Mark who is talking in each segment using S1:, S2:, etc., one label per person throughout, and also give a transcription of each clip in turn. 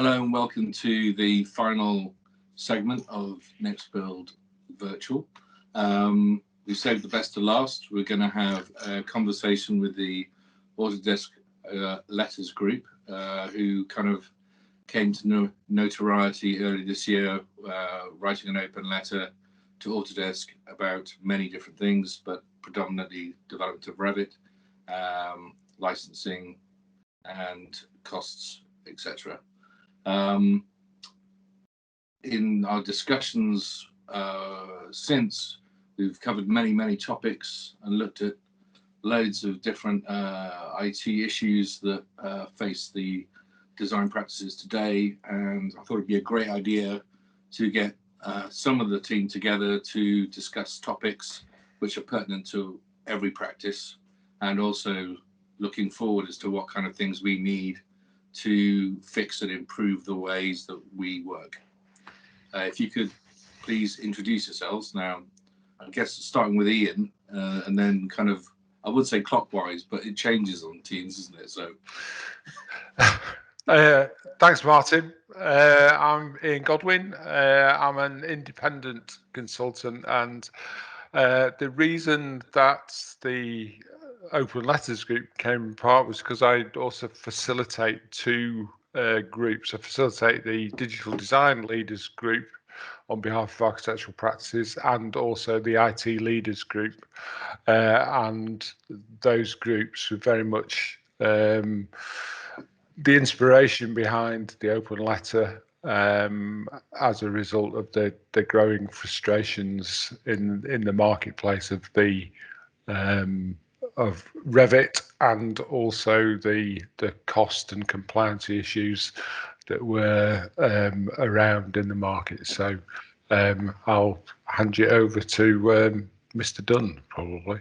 S1: Hello and welcome to the final segment of NXTBLD Virtual. We saved the best to last. We're going to have a conversation with the Autodesk Letters group, who kind of came to notoriety early this year, writing an open letter to Autodesk about many different things, but predominantly development of Revit, licensing and costs, etc. In our discussions since, we've covered many topics and looked at loads of different IT issues that face the design practices today, and I thought it'd be a great idea to get some of the team together to discuss topics which are pertinent to every practice, and also looking forward as to what kind of things we need to fix and improve the ways that we work. If you could please introduce yourselves now, I guess starting with Ian, and then kind of, I would say clockwise, but it changes on Teams, isn't it? So.
S2: Thanks, Martin. I'm Ian Godwin. I'm an independent consultant, and the reason that the Open Letters group came apart was because I also facilitate two groups. I facilitate the Digital Design Leaders group on behalf of architectural practices, and also the IT Leaders group. And those groups were very much the inspiration behind the open letter, as a result of the growing frustrations in the marketplace of the of Revit, and also the cost and compliance issues that were around in the market. So I'll hand you over to Mr. Dunn, probably.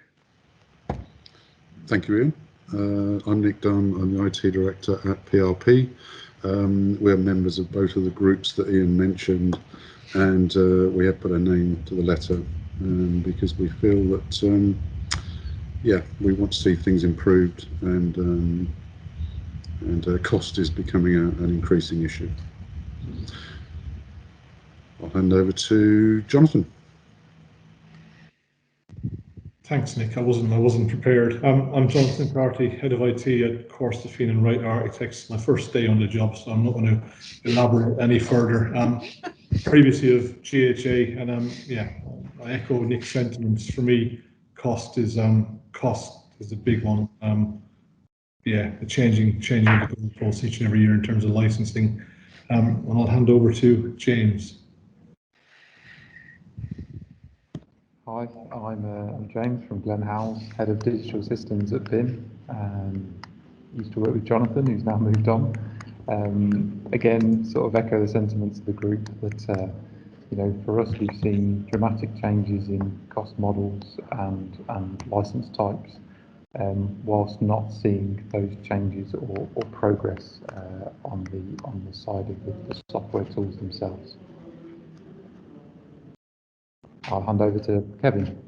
S3: Thank you, Ian. I'm Nick Dunn. I'm the IT Director at PRP. We're members of both of the groups that Ian mentioned, and we have put a name to the letter because we feel that yeah, we want to see things improved, and cost is becoming an increasing issue. I'll hand over to Jonathan.
S4: Thanks, Nick. I wasn't prepared. I'm Jonathan Carty, Head of IT at Corstefine and Wright Architects. My first day on the job, so I'm not going to elaborate any further. Previously of GHA, and yeah, I echo Nick's sentiments. For me, cost is a big one. Yeah, the changing the goalposts each and every year in terms of licensing. And I'll hand over to James.
S5: Hi, I'm James from Glen Howells, Head of Digital Systems at BIM. Used to work with Jonathan, who's now moved on. Again, sort of echo the sentiments of the group that, you know, for us, we've seen dramatic changes in cost models and license types, whilst not seeing those changes or progress on the side of the software tools themselves. I'll hand over to Kevin.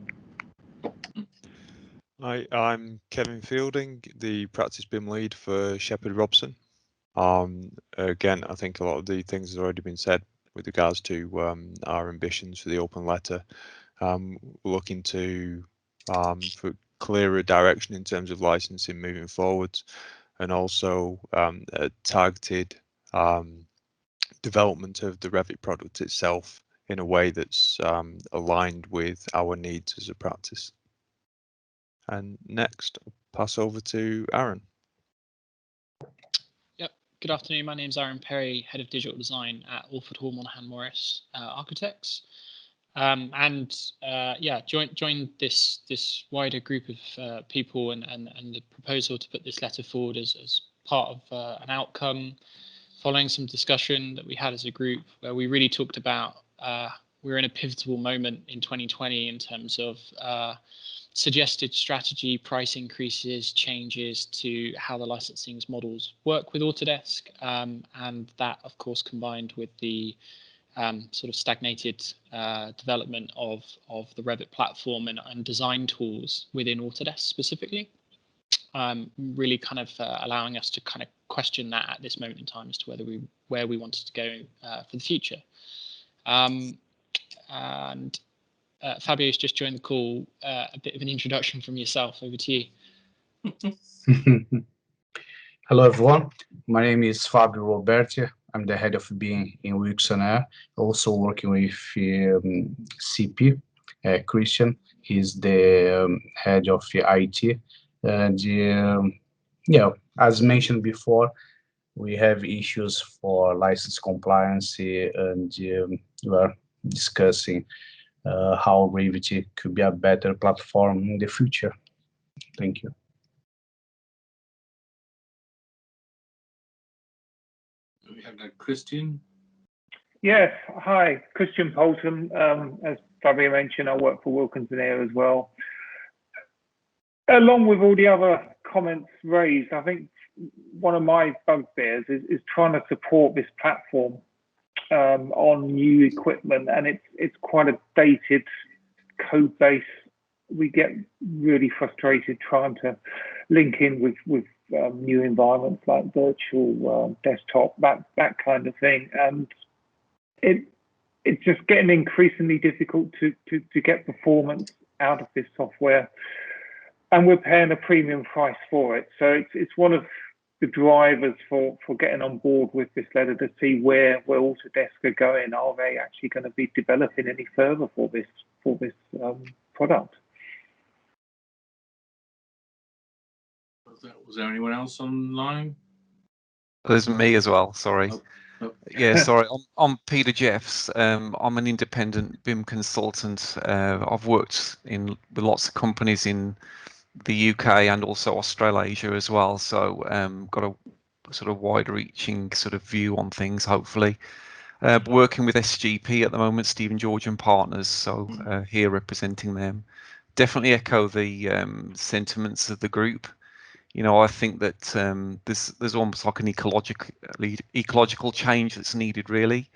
S6: Hi, I'm Kevin Fielding, the practice BIM lead for Shepherd Robson. Again, I think a lot of the things have already been said with regards to our ambitions for the open letter. We're looking to for clearer direction in terms of licensing moving forwards, and also a targeted development of the Revit product itself in a way that's aligned with our needs as a practice. And next, I'll pass over to Aaron.
S7: Yep. Good afternoon. My name is Aaron Perry, Head of Digital Design at Alford Hall Monaghan Morris Architects. Yeah, joined this wider group of people and the proposal to put this letter forward as part of an outcome following some discussion that we had as a group, where we really talked about we're in a pivotal moment in 2020 in terms of suggested strategy, price increases, changes to how the licensing models work with Autodesk, and that, of course, combined with the sort of stagnated development of the Revit platform and design tools within Autodesk specifically, really kind of allowing us to kind of question that at this moment in time as to where we wanted to go for the future. And Fabio's just joined the call. A bit of an introduction from yourself. Over to you.
S8: Hello, everyone. My name is Fabio Roberti. I'm the head of BIM in Wilson Air, also working with CP. Christian, he's the head of the IT. And as mentioned before, we have issues for license compliance, and we are discussing how Revit could be a better platform in the future. Thank you.
S1: We have Christian.
S9: Yes, hi, Christian Poulton. As Fabio mentioned, I work for Wilkinson Air as well. Along with all the other comments raised, I think one of my bugbears is trying to support this platform on new equipment, and it's quite a dated code base. We get really frustrated trying to link in with new environments like virtual desktop, that kind of thing, and it's just getting increasingly difficult to get performance out of this software, and we're paying a premium price for it. So it's one of the drivers for getting on board with this letter, to see where Autodesk are going. Are they actually going to be developing any further for this product?
S1: Was there anyone else online?
S10: There's me as well, sorry.
S1: Oh.
S10: Yeah, sorry. I'm Peter Jeffs. I'm an independent BIM consultant. I've worked with lots of companies in the UK and also Australasia as well. So got a sort of wide-reaching sort of view on things, hopefully. Working with SGP at the moment, Stephen George and Partners. So here representing them. Definitely echo the sentiments of the group. You know, I think that there's almost like an ecological change that's needed, really.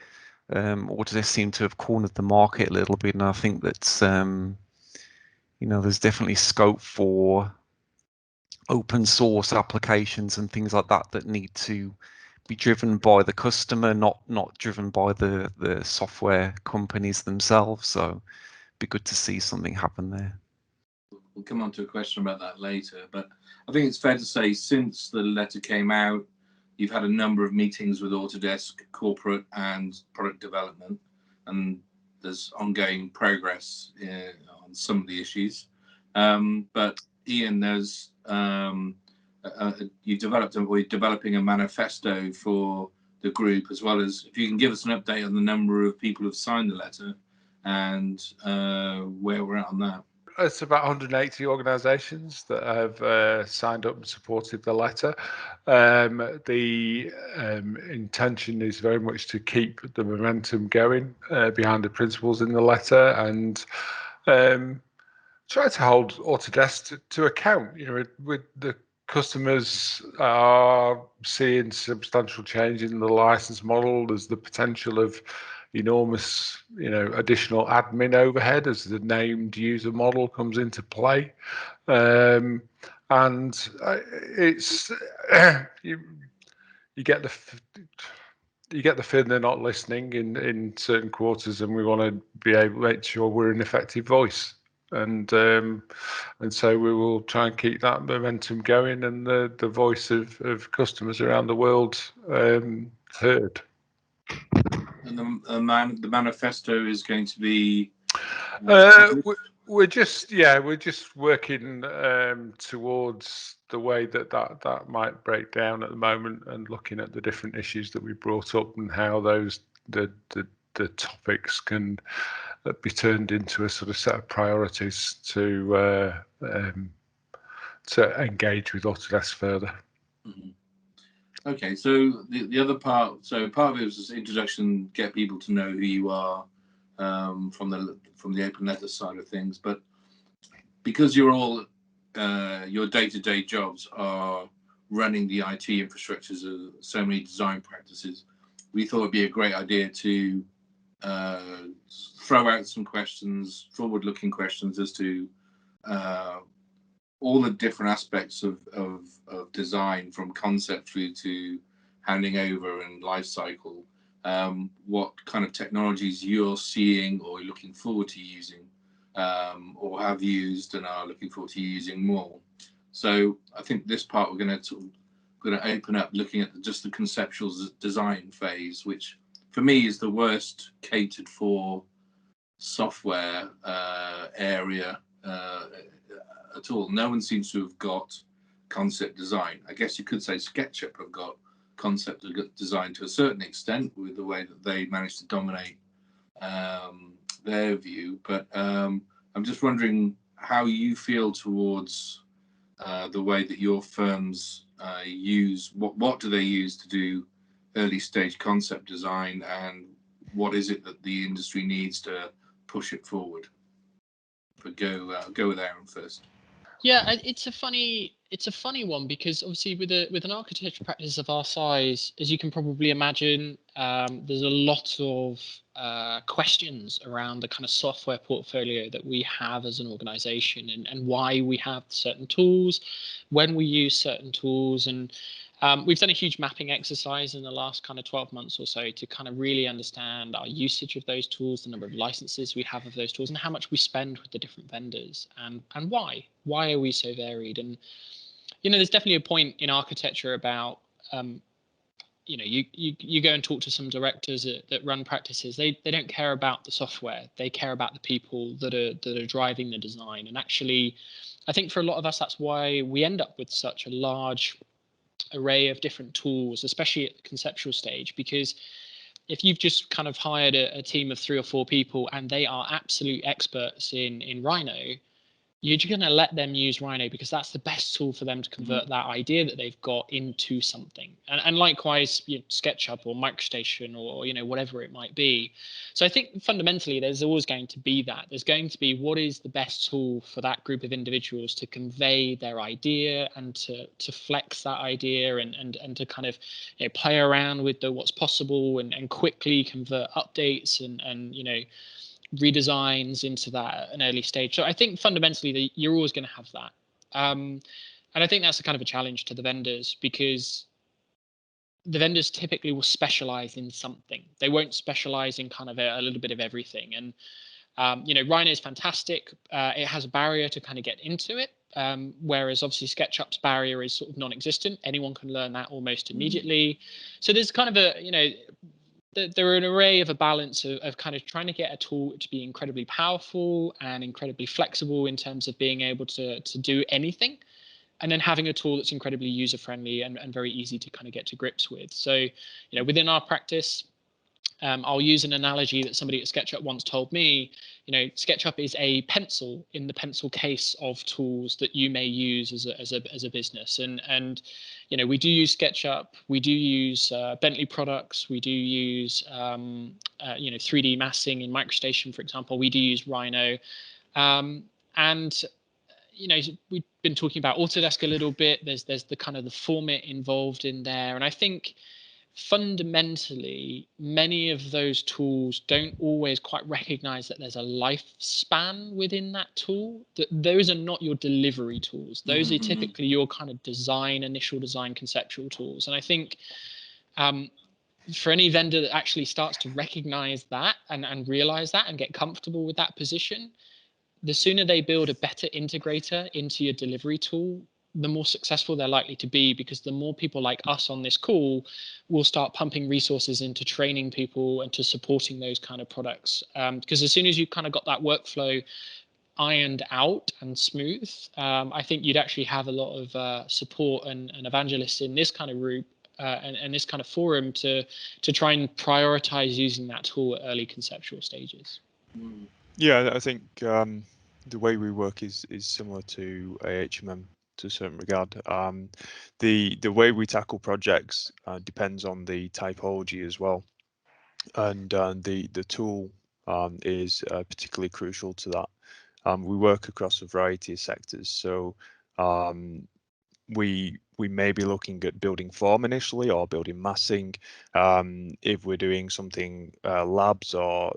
S10: Autodesk seem to have cornered the market a little bit, and I think that you know, there's definitely scope for open source applications and things like that that need to be driven by the customer, not driven by the software companies themselves. So it'd be good to see something happen there.
S1: We'll come on to a question about that later, but I think it's fair to say since the letter came out, you've had a number of meetings with Autodesk corporate and product development, and there's ongoing progress on some of the issues. But Ian, there's we're developing a manifesto for the group, as well as if you can give us an update on the number of people who've signed the letter and where we're at on that.
S2: It's about 180 organisations that have signed up and supported the letter. The intention is very much to keep the momentum going behind the principles in the letter, and try to hold Autodesk to account. You know, with the customers are seeing substantial change in the license model. There's the potential of enormous, you know, additional admin overhead as the named user model comes into play, and it's you get the feeling they're not listening in certain quarters, and we want to be able to make sure we're an effective voice, and so we will try and keep that momentum going and the voice of customers around the world heard.
S1: And the manifesto is going to be.
S2: We're just working towards the way that might break down at the moment, and looking at the different issues that we brought up and how those the topics can be turned into a sort of set of priorities to engage with Autodesk further.
S1: Mm-hmm. Okay, so the other part, so part of it was this introduction, get people to know who you are from the open letter side of things. But because you're all your day-to-day jobs are running the IT infrastructures of so many design practices, we thought it'd be a great idea to throw out some questions, forward-looking questions as to all the different aspects of design, from concept through to handing over and life cycle, what kind of technologies you're seeing or looking forward to using, or have used and are looking forward to using more. So I think this part we're going to open up looking at just the conceptual design phase, which for me is the worst catered for software area at all. No one seems to have got concept design. I guess you could say SketchUp have got concept design to a certain extent with the way that they managed to dominate their view. But I'm just wondering how you feel towards the way that your firms use, what do they use to do early stage concept design, and what is it that the industry needs to push it forward? But go with Aaron first.
S7: Yeah, it's a funny one, because obviously with an architecture practice of our size, as you can probably imagine, there's a lot of questions around the kind of software portfolio that we have as an organization, and why we have certain tools, when we use certain tools. And we've done a huge mapping exercise in the last kind of 12 months or so to kind of really understand our usage of those tools, the number of licenses we have of those tools, and how much we spend with the different vendors, and why. Why are we so varied? And, you know, there's definitely a point in architecture about, you know, you go and talk to some directors that run practices. They don't care about the software. They care about the people that are driving the design. And actually, I think for a lot of us, that's why we end up with such a large array of different tools, especially at the conceptual stage, because if you've just kind of hired a team of 3 or 4 people and they are absolute experts in Rhino, you're just going to let them use Rhino because that's the best tool for them to convert that idea that they've got into something. And likewise, you know, SketchUp or MicroStation or, you know, whatever it might be. So I think fundamentally there's always going to be that. There's going to be what is the best tool for that group of individuals to convey their idea and to flex that idea and to kind of, you know, play around with what's possible and quickly convert updates and you know, redesigns into that at an early stage. So I think fundamentally you're always going to have that. And I think that's a kind of a challenge to the vendors, because the vendors typically will specialize in something. They won't specialize in kind of a little bit of everything. And, you know, Rhino is fantastic. It has a barrier to kind of get into it. Whereas obviously SketchUp's barrier is sort of non-existent. Anyone can learn that almost immediately. So there's kind of a, you know, there are an array of a balance of kind of trying to get a tool to be incredibly powerful and incredibly flexible in terms of being able to do anything, and then having a tool that's incredibly user-friendly and very easy to kind of get to grips with. So, you know, within our practice, I'll use an analogy that somebody at SketchUp once told me. You know, SketchUp is a pencil in the pencil case of tools that you may use as a business. And you know, we do use SketchUp, we do use Bentley products, we do use you know, 3D massing in MicroStation, for example. We do use Rhino, and you know, we've been talking about Autodesk a little bit. There's the kind of the format involved in there, and I think fundamentally, many of those tools don't always quite recognize that there's a lifespan within that tool. That those are not your delivery tools. Those are typically your kind of initial design, conceptual tools. And I think for any vendor that actually starts to recognize that and realize that and get comfortable with that position, the sooner they build a better integrator into your delivery tool, the more successful they're likely to be, because the more people like us on this call will start pumping resources into training people and to supporting those kind of products. Because as soon as you kind of got that workflow ironed out and smooth, I think you'd actually have a lot of support and evangelists in this kind of group and this kind of forum to try and prioritize using that tool at early conceptual stages.
S6: Yeah, I think the way we work is similar to AHMM to a certain regard. The way we tackle projects depends on the typology as well, and the tool is particularly crucial to that. We work across a variety of sectors, so we may be looking at building form initially or building massing. If we're doing something labs or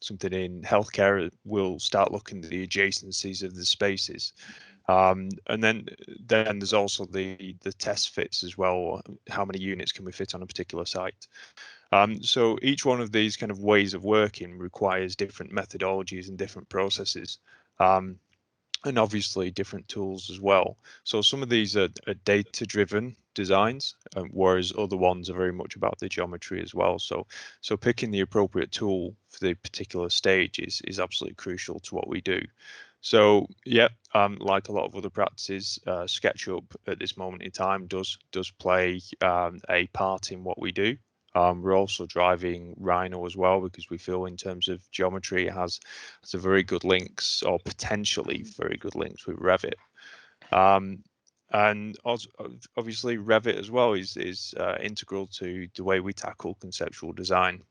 S6: something in healthcare, we'll start looking at the adjacencies of the spaces. And then there's also the test fits as well. How many units can we fit on a particular site? So each one of these kind of ways of working requires different methodologies and different processes, and obviously different tools as well. So some of these are data-driven designs, whereas other ones are very much about the geometry as well. So picking the appropriate tool for the particular stage is absolutely crucial to what we do. So yeah, like a lot of other practices, SketchUp at this moment in time does play a part in what we do. We're also driving Rhino as well, because we feel in terms of geometry it has a very good links, or potentially very good links, with Revit. And also, obviously Revit as well is integral to the way we tackle conceptual design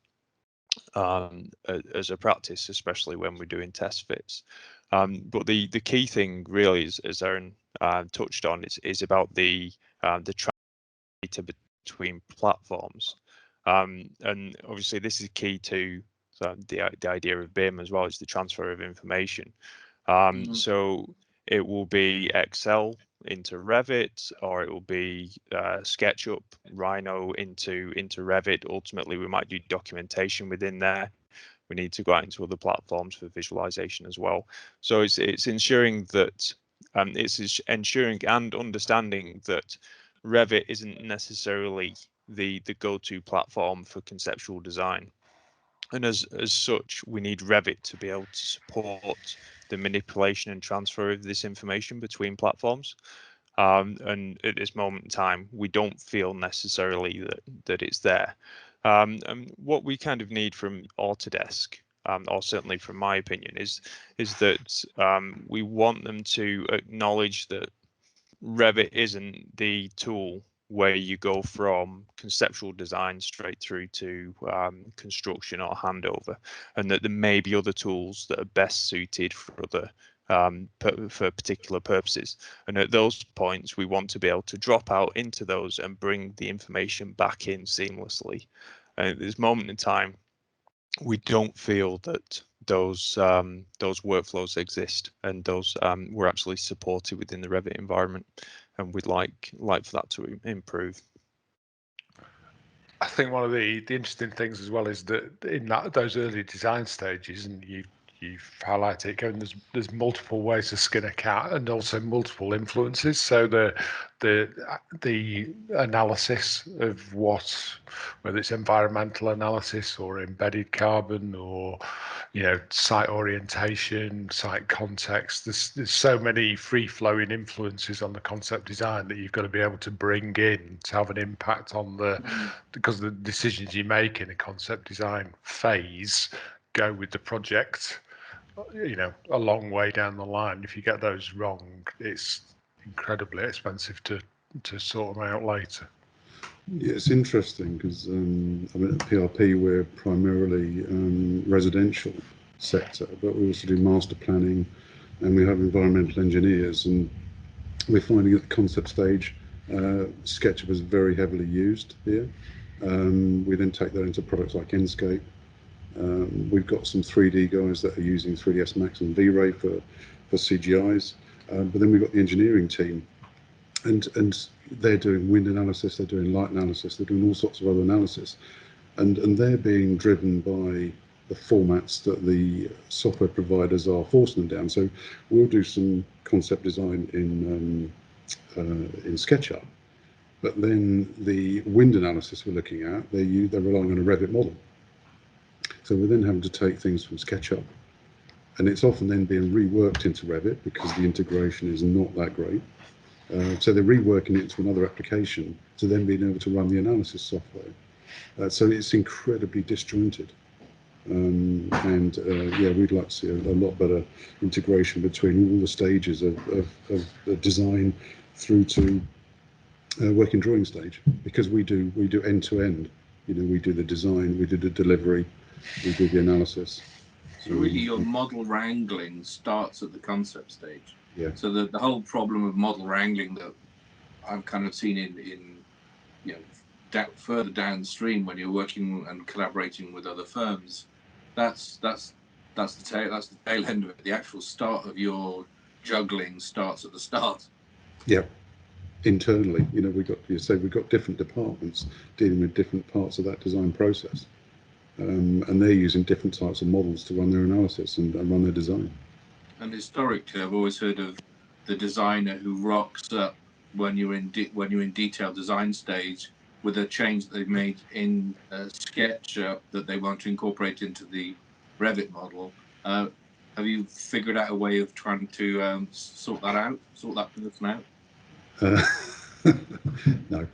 S6: as a practice, especially when we're doing test fits. But the key thing really is, as Aaron touched on, is about the data between platforms. And obviously this is key to the idea of BIM as well, is the transfer of information. So it will be Excel into Revit, or it will be SketchUp, Rhino into Revit. Ultimately, we might do documentation within there. We need to go out into other platforms for visualization as well. So it's ensuring that it's ensuring and understanding that Revit isn't necessarily the go-to platform for conceptual design. And as such, we need Revit to be able to support the manipulation and transfer of this information between platforms. And at this moment in time, we don't feel necessarily that it's there. And what we kind of need from Autodesk, or certainly from my opinion, is that we want them to acknowledge that Revit isn't the tool where you go from conceptual design straight through to construction or handover, and that there may be other tools that are best suited for other for particular purposes. And at those points, we want to be able to drop out into those and bring the information back in seamlessly. And at this moment in time, we don't feel that those workflows exist, and those were actually supported within the Revit environment, and we'd like for that to improve.
S2: I think one of the interesting things as well is that in those early design stages, and you've highlighted it, Kevin, there's multiple ways to skin a cat, and also multiple influences. So the analysis of whether it's environmental analysis or embedded carbon, or site orientation, site context, there's so many free-flowing influences on the concept design that you've got to be able to bring in to have an impact on because the decisions you make in a concept design phase go with the project a long way down the line. If you get those wrong, it's incredibly expensive to sort them out later.
S3: Yeah, it's interesting because I mean, at PRP we're primarily residential sector, but we also do master planning, and we have environmental engineers, and we're finding at the concept stage SketchUp is very heavily used here. We then take that into products like Enscape. We've got some 3D guys that are using 3ds Max and V-Ray for CGIs, but then we've got the engineering team, and they're doing wind analysis, they're doing light analysis, they're doing all sorts of other analysis, and they're being driven by the formats that the software providers are forcing them down. So we'll do some concept design in SketchUp, but then the wind analysis we're looking at, they're relying on a Revit model. So we're then having to take things from SketchUp, and it's often then being reworked into Revit because the integration is not that great. So they're reworking it into another application to then being able to run the analysis software. So it's incredibly disjointed. Yeah, we'd like to see a lot better integration between all the stages of the design through to working drawing stage, because we do end to end. We do the design, we do the delivery, we do the analysis.
S1: So really your model wrangling starts at the concept stage.
S3: Yeah.
S1: So the whole problem of model wrangling that I've kind of seen in further downstream when you're working and collaborating with other firms, that's the tail end of it. The actual start of your juggling starts at the start.
S3: Yeah. Internally, you know, we've got different departments dealing with different parts of that design process, and they're using different types of models to run their analysis and run their design.
S1: And historically, I've always heard of the designer who rocks up when you're in detailed design stage with a change that they've made in SketchUp that they want to incorporate into the Revit model. Have you figured out a way of trying to sort that person out?
S3: No.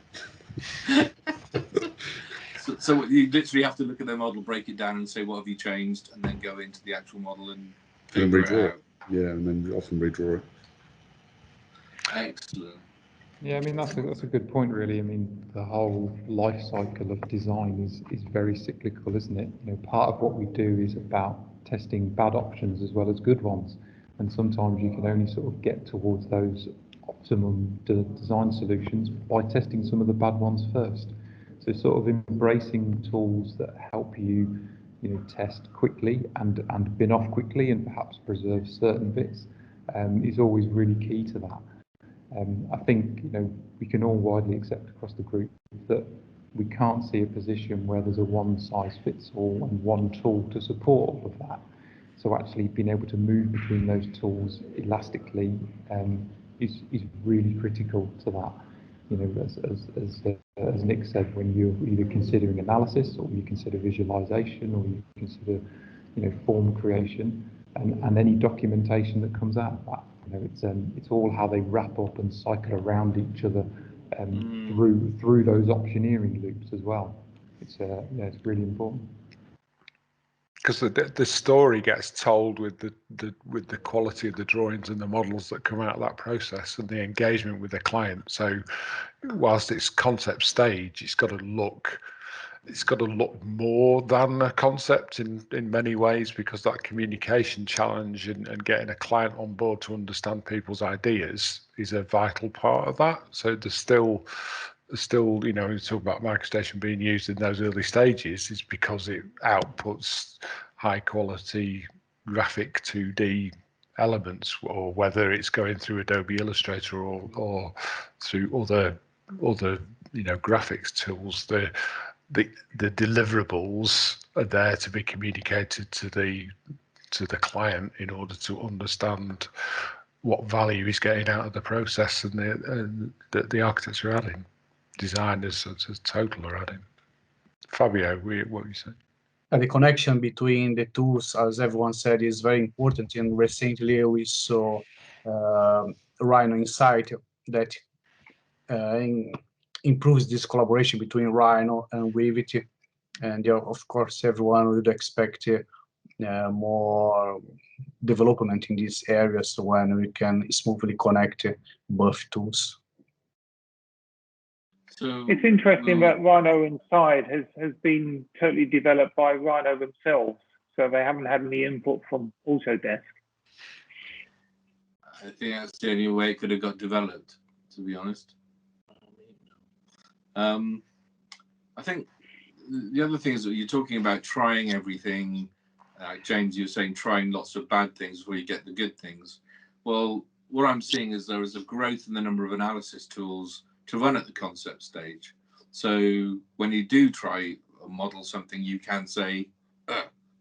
S1: So you literally have to look at their model, break it down, and say what have you changed, and then go into the actual model and figure it out.
S3: Yeah, and then often redraw it.
S1: Excellent.
S5: Yeah, I mean that's a good point, really. I mean, the whole life cycle of design is very cyclical, isn't it? You know, part of what we do is about testing bad options as well as good ones, and sometimes you can only sort of get towards those optimum design solutions by testing some of the bad ones first. So sort of embracing tools that help you, you know, test quickly and bin off quickly and perhaps preserve certain bits is always really key to that. I think, you know, we can all widely accept across the group that we can't see a position where there's a one-size-fits-all and one tool to support all of that. So actually being able to move between those tools elastically is really critical to that. You know, as Nick said, when you're either considering analysis or you consider visualization or you consider, you know, form creation and any documentation that comes out of that. You know, it's all how they wrap up and cycle around each other through those optioneering loops as well. It's yeah, it's really important.
S2: Because the story gets told with the quality of the drawings and the models that come out of that process and the engagement with the client. So whilst it's concept stage, it's got to look more than a concept in many ways, because that communication challenge and getting a client on board to understand people's ideas is a vital part of that. So there's still, you know, when you talk about MicroStation being used in those early stages, is because it outputs high quality graphic 2D elements, or whether it's going through Adobe Illustrator or through other you know, graphics tools. The deliverables are there to be communicated to the client in order to understand what value he's getting out of the process, and the architects are adding, designers as total are adding. Fabio, what you say?
S8: The connection between the tools, as everyone said, is very important. And recently we saw Rhino Insight that improves this collaboration between Rhino and Revit. And of course, everyone would expect more development in these areas when we can smoothly connect both tools.
S9: So, it's interesting that Rhino Inside has been totally developed by Rhino themselves, so they haven't had any input from Autodesk.
S1: I think that's the only way it could have got developed, to be honest. I think the other thing is that you're talking about trying everything. James, you were saying trying lots of bad things before you get the good things. Well, what I'm seeing is there is a growth in the number of analysis tools to run at the concept stage. So when you do try or model something, you can say,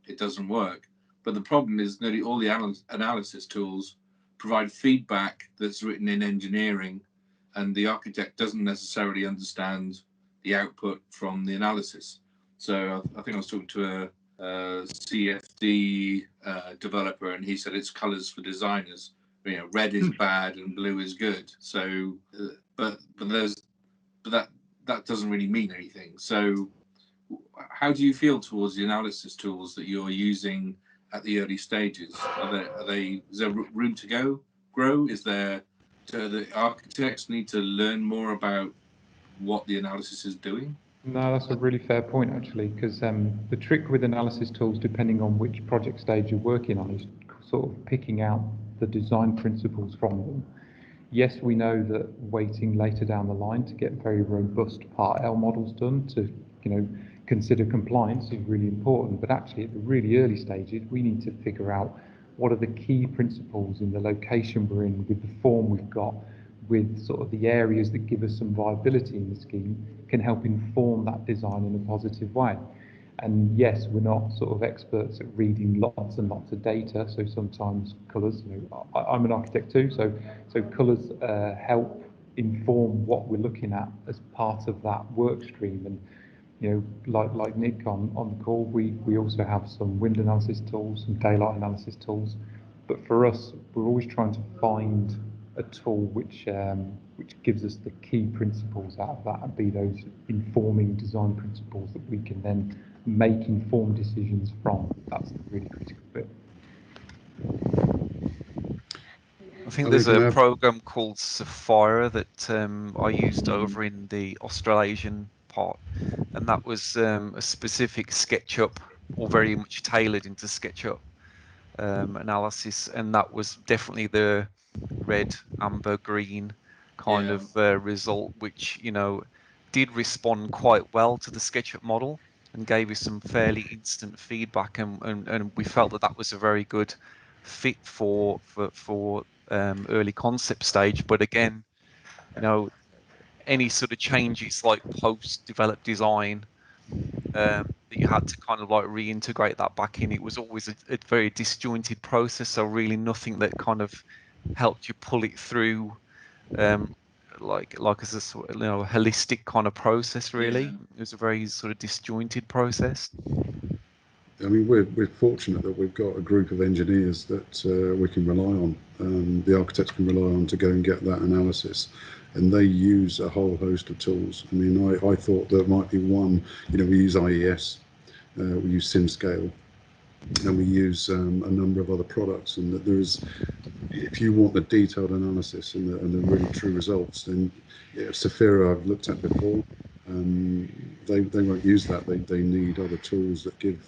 S1: it doesn't work. But the problem is nearly all the analysis tools provide feedback that's written in engineering, and the architect doesn't necessarily understand the output from the analysis. So I think I was talking to a CFD developer, and he said it's colors for designers. You know, red is bad and blue is good. So, but that doesn't really mean anything. So, how do you feel towards the analysis tools that you're using at the early stages? Is there room to grow? Do the architects need to learn more about what the analysis is doing?
S5: No, that's a really fair point, actually, because the trick with analysis tools, depending on which project stage you're working on, is sort of picking out the design principles from them. Yes, we know that waiting later down the line to get very robust Part L models done to, you know, consider compliance is really important. But actually, at the really early stages, we need to figure out what are the key principles in the location we're in, with the form we've got, with sort of the areas that give us some viability in the scheme, can help inform that design in a positive way. And yes, we're not sort of experts at reading lots and lots of data, so sometimes colours, I'm an architect too, so colours help inform what we're looking at as part of that work stream. And like Nick on the call, we also have some wind analysis tools, some daylight analysis tools, but for us, we're always trying to find a tool which gives us the key principles out of that, and be those informing design principles that we can then make informed decisions from. That's the really critical bit.
S10: I think there's a program called Sapphire that I used over in the Australasian part, and that was a specific SketchUp, or very much tailored into SketchUp analysis, and that was definitely the red, amber, green kind of result, which did respond quite well to the SketchUp model and gave us some fairly instant feedback, and we felt that was a very good fit for early concept stage. But again, any sort of changes like post-developed design that you had to kind of like reintegrate that back in, it was always a very disjointed process, so really nothing that kind of helped you pull it through like as a sort of holistic kind of process. Really, it was a very sort of disjointed process.
S3: I mean, we're fortunate that we've got a group of engineers that we can rely on. The architects can rely on to go and get that analysis, and they use a whole host of tools. I mean, I thought there might be one. We use IES, we use SimScale, and we use a number of other products. And that there is, if you want the detailed analysis and the really true results, then Sapphire I've looked at before. They won't use that. They need other tools that give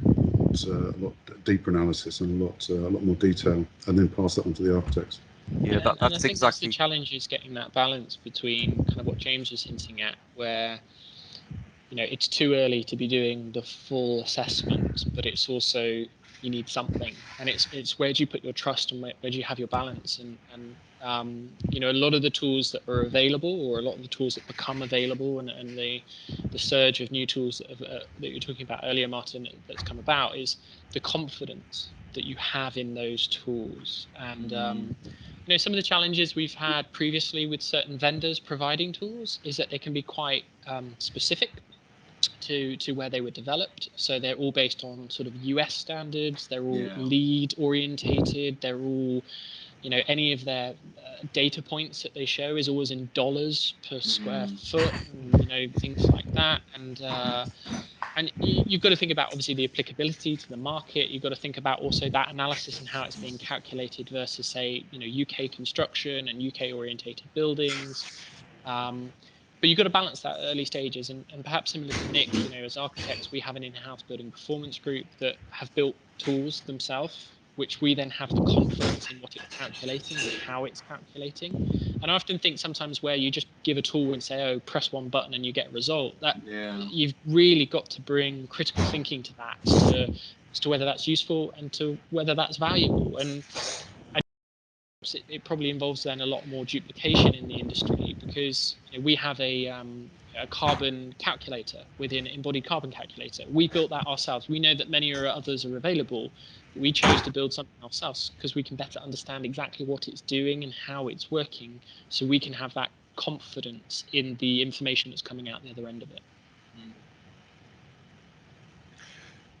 S3: a lot deeper analysis and a lot more detail, and then pass that on to the architects.
S7: Yeah, that's I think that's the challenge, is getting that balance between kind of what James is hinting at, where it's too early to be doing the full assessment, but it's also, you need something, and it's where do you put your trust, and where do you have your balance, and a lot of the tools that are available, or a lot of the tools that become available, and the surge of new tools that you were talking about earlier, Martin, that's come about, is the confidence that you have in those tools. And some of the challenges we've had previously with certain vendors providing tools is that they can be quite specific to where they were developed. So they're all based on sort of US standards. They're all lead orientated. They're all, any of their data points that they show is always in dollars per square foot, and, things like that. And you've got to think about, obviously, the applicability to the market. You've got to think about also that analysis and how it's being calculated versus, say, UK construction and UK orientated buildings. But you've got to balance that at early stages, and perhaps similar to Nick, as architects, we have an in-house building performance group that have built tools themselves, which we then have the confidence in what it's calculating and how it's calculating. And I often think sometimes where you just give a tool and say, oh, press one button and you get a result, that you've really got to bring critical thinking to that, as to whether that's useful and to whether that's valuable. And it probably involves then a lot more duplication in the industry, because we have a carbon calculator within embodied carbon calculator. We built that ourselves. We know that many others are available, but we chose to build something ourselves because we can better understand exactly what it's doing and how it's working, so we can have that confidence in the information that's coming out the other end of it.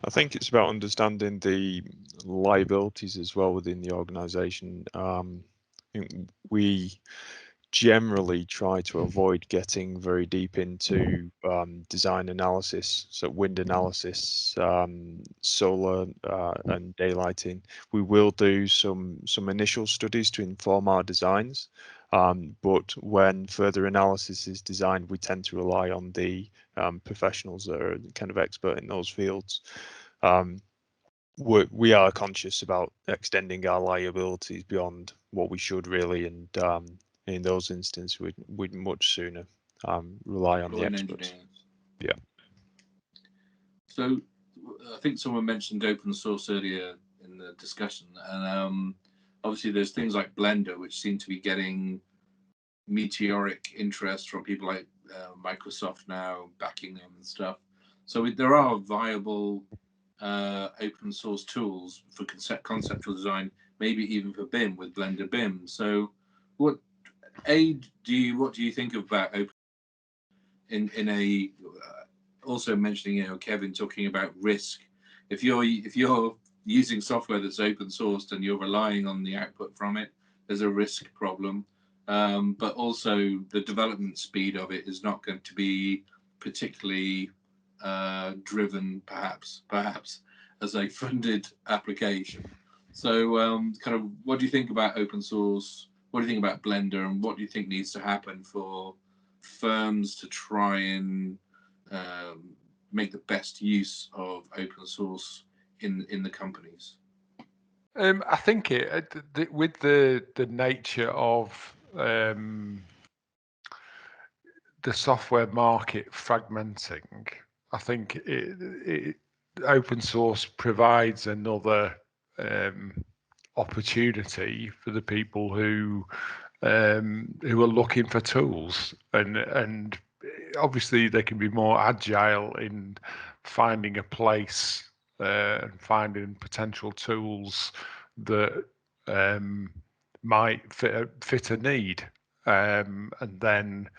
S6: I think it's about understanding the liabilities as well within the organisation. We generally try to avoid getting very deep into design analysis, so wind analysis, solar and daylighting. We will do some initial studies to inform our designs, but when further analysis is designed, we tend to rely on the professionals that are kind of expert in those fields. We are conscious about extending our liabilities beyond what we should really, and in those instances, we'd much sooner rely on the experts. Yeah.
S1: So I think someone mentioned open source earlier in discussion. And obviously, there's things like Blender, which seem to be getting meteoric interest from people like Microsoft now backing them and stuff. So there are viable open source tools for conceptual design, maybe even for BIM with Blender BIM. So what do you think about open in a also mentioning, Kevin talking about risk? If you're using software that's open sourced and you're relying on the output from it, there's a risk problem. But also the development speed of it is not going to be particularly driven, perhaps as a funded application. So kind of what do you think about open source? What do you think about Blender, and what do you think needs to happen for firms to try and make the best use of open source in the companies?
S2: I think with the nature of the software market fragmenting, I think open source provides another opportunity for the people who are looking for tools, and obviously they can be more agile in finding a place and finding potential tools that might fit a need, and then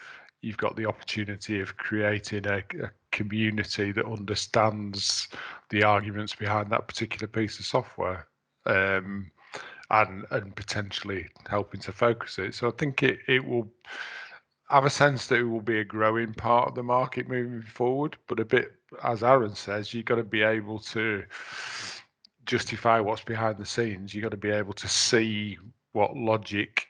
S2: you've got the opportunity of creating a community that understands the arguments behind that particular piece of software, and potentially helping to focus it. So I think it will have a sense that it will be a growing part of the market moving forward, but a bit, as Aaron says, you've got to be able to justify what's behind the scenes. You've got to be able to see what logic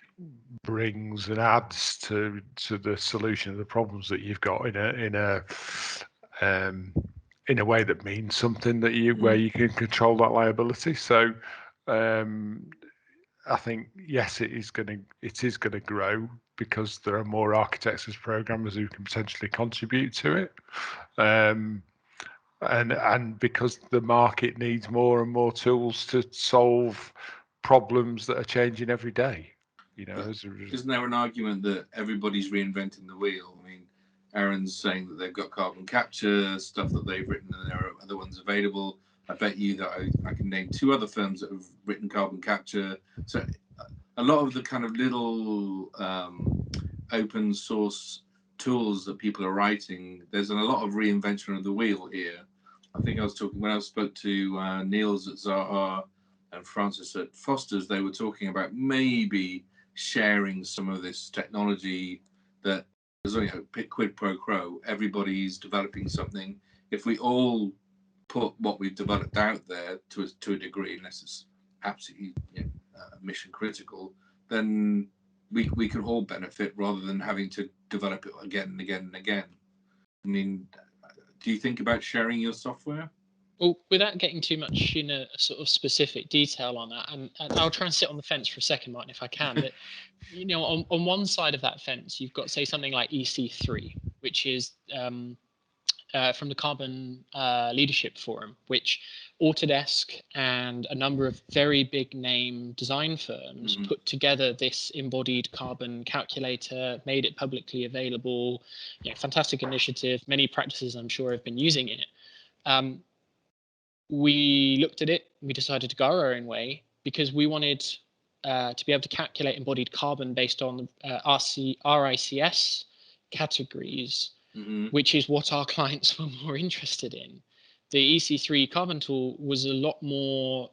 S2: brings and adds to the solution of the problems that you've got in a way that means something that where you can control that liability. So I think yes, it is going to grow because there are more architects as programmers who can potentially contribute to it, and because the market needs more and more tools to solve problems that are changing every day. Isn't
S1: there an argument that everybody's reinventing the wheel? I mean, Aaron's saying that they've got carbon capture stuff that they've written, and there are other ones available. I bet you that I can name 2 other firms that have written carbon capture. So a lot of the kind of little open source tools that people are writing, there's a lot of reinvention of the wheel here. I think when I spoke to Niels at Zaha and Francis at Foster's, they were talking about maybe sharing some of this technology that there's only a quid pro quo. Everybody's developing something. If we all put what we've developed out there to a degree, unless it's absolutely mission critical, then we can all benefit rather than having to develop it again and again and again. I mean, do you think about sharing your software?
S7: Well, without getting too much in a sort of specific detail on that, and I'll try and sit on the fence for a second, Martin, if I can. But on one side of that fence, you've got, say, something like EC3, which is from the Carbon Leadership Forum, which Autodesk and a number of very big name design firms put together this embodied carbon calculator, made it publicly available. Fantastic initiative. Many practices, I'm sure, have been using it. We looked at it, we decided to go our own way because we wanted to be able to calculate embodied carbon based on RICS categories, which is what our clients were more interested in. The EC3 carbon tool was a lot more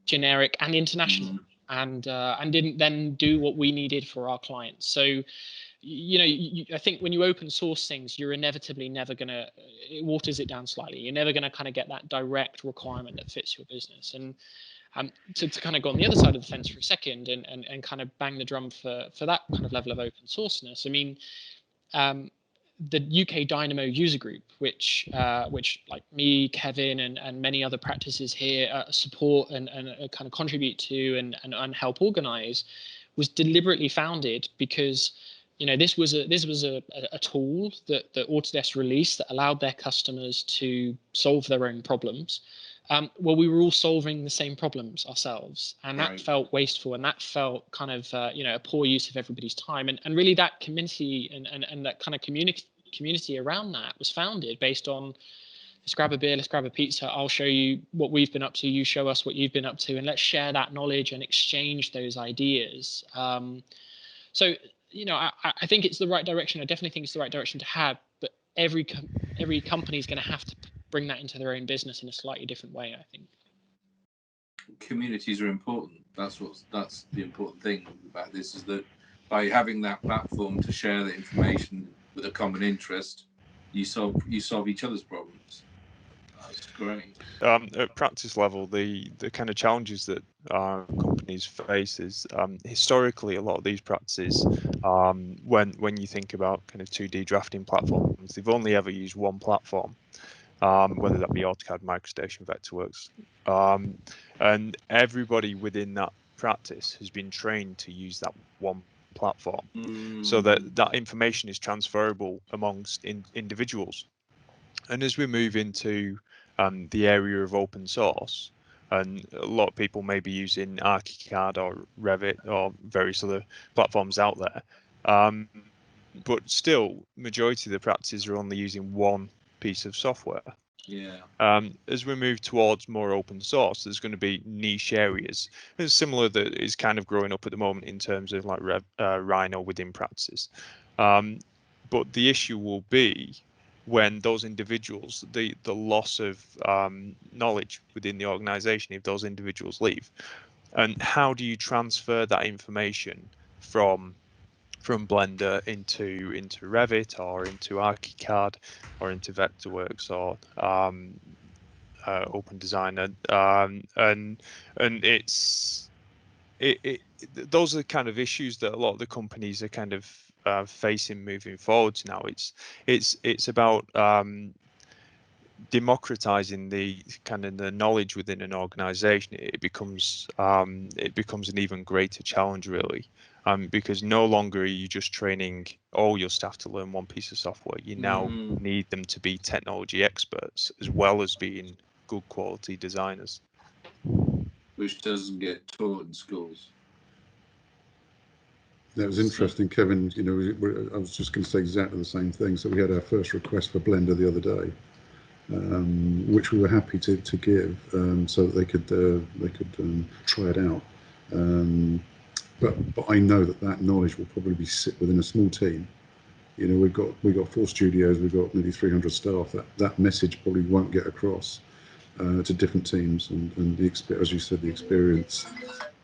S7: generic and international, and didn't then do what we needed for our clients. So I think when you open source things, you're inevitably never going to, it waters it down slightly. You're never going to kind of get that direct requirement that fits your business. And to kind of go on the other side of the fence for a second and kind of bang the drum for that kind of level of open sourceness. I mean, the UK Dynamo user group, which like me, Kevin, and many other practices here support and kind of contribute to and help organize, was deliberately founded because this was a tool that Autodesk released that allowed their customers to solve their own problems. well, we were all solving the same problems ourselves, and that
S1: Right.
S7: felt wasteful, and that felt kind of a poor use of everybody's time, and really that community and that kind of community around that was founded based on, let's grab a beer, let's grab a pizza, I'll show you what we've been up to, you show us what you've been up to, and let's share that knowledge and exchange those ideas. So I think it's the right direction. I definitely think it's the right direction to have, but every company is going to have to bring that into their own business in a slightly different way, I think.
S1: Communities are important. That's the important thing about this, is that by having that platform to share the information with a common interest, you solve each other's problems. That's great.
S6: At practice level, the kind of challenges that companies face is historically a lot of these practices, when you think about kind of 2D drafting platforms, they've only ever used one platform, whether that be AutoCAD, MicroStation, Vectorworks, and everybody within that practice has been trained to use that one platform, so that information is transferable amongst individuals. And as we move into the area of open source, and a lot of people may be using ArchiCAD or Revit or various other platforms out there, but still, majority of the practices are only using one piece of software.
S1: Yeah.
S6: As we move towards more open source, there's going to be niche areas. It's similar that is kind of growing up at the moment in terms of like Rhino within practices. But the issue will be when those individuals, the loss of knowledge within the organization if those individuals leave. And how do you transfer that information from Blender into Revit or into ArchiCAD or into Vectorworks or Open Designer, and those are the kind of issues that a lot of the companies are kind of facing moving forwards now. It's about democratizing the kind of the knowledge within an organization. It becomes an even greater challenge, really. Because no longer are you just training all your staff to learn one piece of software. You now need them to be technology experts as well as being good quality designers.
S1: Which doesn't get taught in schools.
S3: That was interesting, Kevin. You know, I was just going to say exactly the same thing. So we had our first request for Blender the other day, which we were happy to give, so that they could try it out. But I know that knowledge will probably sit within a small team. You know, we've got 4 studios, we've got nearly 300 staff. That message probably won't get across to different teams, and as you said, the experience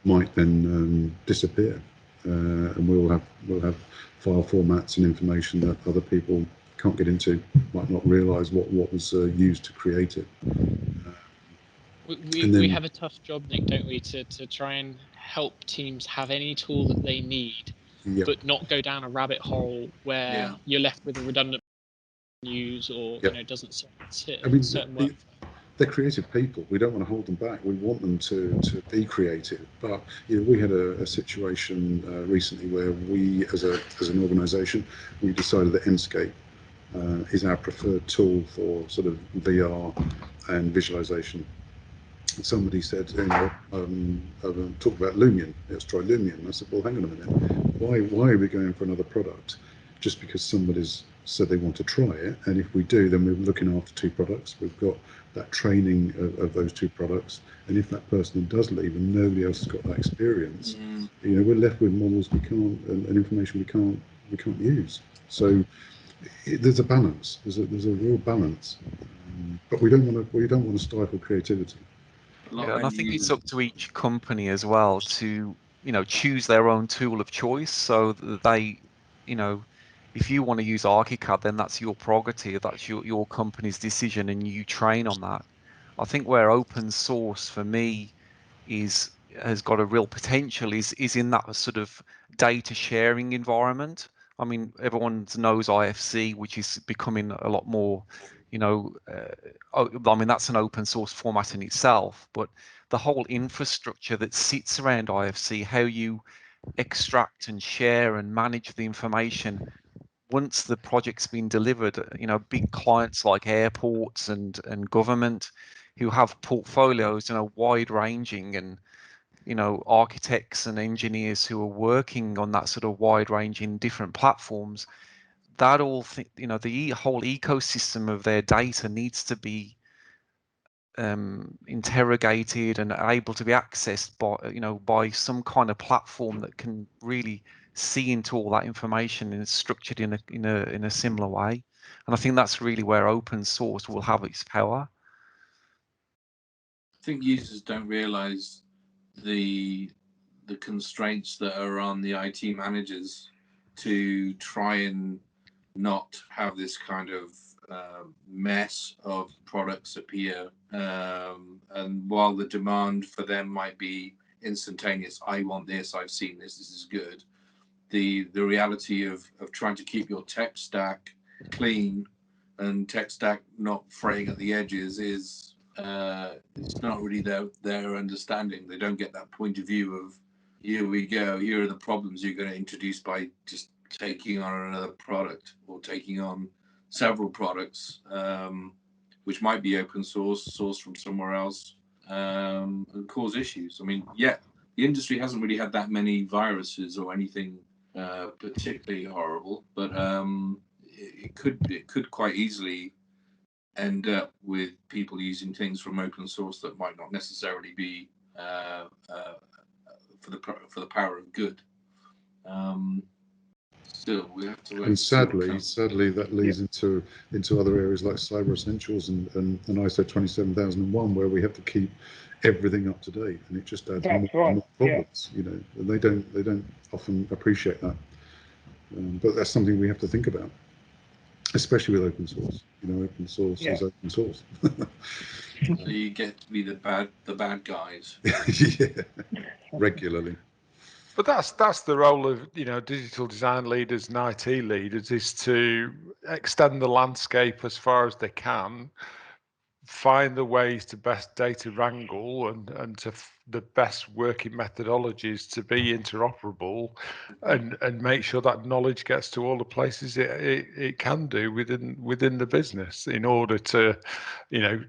S3: might then disappear, and we'll have file formats and information that other people can't get into, might not realise what was used to create it.
S7: We have a tough job, Nick, don't we, to try and help teams have any tool that they need, but not go down a rabbit hole where you're left with a redundant use or doesn't sit certain workflow.
S3: They're creative people. We don't want to hold them back. We want them to be creative. But we had a situation recently where we, as an organisation, we decided that Enscape is our preferred tool for sort of VR and visualization. Somebody said, talk about Lumion. Let's try Lumion. I said, well, hang on a minute. Why are we going for another product? Just because somebody's said they want to try it, and if we do, then we're looking after 2 products. We've got that training of those 2 products, and if that person does leave and nobody else has got that experience, we're left with models we can't and information we can't use. So there's a balance. There's a real balance, but we don't want to stifle creativity.
S10: Yeah, and I think it's up to each company as well to choose their own tool of choice, so that they if you want to use ArchiCAD, then that's your prerogative, that's your company's decision, and you train on that. I think where open source for me has got a real potential is in that sort of data sharing environment. I mean, everyone knows IFC, which is becoming a lot more, I mean, that's an open source format in itself, but the whole infrastructure that sits around IFC, how you extract and share and manage the information once the project's been delivered, big clients like airports and government, who have portfolios, wide ranging, and architects and engineers who are working on that sort of wide ranging different platforms, that all the whole ecosystem of their data needs to be interrogated and able to be accessed by some kind of platform that can really see into all that information and it's structured in a similar way. And I think that's really where open source will have its power.
S1: I think users don't realize the constraints that are on the IT managers to try and not have this kind of mess of products appear. And while the demand for them might be instantaneous, I want this, I've seen this, this is good. The reality of trying to keep your tech stack clean and tech stack not fraying at the edges is it's not really their understanding. They don't get that point of view of, here we go, here are the problems you're going to introduce by just taking on another product or taking on several products, which might be open sourced from somewhere else, and cause issues. I mean, yeah, the industry hasn't really had that many viruses or anything particularly horrible, but it could quite easily end up with people using things from open source that might not necessarily be for the power of good. Still, we have to.
S3: And sadly, that leads into other areas like Cyber Essentials and ISO 27001, where we have to keep everything up to date, and it just adds more problems. And they don't often appreciate that, but that's something we have to think about, especially with open source. Open source is open source.
S1: So you get to be the bad guys.
S3: Yeah, regularly.
S2: But that's the role of digital design leaders and IT leaders, is to extend the landscape as far as they can, find the ways to best data wrangle and to the best working methodologies to be interoperable, and make sure that knowledge gets to all the places it can do within the business, in order to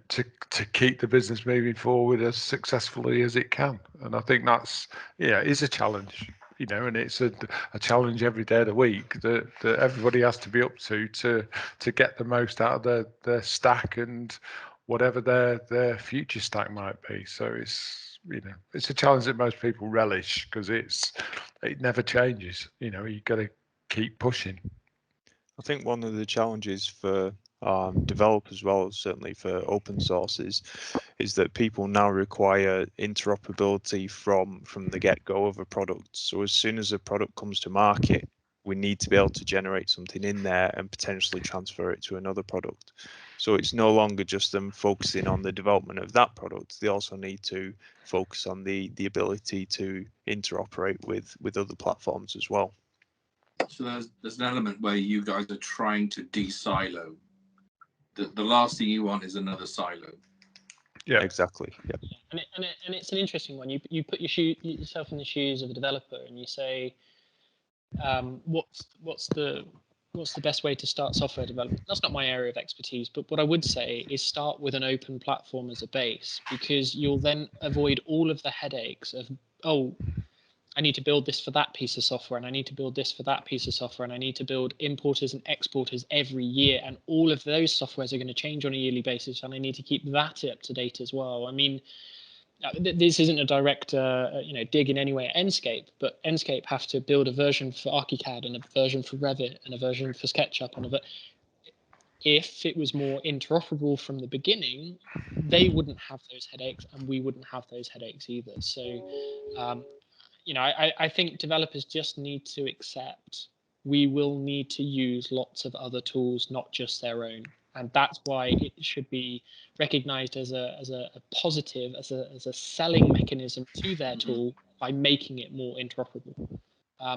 S2: to keep the business moving forward as successfully as it can. And I think that's is a challenge, and it's a challenge every day of the week that everybody has to be up to get the most out of their stack and whatever their future stack might be. So it's a challenge that most people relish, because it never changes. You've got to keep pushing.
S6: I think one of the challenges for developers, as well, certainly for open sources, is that people now require interoperability from the get-go of a product. So as soon as a product comes to market, we need to be able to generate something in there and potentially transfer it to another product. So it's no longer just them focusing on the development of that product. They also need to focus on the ability to interoperate with other platforms as well.
S1: So there's an element where you guys are trying to de-silo. The last thing you want is another silo.
S6: Yeah, exactly. Yeah.
S7: And it's an interesting one. You put yourself in the shoes of a developer, and you say, what's the best way to start software development? That's not my area of expertise, but what I would say is start with an open platform as a base, because you'll then avoid all of the headaches of, oh, I need to build this for that piece of software, and I need to build this for that piece of software, and I need to build importers and exporters every year, and all of those softwares are going to change on a yearly basis, and I need to keep that up to date as well. I mean, this isn't a direct dig in any way at Enscape, but Enscape have to build a version for ArchiCAD and a version for Revit and a version for SketchUp, if it was more interoperable from the beginning, they wouldn't have those headaches, and we wouldn't have those headaches either. So I think developers just need to accept we will need to use lots of other tools, not just their own. And that's why it should be recognized as a positive, as a selling mechanism to their tool, by making it more interoperable,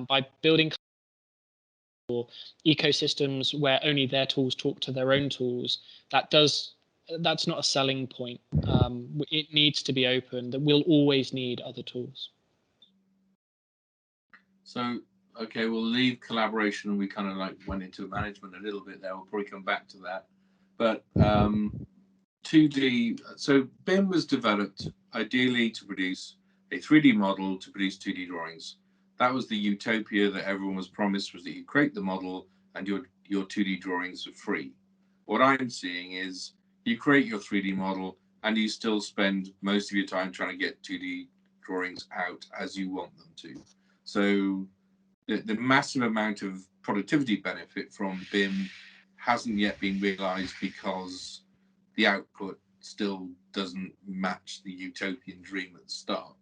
S7: by building ecosystems where only their tools talk to their own tools. That's not a selling point. It needs to be open. That we'll always need other tools.
S1: So, okay, we'll leave collaboration. We kind of went into management a little bit there. We'll probably come back to that. But 2D, so BIM was developed ideally to produce a 3D model to produce 2D drawings. That was the utopia that everyone was promised, was that you create the model and your 2D drawings are free. What I'm seeing is you create your 3D model and you still spend most of your time trying to get 2D drawings out as you want them to. So the massive amount of productivity benefit from BIM hasn't yet been realized because the output still doesn't match the utopian dream at the start.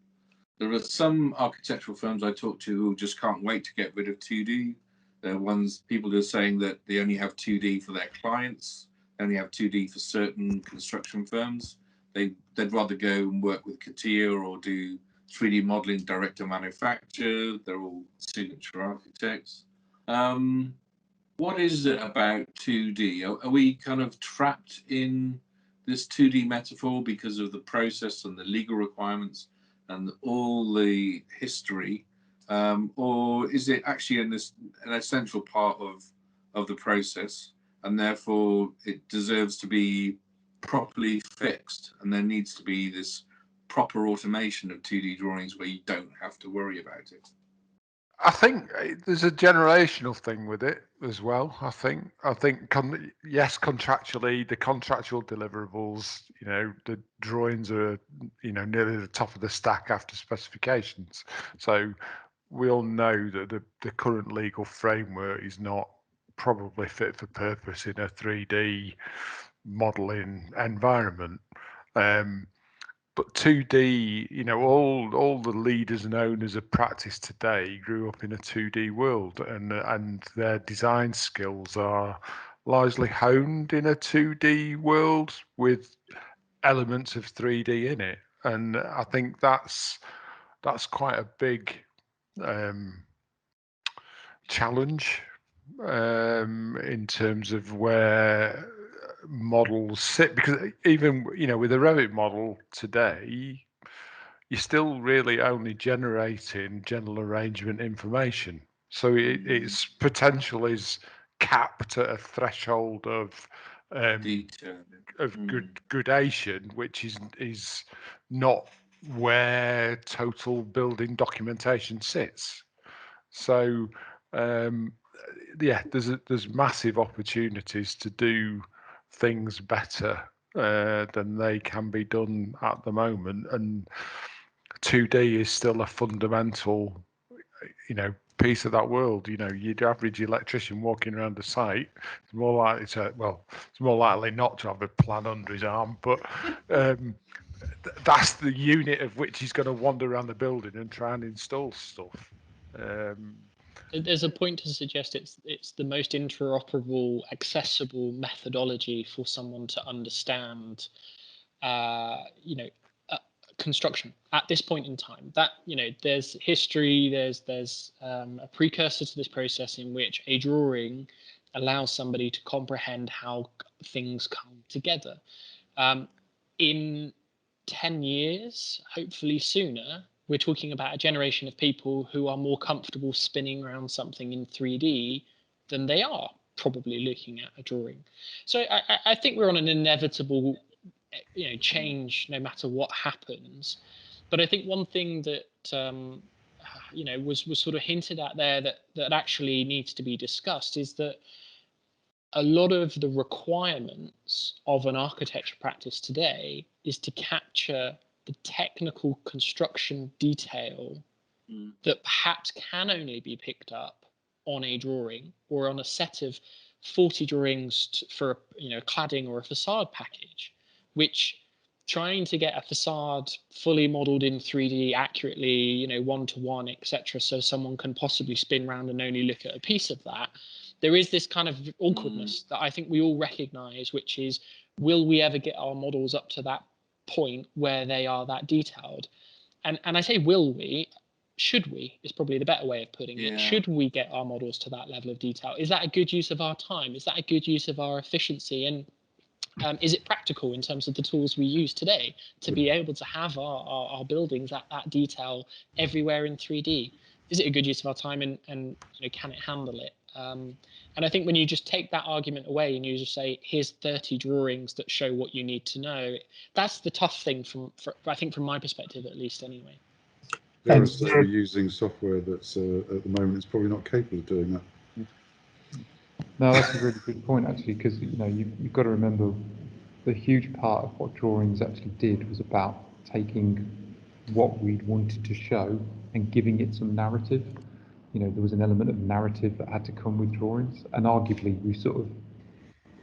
S1: There are some architectural firms I talk to who just can't wait to get rid of 2D. There are people who are saying that they only have 2D for their clients, only have 2D for certain construction firms. They'd rather go and work with CATIA or do 3D modeling direct to manufacture. They're all signature architects. What is it about 2D? Are we kind of trapped in this 2D metaphor because of the process and the legal requirements and all the history? Or is it actually an essential part of the process, and therefore it deserves to be properly fixed, and there needs to be this proper automation of 2D drawings where you don't have to worry about it?
S2: I think there's a generational thing with it as well. I think yes, contractually, the contractual deliverables, the drawings are, nearly the top of the stack after specifications. So we all know that the current legal framework is not probably fit for purpose in a 3D modeling environment. But 2D, all the leaders and owners of practice today grew up in a 2D world, and their design skills are largely honed in a 2D world with elements of 3D in it. And I think that's quite a big challenge in terms of where models sit, because even with a Revit model today, you're still really only generating general arrangement information, so its potential is capped at a threshold of gradation, which is not where total building documentation sits. So there's massive opportunities to do things better than they can be done at the moment, and 2D is still a fundamental piece of that world. Your average electrician walking around the site is more likely it's more likely not to have a plan under his arm, but that's the unit of which he's going to wander around the building and try and install stuff.
S7: There's a point to suggest it's the most interoperable, accessible methodology for someone to understand, construction at this point in time. That there's history, there's a precursor to this process in which a drawing allows somebody to comprehend how things come together. In 10 years, hopefully sooner, we're talking about a generation of people who are more comfortable spinning around something in 3D than they are probably looking at a drawing. So I think we're on an inevitable change no matter what happens. But I think one thing that was sort of hinted at there that actually needs to be discussed is that a lot of the requirements of an architecture practice today is to capture the technical construction detail that perhaps can only be picked up on a drawing or on a set of 40 drawings for cladding or a facade package, which trying to get a facade fully modeled in 3D accurately, one-to-one, etc., so someone can possibly spin around and only look at a piece of that, there is this kind of awkwardness that I think we all recognize, which is, will we ever get our models up to that point where they are that detailed? And I say will we, should we is probably the better way of putting it. Should we get our models to that level of detail? Is that a good use of our time? Is that a good use of our efficiency? And is it practical in terms of the tools we use today to be able to have our buildings at that detail everywhere in 3D? Is it a good use of our time, and can it handle it? And I think when you just take that argument away and you just say, here's 30 drawings that show what you need to know, that's the tough thing I think from my perspective, at least anyway.
S3: Whereas we're using software that's at the moment is probably not capable of doing that.
S5: No, that's a really good point actually, because you've got to remember the huge part of what drawings actually did was about taking what we'd wanted to show and giving it some narrative. There was an element of narrative that had to come with drawings, and arguably we sort of,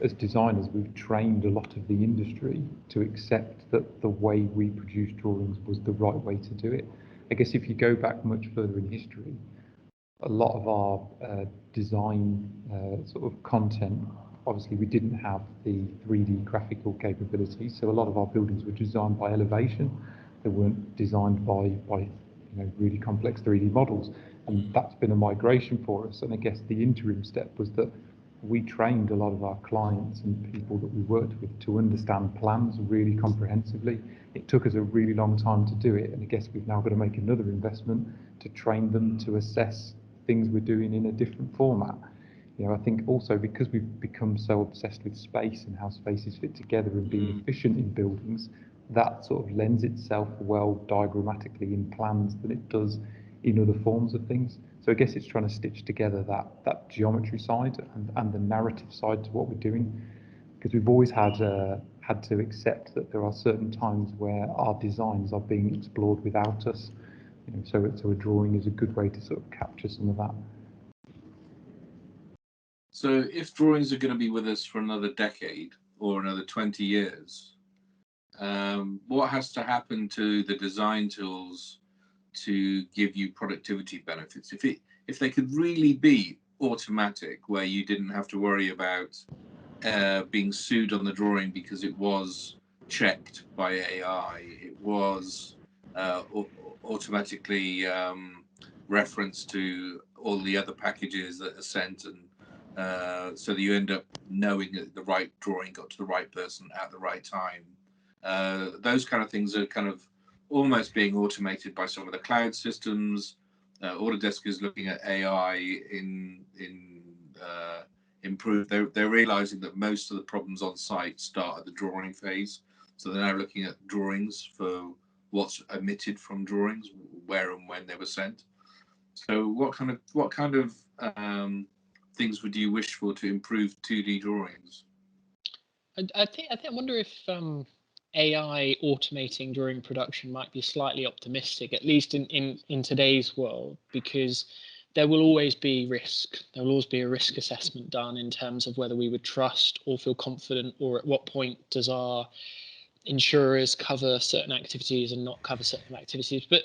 S5: as designers, we've trained a lot of the industry to accept that the way we produce drawings was the right way to do it. I guess if you go back much further in history, a lot of our design sort of content, obviously we didn't have the 3D graphical capabilities, so a lot of our buildings were designed by elevation. They weren't designed by really complex 3D models, and that's been a migration for us. And I guess the interim step was that we trained a lot of our clients and people that we worked with to understand plans really comprehensively. It took us a really long time to do it, and I guess we've now got to make another investment to train them to assess things we're doing in a different format. I think also because we've become so obsessed with space and how spaces fit together and being efficient in buildings, that sort of lends itself well diagrammatically in plans than it does in other forms of things. So I guess it's trying to stitch together that geometry side and the narrative side to what we're doing, because we've always had to accept that there are certain times where our designs are being explored without us. So a drawing is a good way to sort of capture some of that.
S1: So if drawings are going to be with us for another decade or another 20 years, what has to happen to the design tools to give you productivity benefits? If they could really be automatic, where you didn't have to worry about being sued on the drawing because it was checked by AI, it was automatically referenced to all the other packages that are sent, and so that you end up knowing that the right drawing got to the right person at the right time. Those kind of things are kind of almost being automated by some of the cloud systems. Autodesk is looking at AI in improve. They're realizing that most of the problems on site start at the drawing phase, so they're now looking at drawings for what's omitted from drawings, where and when they were sent. So what kind of things would you wish for to improve 2D drawings?
S7: I wonder if AI automating during production might be slightly optimistic, at least in today's world, because there will always be risk. There will always be a risk assessment done in terms of whether we would trust or feel confident, or at what point does our insurers cover certain activities and not cover certain activities. But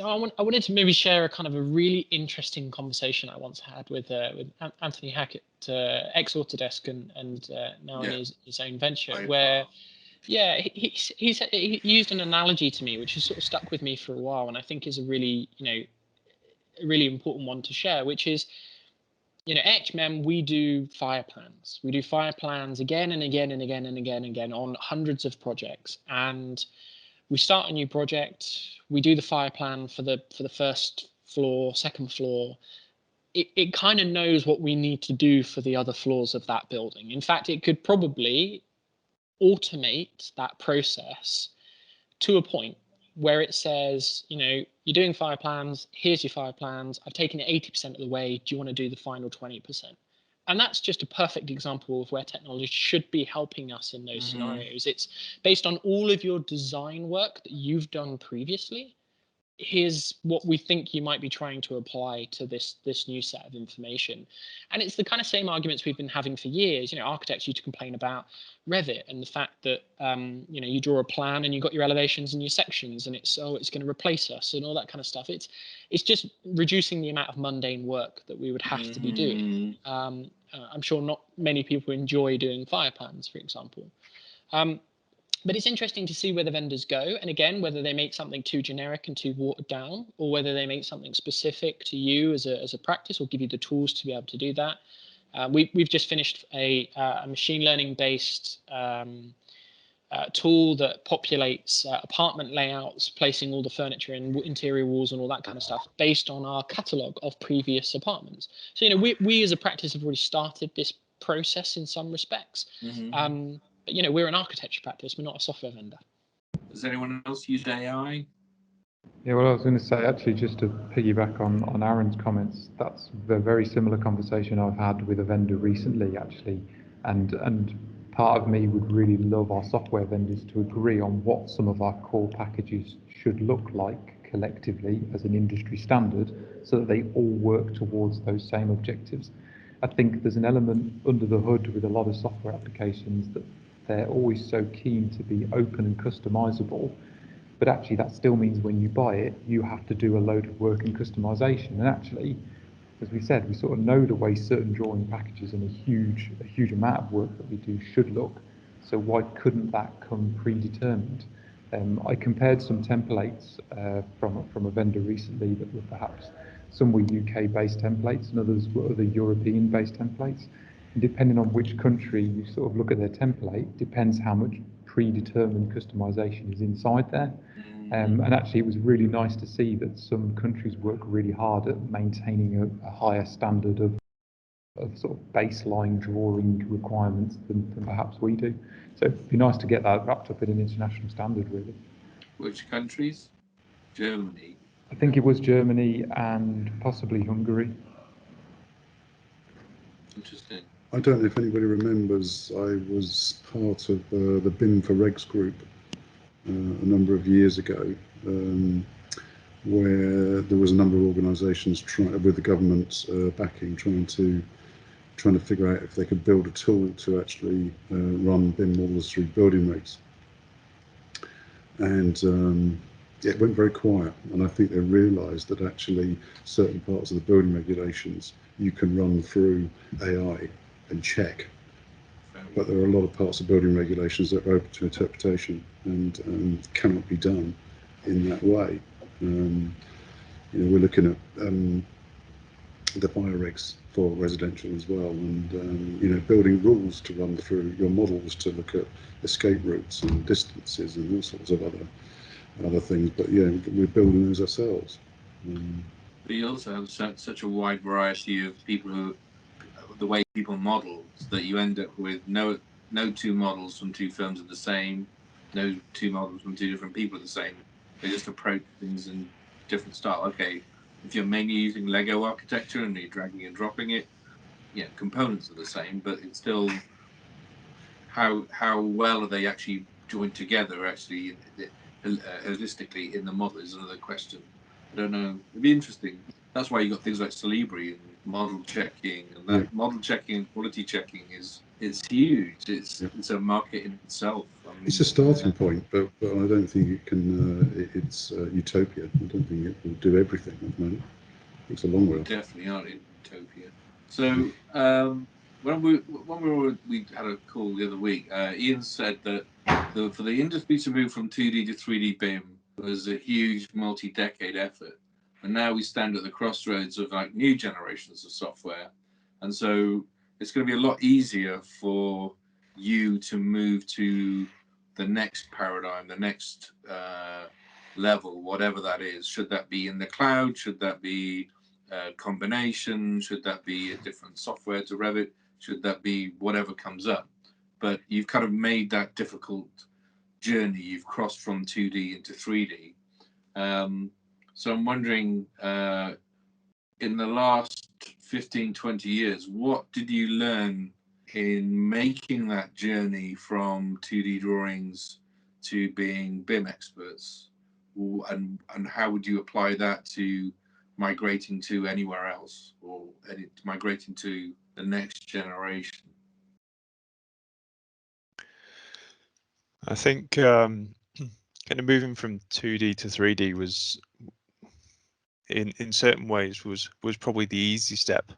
S7: I wanted to maybe share a kind of a really interesting conversation I once had with Anthony Hackett, ex Autodesk, and now in his own venture, where he used an analogy to me which has sort of stuck with me for a while, and I think is a really really important one to share, which is, at HMM we do fire plans. We do fire plans again and again and again and again and again on hundreds of projects, and we start a new project, we do the fire plan for the first floor, second floor. It kind of knows what we need to do for the other floors of that building. In fact, it could probably automate that process to a point where it says, you're doing fire plans, here's your fire plans, I've taken it 80% of the way, do you want to do the final 20%? And that's just a perfect example of where technology should be helping us in those scenarios. It's based on all of your design work that you've done previously. Here's what we think you might be trying to apply to this new set of information. And it's the kind of same arguments we've been having for years. Architects used to complain about Revit and the fact that you draw a plan and you've got your elevations and your sections, and it's going to replace us and all that kind of stuff. It's just reducing the amount of mundane work that we would have to be doing. I'm sure not many people enjoy doing fire plans, for example. But it's interesting to see where the vendors go, and again, whether they make something too generic and too watered down, or whether they make something specific to you as a practice, or give you the tools to be able to do that. We've just finished a machine learning based tool that populates apartment layouts, placing all the furniture and interior walls and all that kind of stuff based on our catalogue of previous apartments. So, you know, we as a practice have already started this process in some respects. But, you know, we're an architecture practice, we're not a software vendor.
S1: Does anyone else use AI?
S5: Yeah, well, I was going to say, actually, just to piggyback on Aaron's comments, that's a very similar conversation I've had with a vendor recently, actually, and part of me would really love our software vendors to agree on what some of our core packages should look like collectively as an industry standard, so that they all work towards those same objectives. I think there's an element under the hood with a lot of software applications that they're always so keen to be open and customizable. But actually, that still means when you buy it, you have to do a load of work and customization. And actually, as we said, we sort of know the way certain drawing packages and a huge amount of work that we do should look. So why couldn't that come predetermined? I compared some templates from a vendor recently that were perhaps some were UK-based templates and others were other European-based templates. And depending on which country you sort of look at their template, depends how much predetermined customization is inside there. And actually it was really nice to see that some countries work really hard at maintaining a higher standard of sort of baseline drawing requirements than perhaps we do. So it'd be nice to get that wrapped up in an international standard, really.
S1: Which countries? Germany.
S5: I think it was Germany and possibly Hungary.
S1: Interesting.
S3: I don't know if anybody remembers, I was part of the BIM for Regs group a number of years ago, where there was a number of organisations with the government backing, trying to figure out if they could build a tool to actually run BIM models through building regs. And it went very quiet, and I think they realised that actually certain parts of the building regulations you can run through AI and check, but there are a lot of parts of building regulations that are open to interpretation and cannot be done in that way. You know, we're looking at the bioregs for residential as well, and you know, building rules to run through your models to look at escape routes and distances and all sorts of other things. But yeah, we're building those ourselves.
S1: But you also have such a wide variety of people who, the way people model, that you end up with no two models from two firms are the same, no two models from two different people are the same. They just approach things in different style. Okay, if you're mainly using Lego architecture and you're dragging and dropping it, yeah, components are the same, but it's still how well are they actually joined together actually holistically in the model is another question. I don't know. It'd be interesting. That's why you got things like Celebri and model checking, and that model checking and quality checking it's huge. It's a market in itself. I mean,
S3: it's a starting point, but I don't think it can. It's utopia. I don't think it will do everything at the moment. It's a long way off.
S1: Definitely aren't in utopia. So when we had a call the other week, Ian said that for the industry to move from 2D to 3D BIM was a huge multi-decade effort, and now we stand at the crossroads of like new generations of software, and so it's going to be a lot easier for you to move to the next paradigm, the next level, whatever that is. Should that be in the cloud? Should that be combination? Should that be a different software to Revit? Should that be whatever comes up? But you've kind of made that difficult journey. You've crossed from 2D into 3D. So I'm wondering, in the last 15, 20 years, what did you learn in making that journey from 2D drawings to being BIM experts? And how would you apply that to migrating to anywhere else, or migrating to the next generation?
S6: I think kind of moving from 2D to 3D was in certain ways was probably the easy step,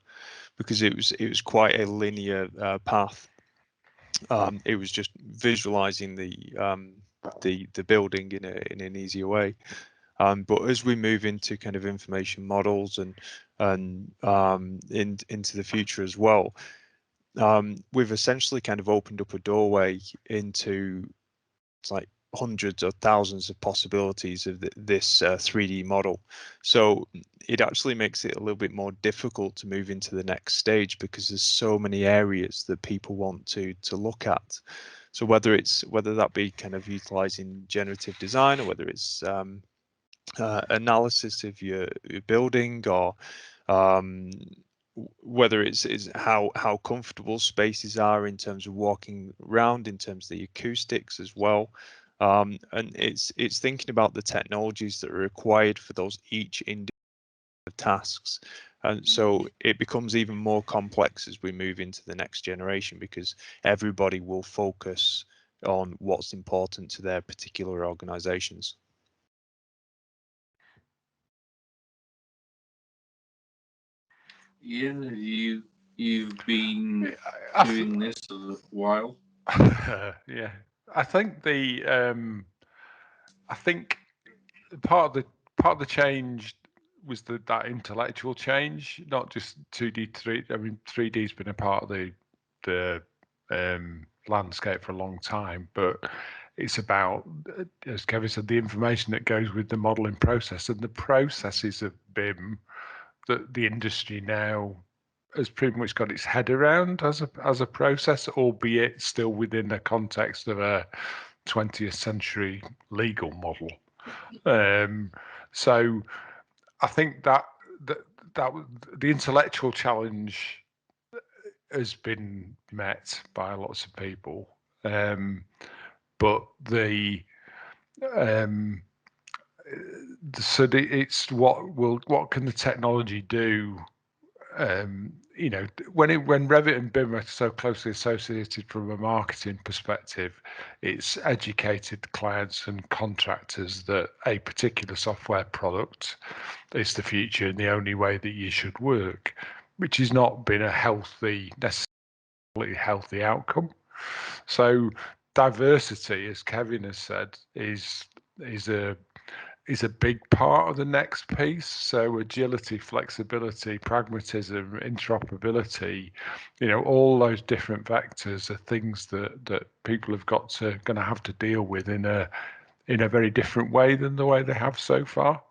S6: because it was quite a linear path. It was just visualizing the building in an easier way. But as we move into kind of information models and into the future as well, we've essentially kind of opened up a doorway into it's like hundreds or thousands of possibilities of this 3D model. So it actually makes it a little bit more difficult to move into the next stage, because there's so many areas that people want to look at. So whether that be kind of utilizing generative design, or whether it's analysis of your building, or whether it's how comfortable spaces are in terms of walking around, in terms of the acoustics as well. And it's thinking about the technologies that are required for those each individual tasks. And so it becomes even more complex as we move into the next generation, because everybody will focus on what's important to their particular organizations.
S1: Yeah, you've been doing this a while.
S2: Yeah, I think part of the change was that intellectual change, not just 2D, 3D. I mean, 3D's been a part of the landscape for a long time, but it's about, as Kevin said, the information that goes with the modeling process, and the processes of BIM that the industry now has pretty much got its head around as a process, albeit still within the context of a 20th century legal model. So I think that the intellectual challenge has been met by lots of people, but it's what can the technology do? You know, when Revit and BIM are so closely associated from a marketing perspective, it's educated clients and contractors that a particular software product is the future and the only way that you should work, which has not been a necessarily healthy outcome. So diversity, as Kevin has said, is a big part of the next piece. So agility, flexibility, pragmatism, interoperability, you know, all those different vectors are things that people have going to have to deal with in a very different way than the way they have so far,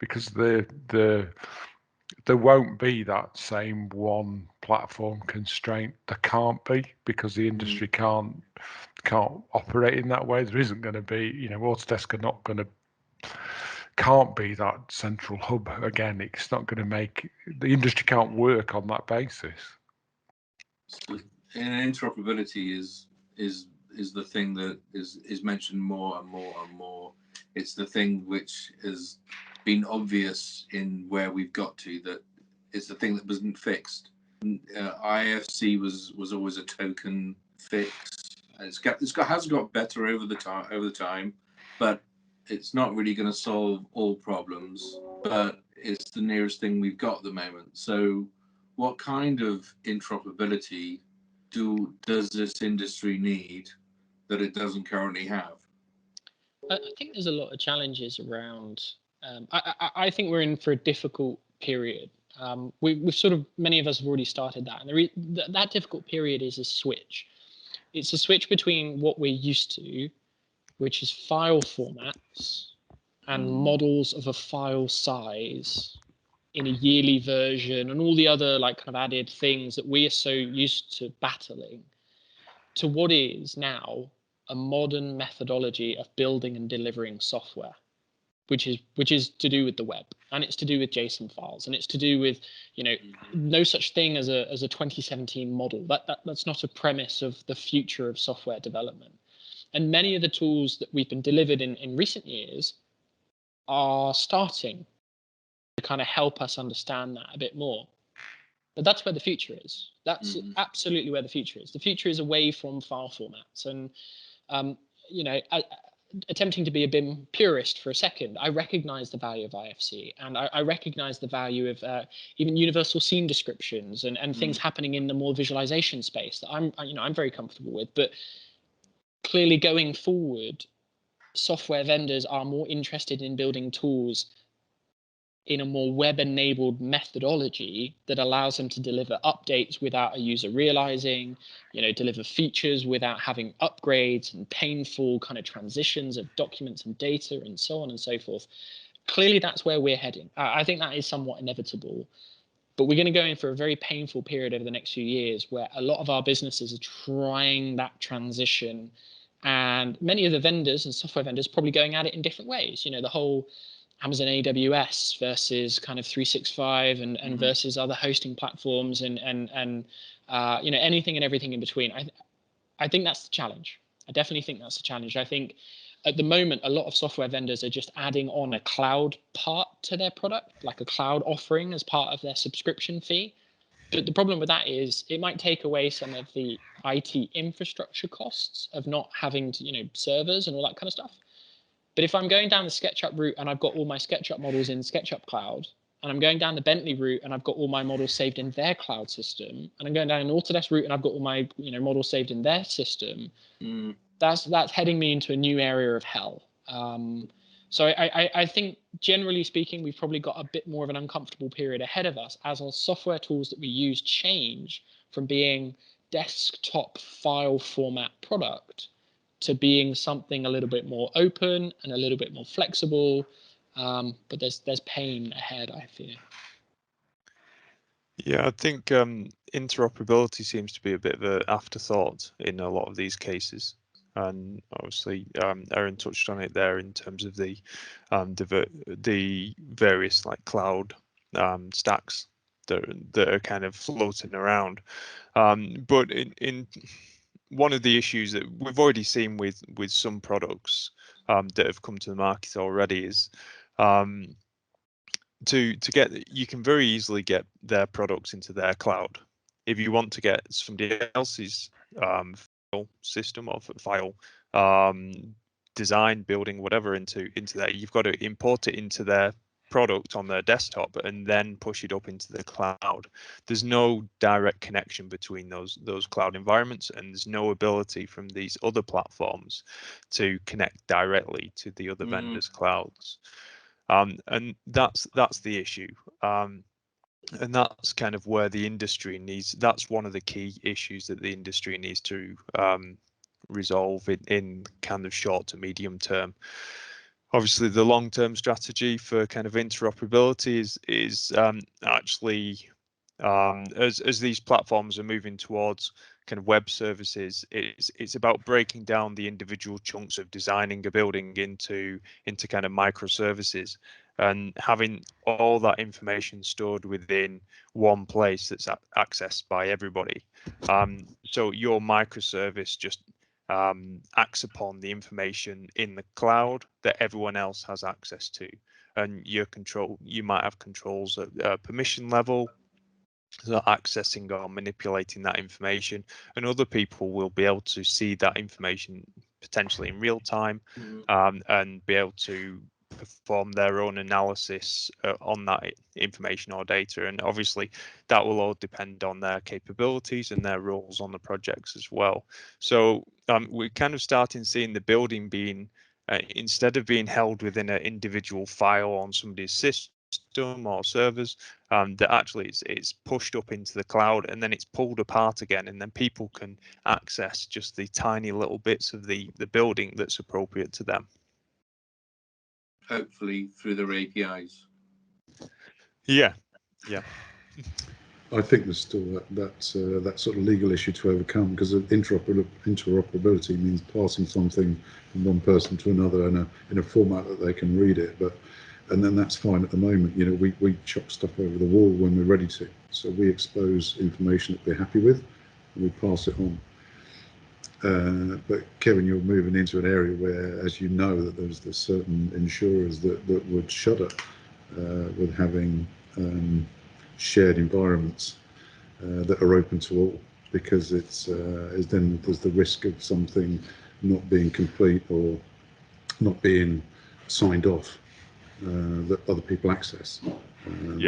S2: because there won't be that same one platform constraint. There can't be, because the industry can't operate in that way. There isn't going to be, you know, Autodesk are not going to, can't be that central hub again. It's not going to make, the industry can't work on that basis.
S1: So, and interoperability is the thing that is mentioned more and more and more. It's the thing which has been obvious in where we've got to, that it's the thing that wasn't fixed. IFC was always a token fix. Has got better over the time, but it's not really going to solve all problems. But it's the nearest thing we've got at the moment. So, what kind of interoperability does this industry need that it doesn't currently have?
S7: I think there's a lot of challenges around. I think we're in for a difficult period. We've sort of, many of us have already started that, and that difficult period is a switch. It's a switch between what we're used to, which is file formats and models of a file size in a yearly version, and all the other like kind of added things that we are so used to battling, to what is now a modern methodology of building and delivering software, which is to do with the web, and it's to do with JSON files, and it's to do with, you know, no such thing as a 2017 model. That's not a premise of the future of software development. And many of the tools that we've been delivered in recent years are starting to kind of help us understand that a bit more. But that's where the future is. That's absolutely where the future is. The future is away from file formats. And, you know, attempting to be a BIM purist for a second, I recognize the value of IFC, and I recognize the value of even universal scene descriptions and things happening in the more visualization space that I'm very comfortable with. But clearly going forward, software vendors are more interested in building tools in a more web-enabled methodology that allows them to deliver updates without a user realizing, deliver features without having upgrades and painful kind of transitions of documents and data and so on and so forth. Clearly, that's where we're heading. I think that is somewhat inevitable. But we're going to go in for a very painful period over the next few years where a lot of our businesses are trying that transition, and many of the vendors and software vendors probably going at it in different ways. The whole Amazon AWS versus kind of 365 and versus other hosting platforms and anything and everything in between. I think that's the challenge. I definitely think that's the challenge. I think at the moment, a lot of software vendors are just adding on a cloud part to their product, like a cloud offering as part of their subscription fee. But the problem with that is it might take away some of the IT infrastructure costs of not having to, servers and all that kind of stuff. But if I'm going down the SketchUp route and I've got all my SketchUp models in SketchUp Cloud, and I'm going down the Bentley route and I've got all my models saved in their cloud system, and I'm going down an Autodesk route and I've got all my models saved in their system, that's heading me into a new area of hell. So I think generally speaking, we've probably got a bit more of an uncomfortable period ahead of us as our software tools that we use change from being desktop file format product to being something a little bit more open and a little bit more flexible. But there's pain ahead, I fear.
S6: Yeah, I think interoperability seems to be a bit of an afterthought in a lot of these cases. And obviously, Erin touched on it there in terms of the various like cloud stacks that are kind of floating around. But in one of the issues that we've already seen with some products that have come to the market already is you can very easily get their products into their cloud. If you want to get somebody else's file system or file design, building, whatever into there, you've got to import it into their product on their desktop and then push it up into the cloud. There's no direct connection between those cloud environments, and there's no ability from these other platforms to connect directly to the other vendors' clouds. And that's the issue. And that's kind of where the industry needs, that's one of the key issues that the industry needs to resolve in kind of short to medium term. Obviously, the long-term strategy for kind of interoperability is actually, as these platforms are moving towards kind of web services, it's about breaking down the individual chunks of designing a building into kind of microservices and having all that information stored within one place that's accessed by everybody. So your microservice just acts upon the information in the cloud that everyone else has access to, and you might have controls at permission level, so accessing or manipulating that information, and other people will be able to see that information potentially in real time and be able to perform their own analysis on that information or data. And obviously that will all depend on their capabilities and their roles on the projects as well. So we're kind of starting seeing the building being instead of being held within an individual file on somebody's system or servers, that actually it's pushed up into the cloud and then it's pulled apart again, and then people can access just the tiny little bits of the building that's appropriate to them.
S1: Hopefully through their APIs.
S6: Yeah.
S3: I think there's still that sort of legal issue to overcome, because interoperability means passing something from one person to another in a format that they can read it. And then that's fine at the moment. We chuck stuff over the wall when we're ready to. So we expose information that we're happy with, and we pass it on. But Kevin, you're moving into an area where, as you know, that there's certain insurers that would shudder with having shared environments that are open to all, because then there's the risk of something not being complete or not being signed off that other people access.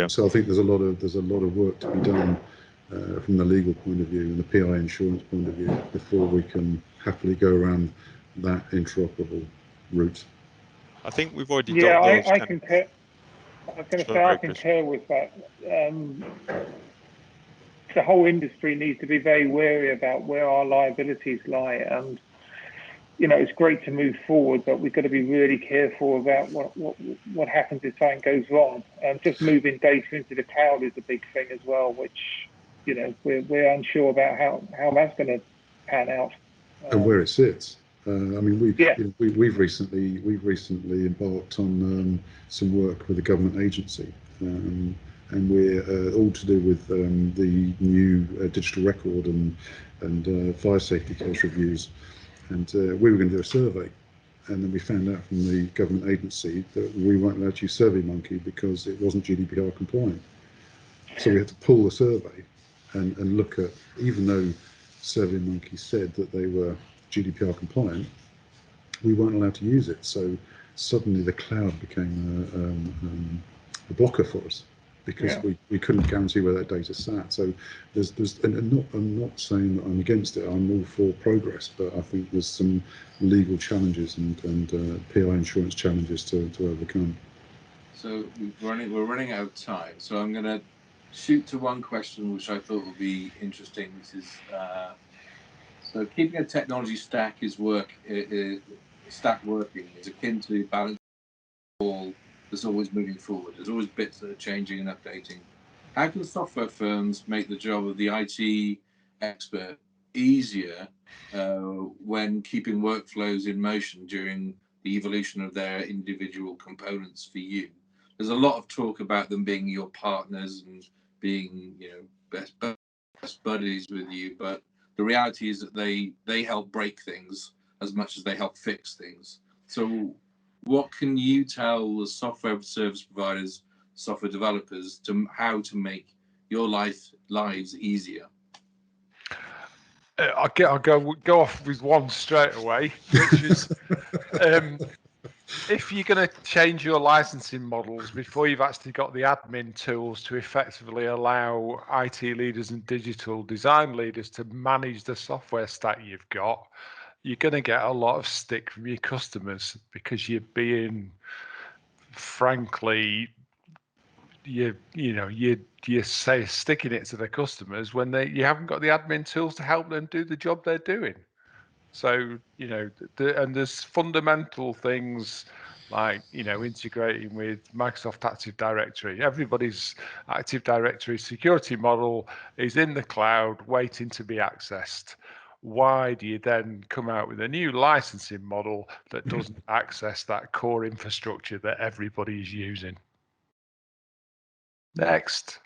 S3: So I think there's a lot of work to be done from the legal point of view and the PI insurance point of view before we can happily go around that interoperable route.
S6: I think we've already
S9: got
S6: those.
S9: I concur. I was going to say, I concur with that. The whole industry needs to be very wary about where our liabilities lie, and it's great to move forward, but we've got to be really careful about what happens if something goes wrong. And just moving data into the cloud is a big thing as well, which we're unsure about how that's going to pan out.
S3: And where it sits. I mean, we've recently embarked on some work with a government agency, and we're all to do with the new digital record and fire safety case reviews. And we were going to do a survey, and then we found out from the government agency that we weren't allowed to use SurveyMonkey because it wasn't GDPR compliant. So we had to pull the survey and look at, even though SurveyMonkey said that they were GDPR compliant, we weren't allowed to use it. So suddenly the cloud became a blocker for us, because we couldn't guarantee where that data sat. So I'm not saying that I'm against it. I'm all for progress, but I think there's some legal challenges and PI insurance challenges to overcome.
S1: So we're running out of time. So I'm going to shoot to one question which I thought would be interesting. This is so keeping a technology stack working is akin to balancing all that's always moving forward. There's always bits that are changing and updating. How can software firms make the job of the IT expert easier when keeping workflows in motion during the evolution of their individual components for you? There's a lot of talk about them being your partners and being, best buddies with you, but the reality is that they help break things as much as they help fix things. So what can you tell the software service providers, software developers, how to make your lives easier?
S2: I'll go off with one straight away, which is if you're going to change your licensing models before you've actually got the admin tools to effectively allow IT leaders and digital design leaders to manage the software stack you've got, you're going to get a lot of stick from your customers, because you're being, frankly, you're sticking it to the customers when you haven't got the admin tools to help them do the job they're doing. So and there's fundamental things like integrating with Microsoft Active Directory. Everybody's Active Directory security model is in the cloud waiting to be accessed. Why do you then come out with a new licensing model that doesn't access that core infrastructure that everybody's using? Next.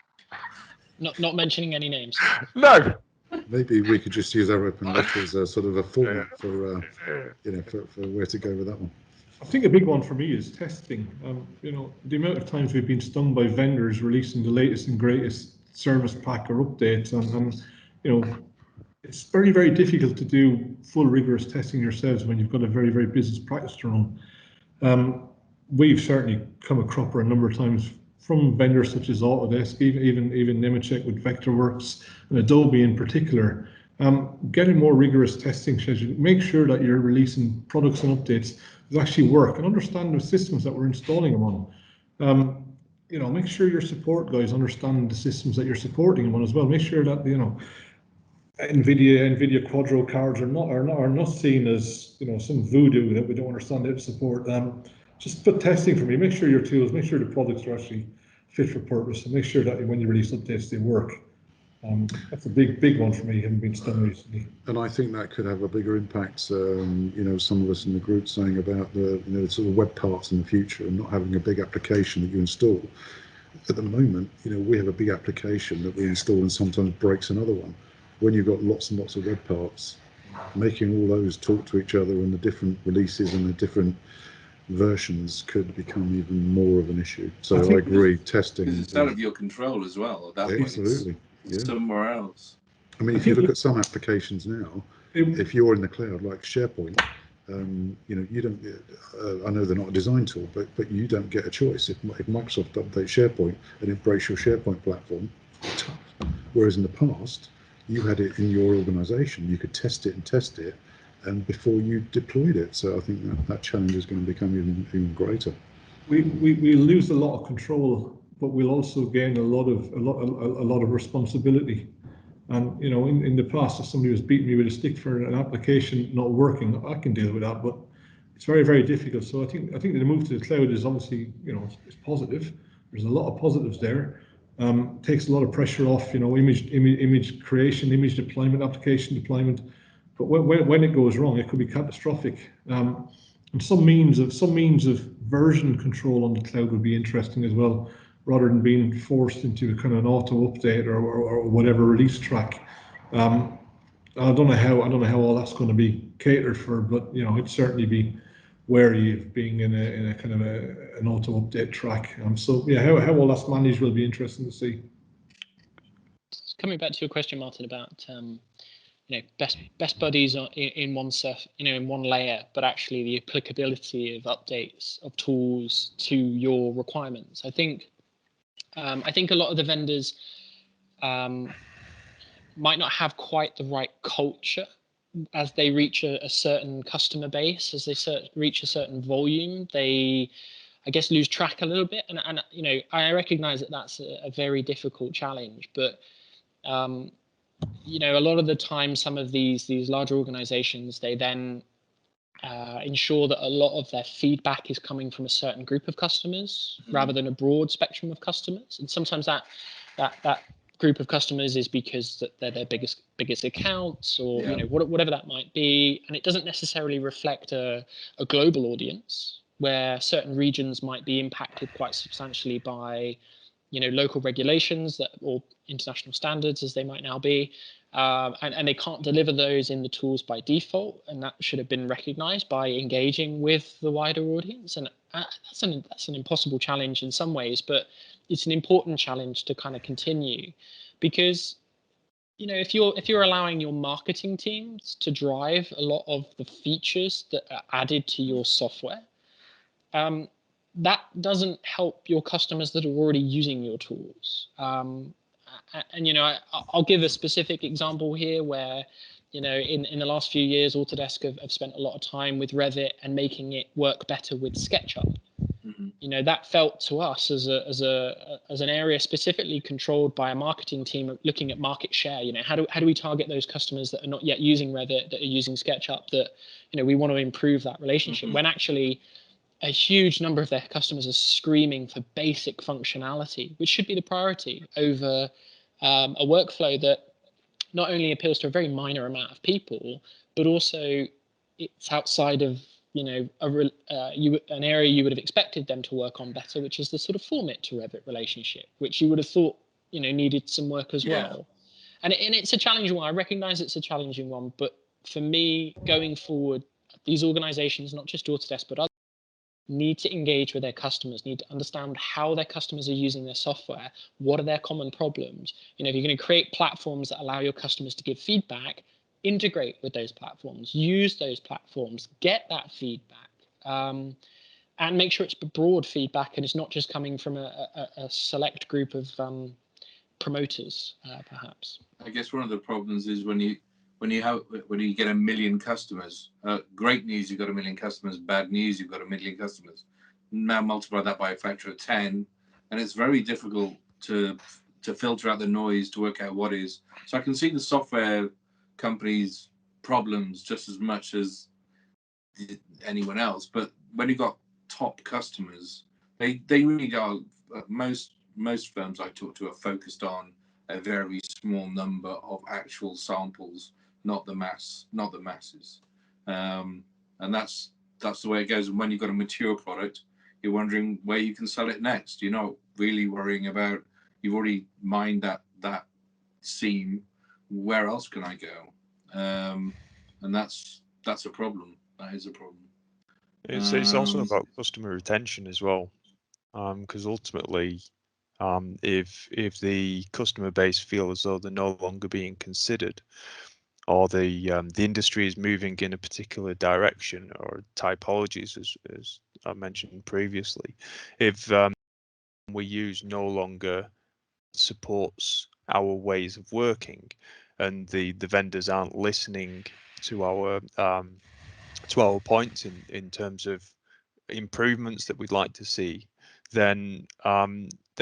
S7: Not mentioning any names.
S2: No.
S3: Maybe we could just use our open letter as a sort of a format for for where to go with that one.
S4: I think a big one for me is testing. The amount of times we've been stung by vendors releasing the latest and greatest service pack or updates, and it's very, very difficult to do full rigorous testing yourselves when you've got a very, very business practice to run. We've certainly come a cropper a number of times from vendors such as Autodesk, even Nemetschek with Vectorworks and Adobe in particular. Getting more rigorous testing schedule. Make sure that you're releasing products and updates that actually work, and understand the systems that we're installing them on. Make sure your support guys understand the systems that you're supporting them on as well. Make sure that NVIDIA Quadro cards are not seen as some voodoo that we don't understand how to support. Just put testing for me. Make sure your tools, make sure the products are actually fit for purpose, and make sure that when you release updates, they work. That's a big one for me, having been stung recently.
S3: And I think that could have a bigger impact. Some of us in the group saying about the sort of web parts in the future and not having a big application that you install. At the moment, we have a big application that we install and sometimes breaks another one. When you've got lots and lots of web parts, making all those talk to each other and the different releases and the different versions could become even more of an issue. So I agree, testing.
S1: It's out of your control as well at that point.
S3: Absolutely.
S1: It's somewhere else.
S3: I mean, if you look at some applications now, if you're in the cloud, like SharePoint, you don't. I know they're not a design tool, but you don't get a choice. If Microsoft updates SharePoint and it breaks your SharePoint platform, it's tough. Whereas in the past, you had it in your organisation. You could test it, and before you deployed it. So I think that challenge is going to become even greater.
S4: we lose a lot of control, but we'll also gain a lot of responsibility. And you know, in the past, if somebody was beating me with a stick for an application not working, I can deal with that, but it's very, very difficult. So I think the move to the cloud is obviously, you know, it's positive. There's a lot of positives there. Takes a lot of pressure off, you know, image creation, image deployment, application deployment. But when it goes wrong, it could be catastrophic. And some means of version control on the cloud would be interesting as well, rather than being forced into a kind of an auto update or whatever release track. I don't know how all that's going to be catered for, but you know, it'd certainly be wary of being in a kind of an auto update track. So yeah, how all that's managed will be interesting to see.
S7: Coming back to your question, Martin, about you know, best buddies in one in one layer, but actually the applicability of updates of tools to your requirements. I think a lot of the vendors might not have quite the right culture as they reach a certain customer base, as they reach a certain volume. They, I guess, lose track a little bit, and you know, I recognize that that's a very difficult challenge, but you know, a lot of the time, some of these larger organizations, they then ensure that a lot of their feedback is coming from a certain group of customers rather than a broad spectrum of customers. And sometimes that group of customers is because they're their biggest accounts, or you know, whatever that might be, and it doesn't necessarily reflect a global audience, where certain regions might be impacted quite substantially by, you know, local regulations that, or international standards as they might now be, and they can't deliver those in the tools by default, and that should have been recognized by engaging with the wider audience. And that's an impossible challenge in some ways, but it's an important challenge to kind of continue, because, you know, if you're allowing your marketing teams to drive a lot of the features that are added to your software, that doesn't help your customers that are already using your tools. And you know, I'll give a specific example here where, you know, in the last few years, Autodesk have spent a lot of time with Revit and making it work better with SketchUp. You know, that felt to us as an area specifically controlled by a marketing team looking at market share. You know, how do we target those customers that are not yet using Revit, that are using SketchUp, that, you know, we want to improve that relationship, when actually a huge number of their customers are screaming for basic functionality, which should be the priority over a workflow that not only appeals to a very minor amount of people, but also it's outside of, you know, an area you would have expected them to work on better, which is the sort of Formit to Revit relationship, which you would have thought, you know, needed some work as well. And it's a challenging one. I recognize it's a challenging one, but for me, going forward, these organizations, not just Autodesk, but others, need to engage with their customers, need to understand how their customers are using their software, what are their common problems. You know, if you're going to create platforms that allow your customers to give feedback, integrate with those platforms, use those platforms, get that feedback, and make sure it's broad feedback and it's not just coming from a select group of promoters, perhaps.
S1: I guess one of the problems is when you get 1 million customers, great news, you've got 1 million customers, bad news, you've got 1 million customers. Now multiply that by a factor of 10, and it's very difficult to filter out the noise, to work out what is. So I can see the software companies' problems just as much as anyone else. But when you've got top customers, they really are, most firms I talk to are focused on a very small number of actual samples, not the masses, and that's the way it goes. And when you've got a mature product, you're wondering where you can sell it next. You're not really worrying about, you've already mined that seam, where else can I go? And that's a problem. That is a problem.
S6: It's also about customer retention as well, because ultimately, if the customer base feel as though they're no longer being considered, or the industry is moving in a particular direction or typologies, as I mentioned previously, if we use no longer supports our ways of working, and the vendors aren't listening to our points in terms of improvements that we'd like to see, then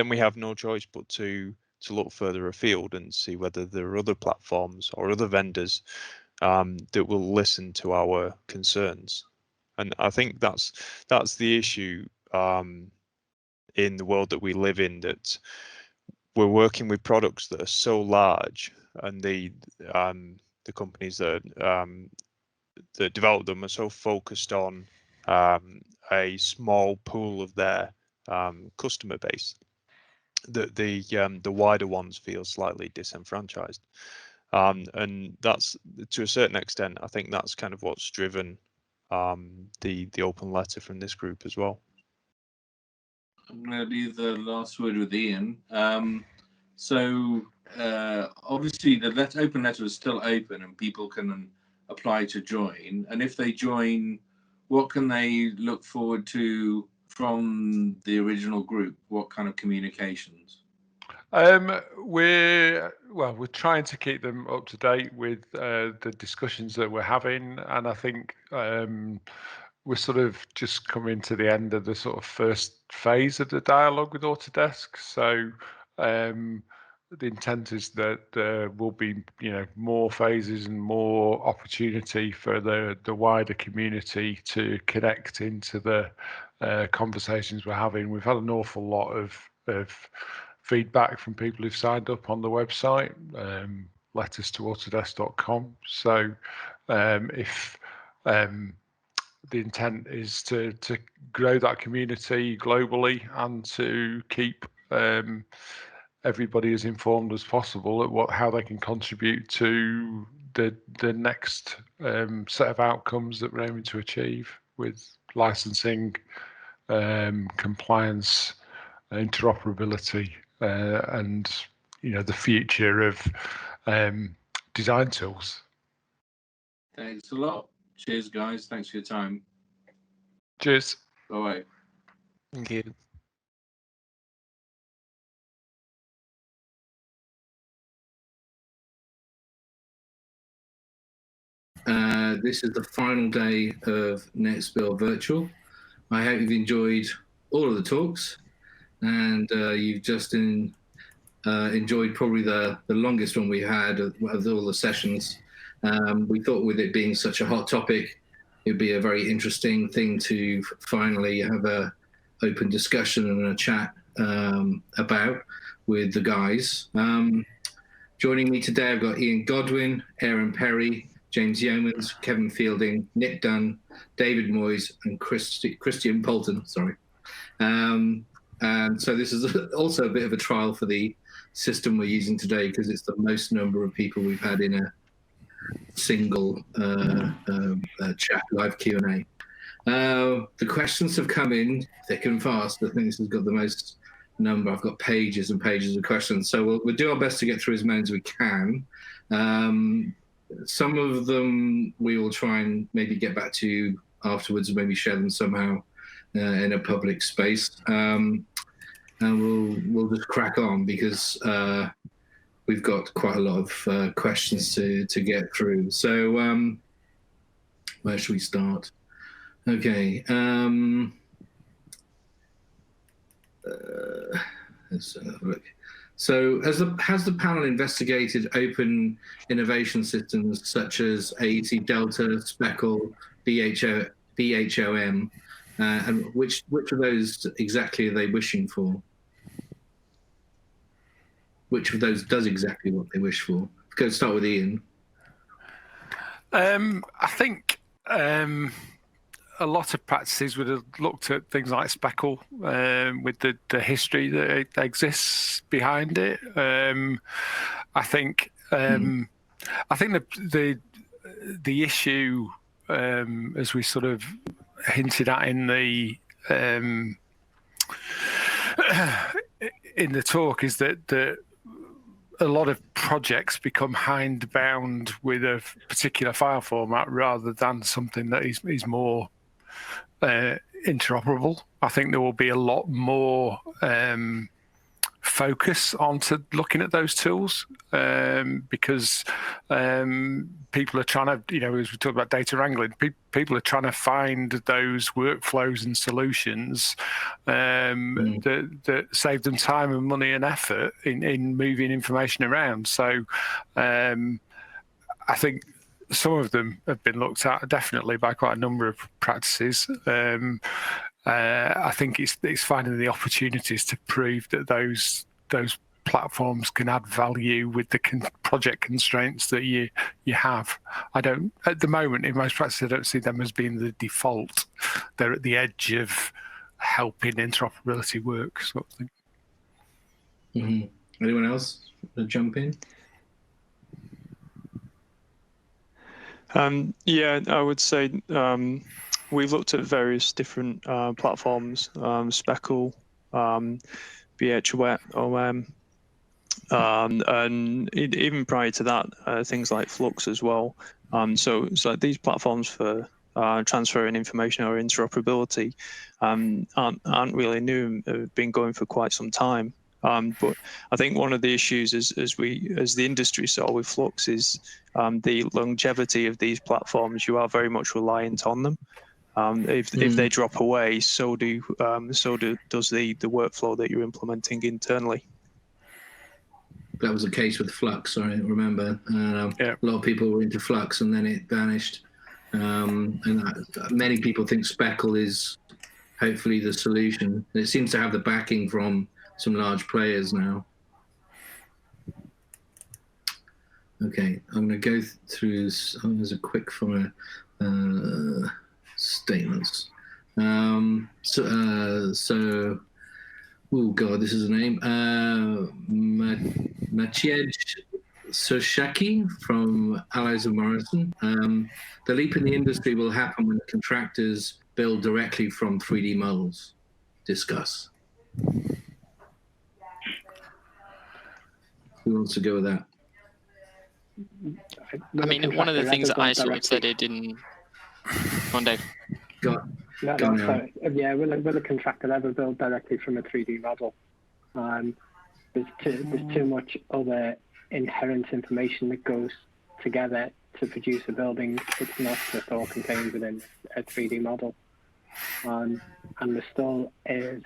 S6: we have no choice but to look further afield and see whether there are other platforms or other vendors that will listen to our concerns. And I think that's the issue in the world that we live in, that we're working with products that are so large, and the companies that develop them are so focused on a small pool of their customer base that the wider ones feel slightly disenfranchised. And that's, to a certain extent, I think that's kind of what's driven the open letter from this group as well.
S1: I'm going to leave the last word with Ian. So obviously the open letter is still open and people can apply to join. And if they join, what can they look forward to from the original group? What kind of communications?
S2: We're trying to keep them up to date with the discussions that we're having, and I think we're sort of just coming to the end of the sort of first phase of the dialogue with Autodesk. So the intent is that there will be, more phases and more opportunity for the wider community to connect into the conversations we're having. We've had an awful lot of feedback from people who've signed up on the website, letters to autodesk.com. So if the intent is to grow that community globally and to keep everybody as informed as possible at how they can contribute to the next set of outcomes that we're aiming to achieve with licensing, compliance, interoperability, and the future of design tools.
S1: Thanks a lot. Cheers, guys. Thanks for your time.
S2: Cheers.
S1: Bye.
S6: Thank you.
S1: This is the final day of NXTBLD Virtual. I hope you've enjoyed all of the talks, and you've just enjoyed probably the longest one we had of all the sessions. We thought, with it being such a hot topic, it'd be a very interesting thing to finally have a open discussion and a chat about with the guys. Joining me today, I've got Ian Godwin, Aaron Perry, James Yeomans, Kevin Fielding, Nick Dunn, David Moyes, and Christian Poulton. Sorry. And so this is also a bit of a trial for the system we're using today, because it's the most number of people we've had in a single chat, live Q&A. The questions have come in thick and fast. I think this has got the most number. I've got pages and pages of questions. So we'll do our best to get through as many as we can. Some of them we will try and maybe get back to afterwards, and maybe share them somehow in a public space. And we'll just crack on, because we've got quite a lot of questions to get through. So where should we start? Okay. Let's have a look. So has the panel investigated open innovation systems such as AEC Delta, Speckle, BHOM, and which of those exactly are they wishing for? Which of those does exactly what they wish for? Go start with Ian.
S2: I think a lot of practices would have looked at things like Speckle with the history that exists behind it. I think the issue, as we sort of hinted at in the talk, is that a lot of projects become hindbound with a particular file format rather than something that is more interoperable. I think there will be a lot more focus onto looking at those tools because people are trying to, as we talk about data wrangling, people are trying to find those workflows and solutions that save them time and money and effort in moving information around. So I think some of them have been looked at definitely by quite a number of practices. I think it's finding the opportunities to prove that those platforms can add value with the project constraints that you have. I don't, at the moment, in most practices, I don't see them as being the default. They're at the edge of helping interoperability work, sort of thing.
S11: Mm-hmm. Anyone else jump in?
S12: Yeah, I would say we've looked at various different platforms, Speckle, BHOM, and even prior to that, things like Flux as well. So these platforms for transferring information or interoperability aren't really new, have been going for quite some time. But I think one of the issues as the industry saw with Flux is the longevity of these platforms. You are very much reliant on them. If they drop away, so does the workflow that you're implementing internally.
S11: That was the case with Flux. I remember a lot of people were into Flux and then it vanished. And many people think Speckle is hopefully the solution. And it seems to have the backing from some large players now. Okay, I'm going to go through some as a quick fire statements. So, oh God, this is a name. Maciej Soszaki from Allies of Morrison. The leap in the industry will happen when contractors build directly from 3D models. Discuss. Who wants to go with that?
S7: I mean, one of the things that I sort of said it didn't. One day.
S13: Sorry. Yeah, will a contractor ever build directly from a 3D model? There's too much other inherent information that goes together to produce a building. It's not just all contained within a 3D model. And there still is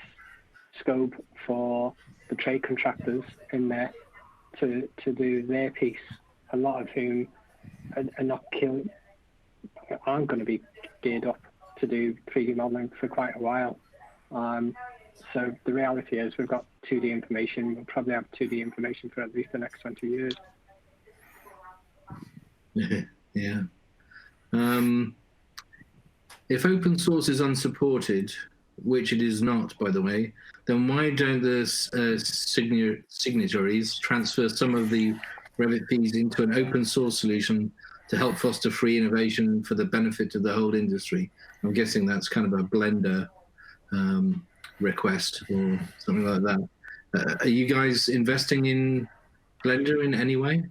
S13: scope for the trade contractors in there to do their piece, a lot of whom aren't going to be geared up to do 3D modeling for quite a while. So the reality is we've got 2D information. We'll probably have 2D information for at least the next 20 years.
S11: Yeah. If open source is unsupported, which it is not, by the way, then why don't the signatories transfer some of the Revit fees into an open source solution to help foster free innovation for the benefit of the whole industry? I'm guessing that's kind of a Blender request or something like that. Are you guys investing in Blender in any way?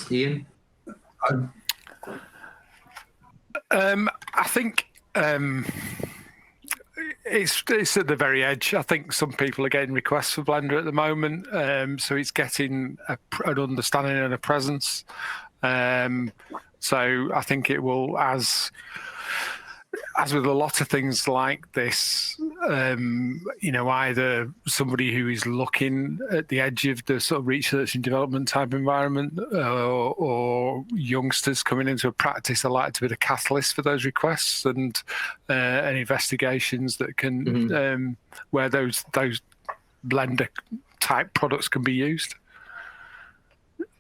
S11: Ian?
S2: I think it's at the very edge. I think some people are getting requests for Blender at the moment, so it's getting an understanding and a presence. So I think it will, as with a lot of things like this, either somebody who is looking at the edge of the sort of research and development type environment, or youngsters coming into a practice are likely to be the catalyst for those requests and investigations that can where those Blender type products can be used.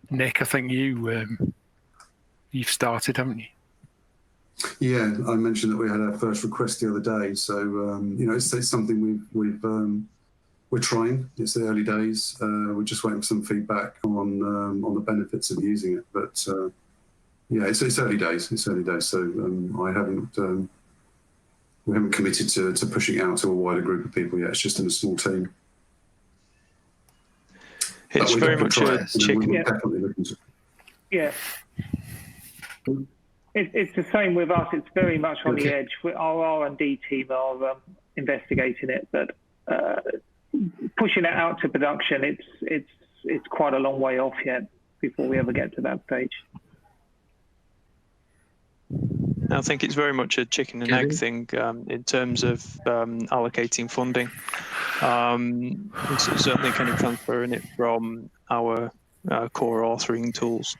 S2: Nick, I think you've started, haven't you?
S3: Yeah, I mentioned that we had our first request the other day, so it's something we're trying. It's the early days. We're just waiting for some feedback on the benefits of using it. But yeah, it's early days. It's early days. So we haven't committed to pushing it out to a wider group of people yet. It's just in a small team.
S12: It's very much a chicken.
S9: Yeah. It's the same with us. It's very much on the edge. Our R&D team are investigating it, but pushing it out to production, it's quite a long way off yet before we ever get to that stage.
S12: I think it's very much a chicken and egg thing in terms of allocating funding. It's certainly kind of transferring it from our core authoring tools.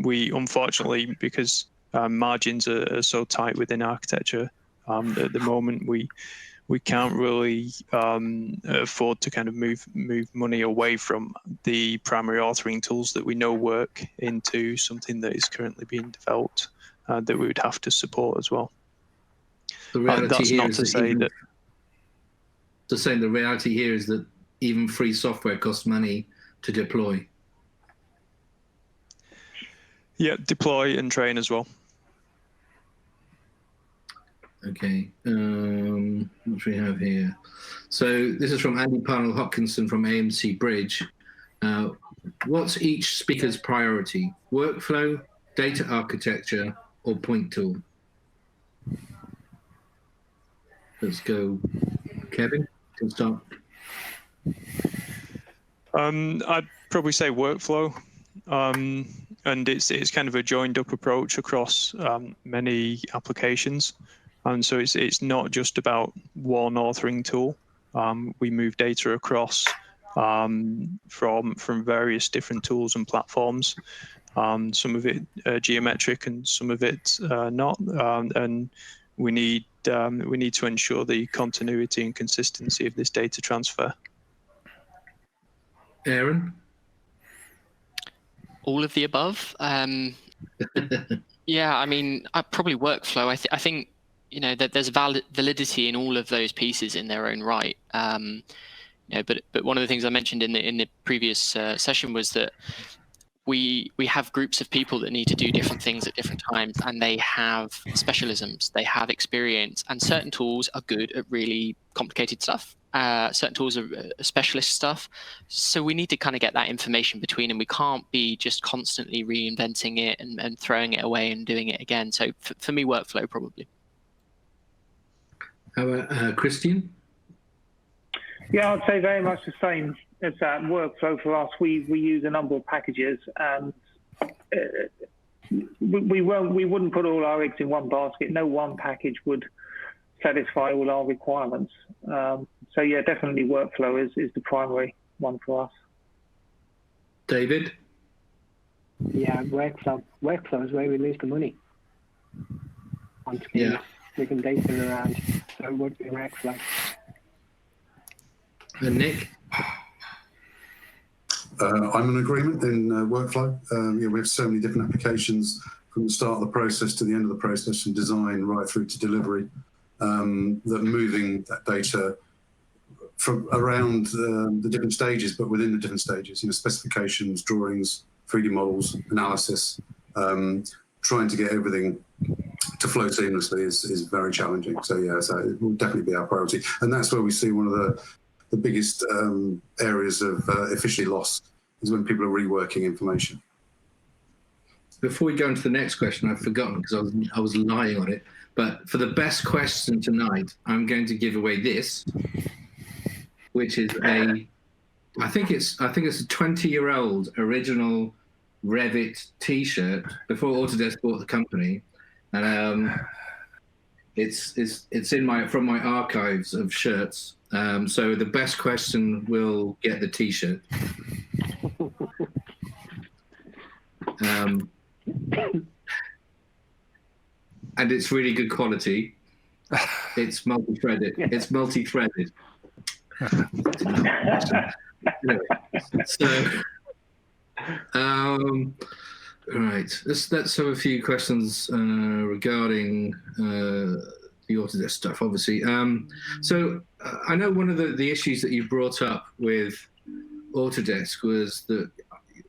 S12: We unfortunately, because margins are so tight within architecture at the moment, we can't really afford to kind of move money away from the primary authoring tools that we know work into something that is currently being developed that we would have to support as well.
S11: The reality
S12: that's
S11: here
S12: not
S11: is
S12: to say that.
S11: To say the reality here is that even free software costs money to deploy.
S12: Yeah, deploy and train as well.
S11: Okay, what do we have here? So this is from Andy Parnell-Hopkinson from AMC Bridge. What's each speaker's priority? Workflow, data architecture, or point tool? Let's go, Kevin, can start.
S12: I'd probably say workflow. And it's kind of a joined up approach across many applications. And so it's not just about one authoring tool. We move data across from various different tools and platforms. Some of it geometric and some of it not. And we need to ensure the continuity and consistency of this data transfer.
S11: Aaron?
S14: All of the above. Yeah, I mean, probably workflow. I think that there's validity in all of those pieces in their own right. But one of the things I mentioned in the previous session was that we have groups of people that need to do different things at different times, and they have specialisms, they have experience, and certain tools are good at really complicated stuff. Certain tools are specialist stuff. So we need to kind of get that information between, and we can't be just constantly reinventing it and throwing it away and doing it again. So for me, workflow probably.
S11: How about Christian?
S9: Yeah, I'd say very much the same as that. Workflow for us, we use a number of packages, and we wouldn't put all our eggs in one basket. No one package would satisfy all our requirements. So yeah, definitely workflow is the primary one for us.
S11: David?
S13: Yeah, workflow. Workflow is where we lose the money. On screen, moving data around. So it would be workflow.
S11: And Nick?
S3: I'm in agreement in workflow. We have so many different applications from the start of the process to the end of the process, from design right through to delivery, that moving that data from around the different stages, but within the different stages, specifications, drawings, 3D models, analysis, trying to get everything to flow seamlessly is very challenging. So yeah, so it will definitely be our priority. And that's where we see one of the biggest areas of efficiency loss is when people are reworking information.
S11: Before we go into the next question, I've forgotten because I was lying on it. But for the best question tonight, I'm going to give away this, which is I think it's a 20-year-old original Revit T-shirt before Autodesk bought the company, and it's from my archives of shirts. So the best question will get the T-shirt. And it's really good quality. It's multi-threaded. It's multi-threaded. Anyway, so, right. Let's have a few questions regarding the Autodesk stuff, obviously. So I know one of the issues that you brought up with Autodesk was that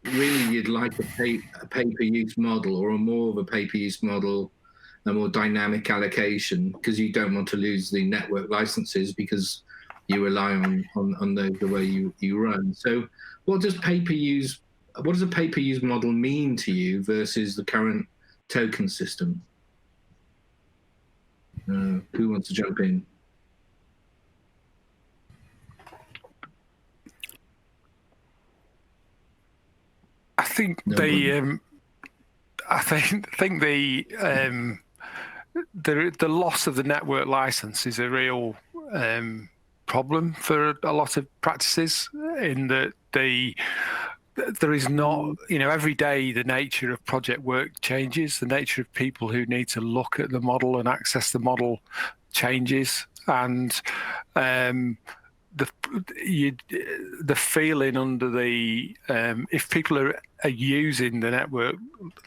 S11: really you'd like a pay-per-use model, or more of a pay-per-use model, a more dynamic allocation, because you don't want to lose the network licenses because you rely on the way you run. So what does a pay-per-use model mean to you versus the current token system? Who wants to jump in?
S2: think the loss of the network license is a real problem for a lot of practices, in that there is not, every day the nature of project work changes, the nature of people who need to look at the model and access the model changes, and the feeling under the if people are using the network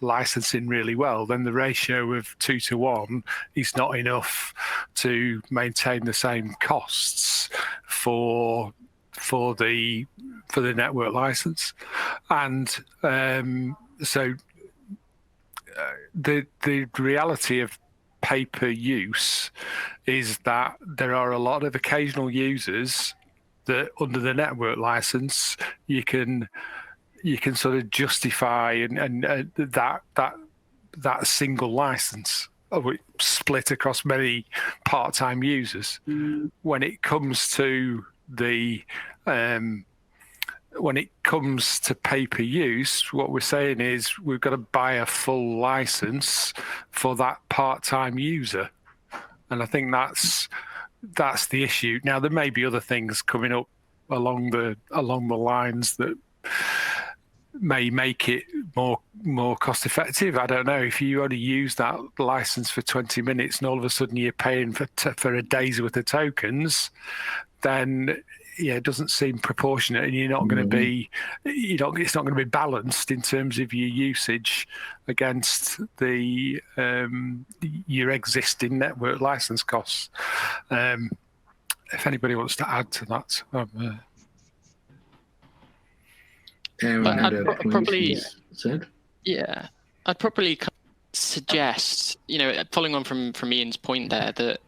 S2: licensing really well, then the ratio of 2 to 1 is not enough to maintain the same costs for the network license. And so the reality of pay-per use is that there are a lot of occasional users that under the network license you can sort of justify and that single license split across many part-time users. When it comes to pay-per-use, what we're saying is we've got to buy a full license for that part-time user, and I think that's the issue. Now, there may be other things coming up along the lines that may make it more cost effective. I don't know. If you only use that license for 20 minutes and all of a sudden you're paying for a day's worth of tokens, then it doesn't seem proportionate, and you're not going to be, it's not going to be balanced in terms of your usage against your existing network license costs. If anybody wants to add to that,
S14: I'd probably suggest, following on from Ian's point there, that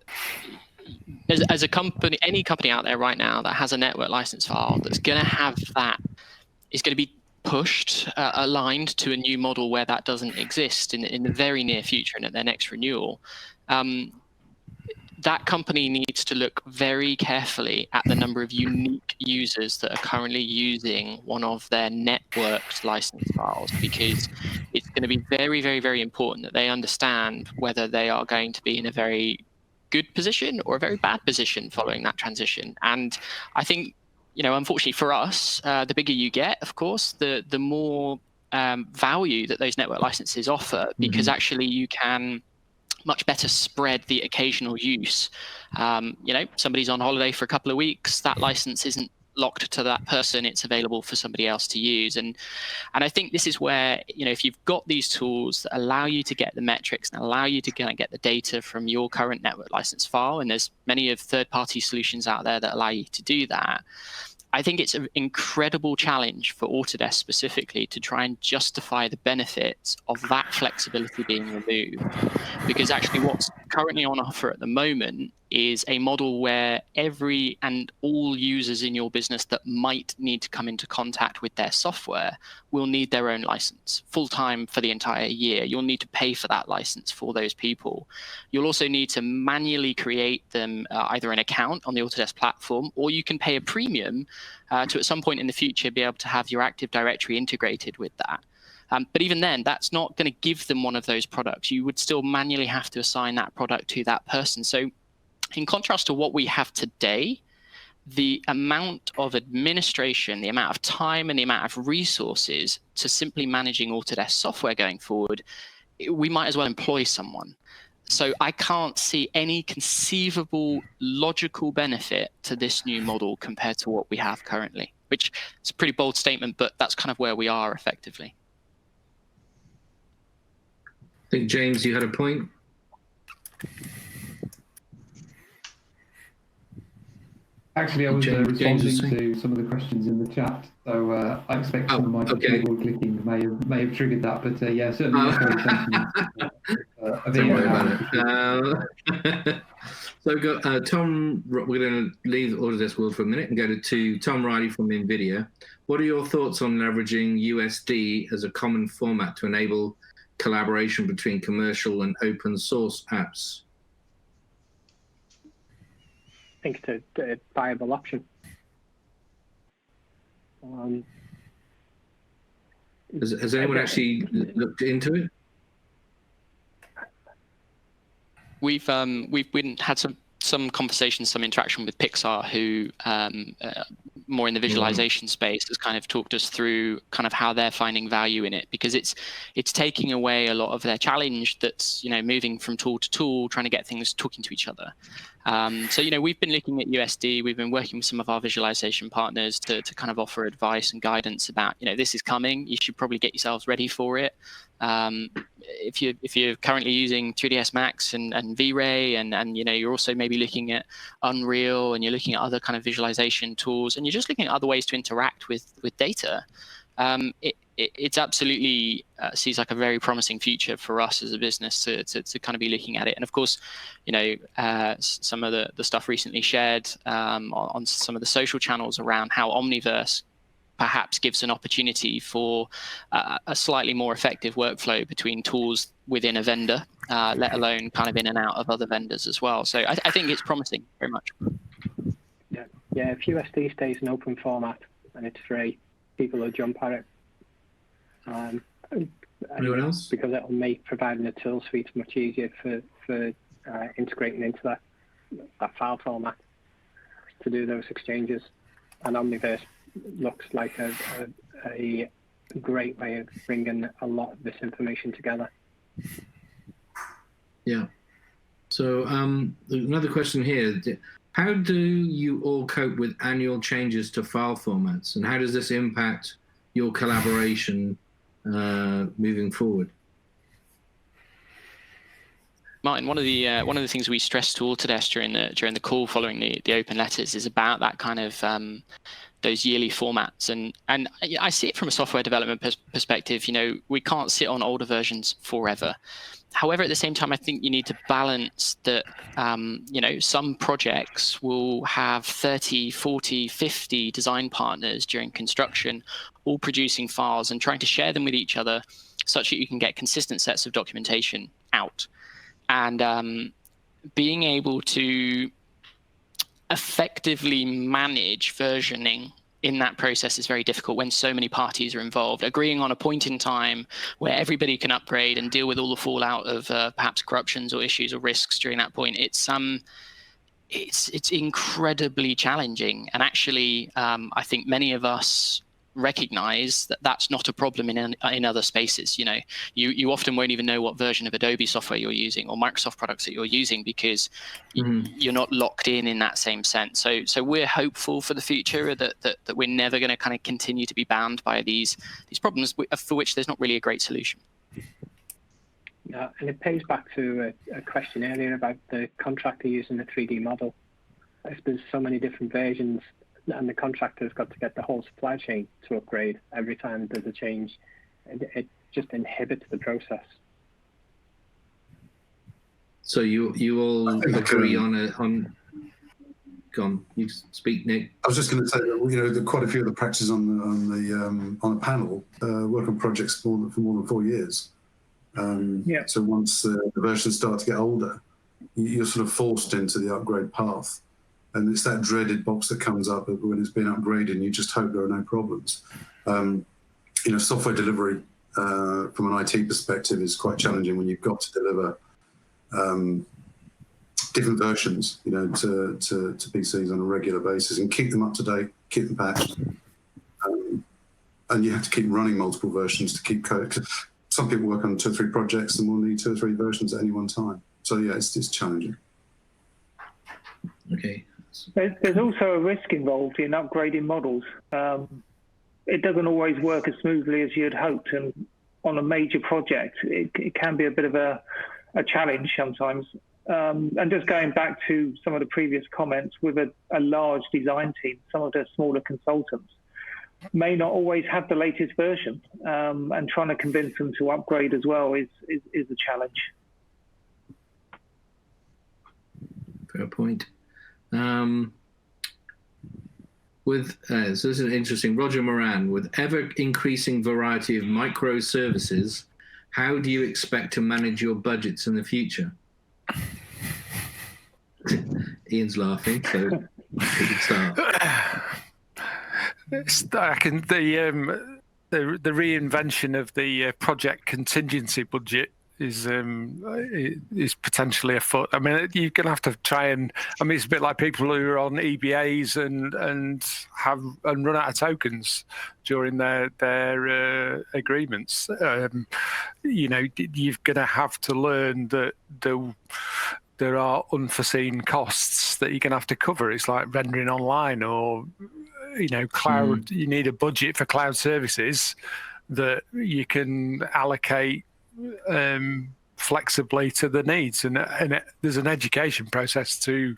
S14: as a company, any company out there right now that has a network license file that's going to have that, is going to be pushed, aligned to a new model where that doesn't exist in the very near future and at their next renewal, that company needs to look very carefully at the number of unique users that are currently using one of their networked license files, because it's going to be very, very, very important that they understand whether they are going to be in a very good position or a very bad position following that transition. And I think, unfortunately for us, the bigger you get, of course, the more value that those network licenses offer, because actually you can much better spread the occasional use. Somebody's on holiday for a couple of weeks, that license isn't locked to that person, it's available for somebody else to use. And I think this is where, if you've got these tools that allow you to get the metrics and allow you to get the data from your current network license file, and there's many of third-party solutions out there that allow you to do that, I think it's an incredible challenge for Autodesk specifically to try and justify the benefits of that flexibility being removed. Because actually what's currently on offer at the moment is a model where every and all users in your business that might need to come into contact with their software will need their own license full-time for the entire year. You'll need to pay for that license for those people. You'll also need to manually create them either an account on the Autodesk platform, or you can pay a premium to at some point in the future be able to have your Active Directory integrated with that. But even then, that's not going to give them one of those products. You would still manually have to assign that product to that person. So in contrast to what we have today, the amount of administration, the amount of time and the amount of resources to simply managing Autodesk software going forward, we might as well employ someone. So I can't see any conceivable logical benefit to this new model compared to what we have currently, which is a pretty bold statement, but that's kind of where we are effectively.
S11: I think, James, you had a point.
S15: Actually, I was responding to some of the questions in the chat, so I expect some of my keyboard clicking may have triggered that, but yeah, certainly
S11: don't worry about it. So we've got Tom, we're going to leave the Autodesk world for a minute and go to Tom Riley from NVIDIA. What are your thoughts on leveraging USD as a common format to enable collaboration between commercial and open source apps?
S13: I think it's a viable option.
S11: Has anyone actually looked into it?
S14: We've had some conversations, some interaction with Pixar, who more in the visualization space, has kind of talked us through kind of how they're finding value in it, because it's taking away a lot of their challenge that's, you know, moving from tool to tool, trying to get things talking to each other. So, you know, we've been looking at USD, we've been working with some of our visualization partners to kind of offer advice and guidance about, you know, this is coming, you should probably get yourselves ready for it. If you're currently using 3ds Max and V-Ray, and you know, you're also maybe looking at Unreal, and you're looking at other kind of visualization tools, and you're just looking at other ways to interact with data, it's absolutely seems like a very promising future for us as a business to kind of be looking at it. And of course, you know, some of the stuff recently shared on some of the social channels around how Omniverse perhaps gives an opportunity for a slightly more effective workflow between tools within a vendor, let alone kind of in and out of other vendors as well. So I think it's promising very much.
S13: Yeah, if USD stays an open format and it's free, people will jump at it.
S11: Anyone else?
S13: Because it will make providing a tool suite much easier for integrating into that file format to do those exchanges. And Omniverse looks like a great way of bringing a lot of this information together.
S11: Yeah. So another question here. How do you all cope with annual changes to file formats, and how does this impact your collaboration moving forward?
S14: Martin, one of the things we stressed to Autodesk during the call following the open letters is about that kind of those yearly formats, and I see it from a software development perspective. You know, we can't sit on older versions forever. However, at the same time, I think you need to balance that. You know, some projects will have 30, 40, 50 design partners during construction, all producing files and trying to share them with each other, such that you can get consistent sets of documentation out. And being able to effectively manage versioning in that process is very difficult when so many parties are involved. Agreeing on a point in time where everybody can upgrade and deal with all the fallout of perhaps corruptions or issues or risks during that point, it's incredibly challenging. And actually, I think many of us recognize that that's not a problem in other spaces. You know, you often won't even know what version of Adobe software you're using or Microsoft products that you're using, because you're not locked in that same sense. So we're hopeful for the future that we're never going to kind of continue to be bound by these problems for which there's not really a great solution.
S13: Yeah, and it pays back to a question earlier about the contractor using the 3D model. If there's so many different versions, and the contractor's got to get the whole supply chain to upgrade every time there's a change, it just inhibits the process.
S11: So you all agree on go on, you speak, Nick.
S3: I was just going to say that, you know, quite a few of the practices on the panel work on projects for more than 4 years. So once the versions start to get older, you're sort of forced into the upgrade path. And it's that dreaded box that comes up when it's been upgraded, and you just hope there are no problems. You know, software delivery from an IT perspective is quite challenging when you've got to deliver different versions, you know, to PCs on a regular basis and keep them up to date, keep them patched. And you have to keep running multiple versions to keep code. Some people work on 2 or 3 projects and will need 2 or 3 versions at any one time. So yeah, it's challenging.
S11: Okay.
S9: There's also a risk involved in upgrading models. It doesn't always work as smoothly as you'd hoped, and on a major project, it can be a bit of a challenge sometimes. And just going back to some of the previous comments, with a large design team, some of the smaller consultants may not always have the latest version, and trying to convince them to upgrade as well is a challenge.
S11: Fair point. So this is interesting. Roger Moran, with ever-increasing variety of microservices, how do you expect to manage your budgets in the future? Ian's laughing, so we can start.
S2: the reinvention of the project contingency budget is potentially afoot. I mean, you're going to have to try and. I mean, it's a bit like people who are on EBAs and run out of tokens during their agreements. You know, you're going to have to learn that there are unforeseen costs that you're going to have to cover. It's like rendering online, or you know, cloud. You need a budget for cloud services that you can allocate flexibly to the needs, and there's an education process to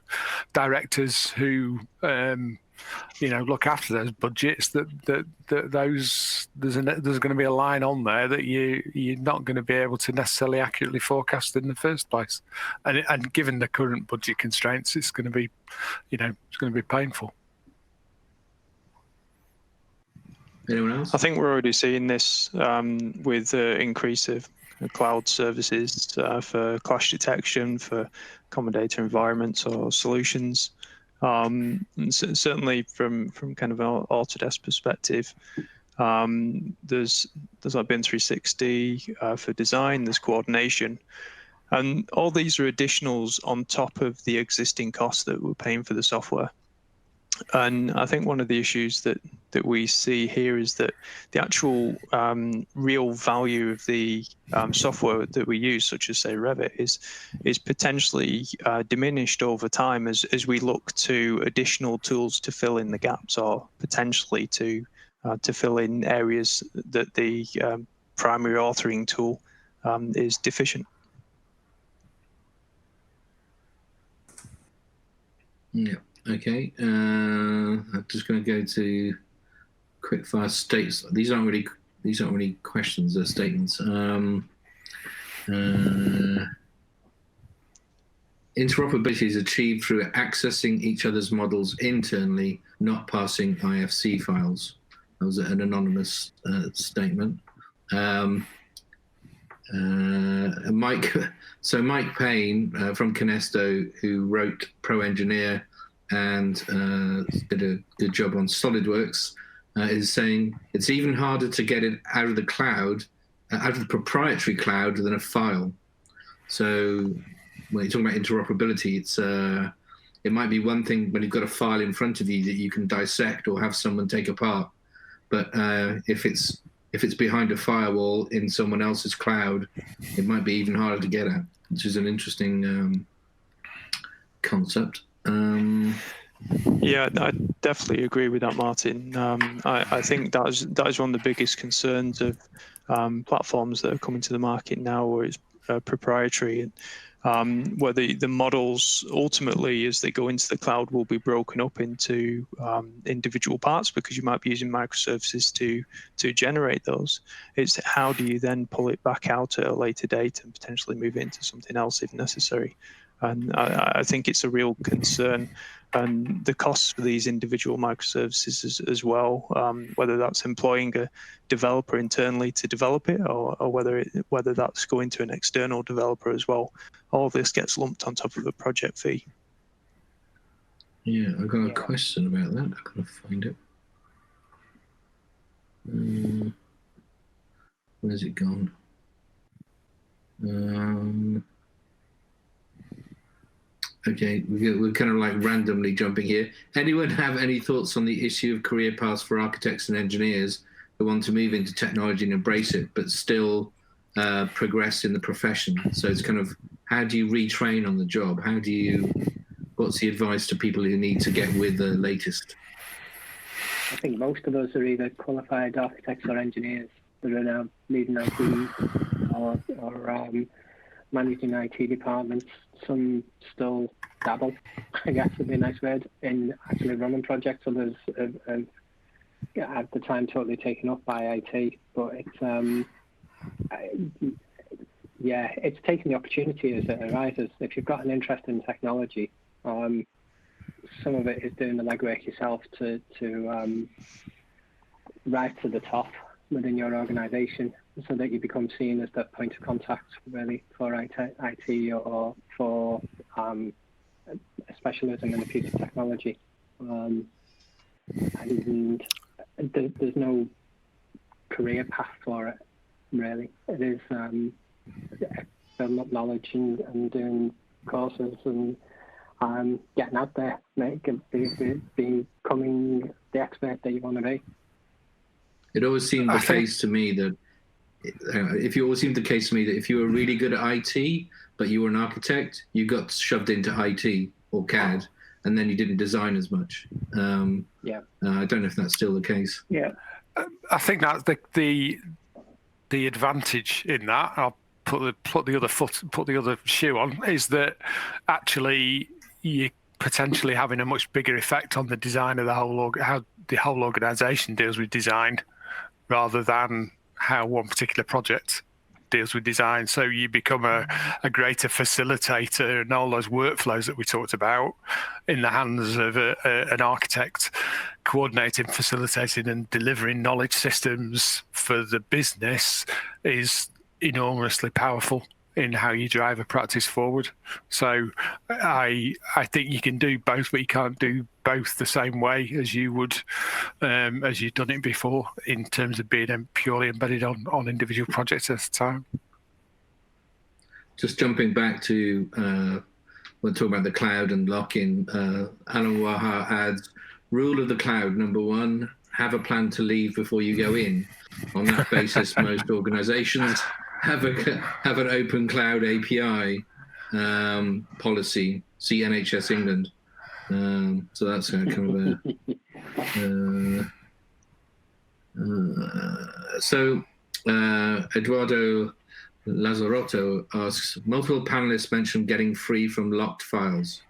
S2: directors who you know, look after those budgets. That those there's going to be a line on there that you're not going to be able to necessarily accurately forecast in the first place, and given the current budget constraints, it's going to be, you know, it's going to be painful.
S11: Anyone else?
S12: I think we're already seeing this with the increase of cloud services for clash detection, for accommodator environments or solutions. Certainly from kind of an Autodesk perspective, there's like BIM 360 for design, there's coordination, and all these are additionals on top of the existing costs that we're paying for the software. And I think one of the issues that we see here is that the actual real value of the software that we use, such as say Revit, is potentially diminished over time as we look to additional tools to fill in the gaps, or potentially to fill in areas that the primary authoring tool is deficient.
S11: Yeah. Okay, I'm just going to go to quickfire states. These aren't really questions; they're statements. Interoperability is achieved through accessing each other's models internally, not passing IFC files. That was an anonymous statement. Mike Payne from Kinesto, who wrote Pro Engineer and did a good job on SolidWorks, is saying it's even harder to get it out of the cloud, out of the proprietary cloud, than a file. So when you're talking about interoperability, it might be one thing when you've got a file in front of you that you can dissect or have someone take apart, but if it's behind a firewall in someone else's cloud, it might be even harder to get at, which is an interesting concept.
S12: Yeah, I definitely agree with that, Martin. I think that is one of the biggest concerns of platforms that are coming to the market now, where it's proprietary, and where the models ultimately, as they go into the cloud, will be broken up into individual parts, because you might be using microservices to generate those. It's how do you then pull it back out at a later date and potentially move it into something else if necessary. And I think it's a real concern, and the costs for these individual microservices as well, whether that's employing a developer internally to develop it, or whether that's going to an external developer as well. All of this gets lumped on top of a project fee.
S11: Yeah, I've got a question about that. I've got to find it. Where's it gone? Okay, we're kind of like randomly jumping here. Anyone have any thoughts on the issue of career paths for architects and engineers who want to move into technology and embrace it, but still progress in the profession? So it's kind of, how do you retrain on the job? What's the advice to people who need to get with the latest?
S13: I think most of us are either qualified architects or engineers that are now leading IT or managing IT departments. Some still dabble, I guess would be a nice word, in actually running projects. Others have at the time totally taken up by IT. But it's it's taking the opportunity as it arises. If you've got an interest in technology, some of it is doing the legwork yourself to rise to the top within your organisation, so that you become seen as that point of contact really for IT or for a specialism in the piece of technology. And there's no career path for it. Really, it is building up knowledge and doing courses and getting out there, becoming the expert that you want to be.
S11: It always seemed the case to me that if you were really good at IT, but you were an architect, you got shoved into IT or CAD, and then you didn't design as much. I don't know if that's still the case.
S9: Yeah,
S2: I think that's the advantage in that. I'll put the other shoe on, is that actually you're potentially having a much bigger effect on the design of how the whole organisation deals with design, rather than how one particular project deals with design. So you become a greater facilitator, and all those workflows that we talked about in the hands of an architect, coordinating, facilitating and delivering knowledge systems for the business is enormously powerful in how you drive a practice forward. So I think you can do both, but you can't do both the same way as you would as you've done it before, in terms of being purely embedded on individual projects at a time.
S11: Just jumping back to we're talking about the cloud and lock-in. Alan Waha adds, rule of the cloud, number 1, have a plan to leave before you go in. On that basis, most organizations have an open cloud API policy. See NHS England. So that's kind of Eduardo Lazarotto asks, multiple panelists mentioned getting free from locked files.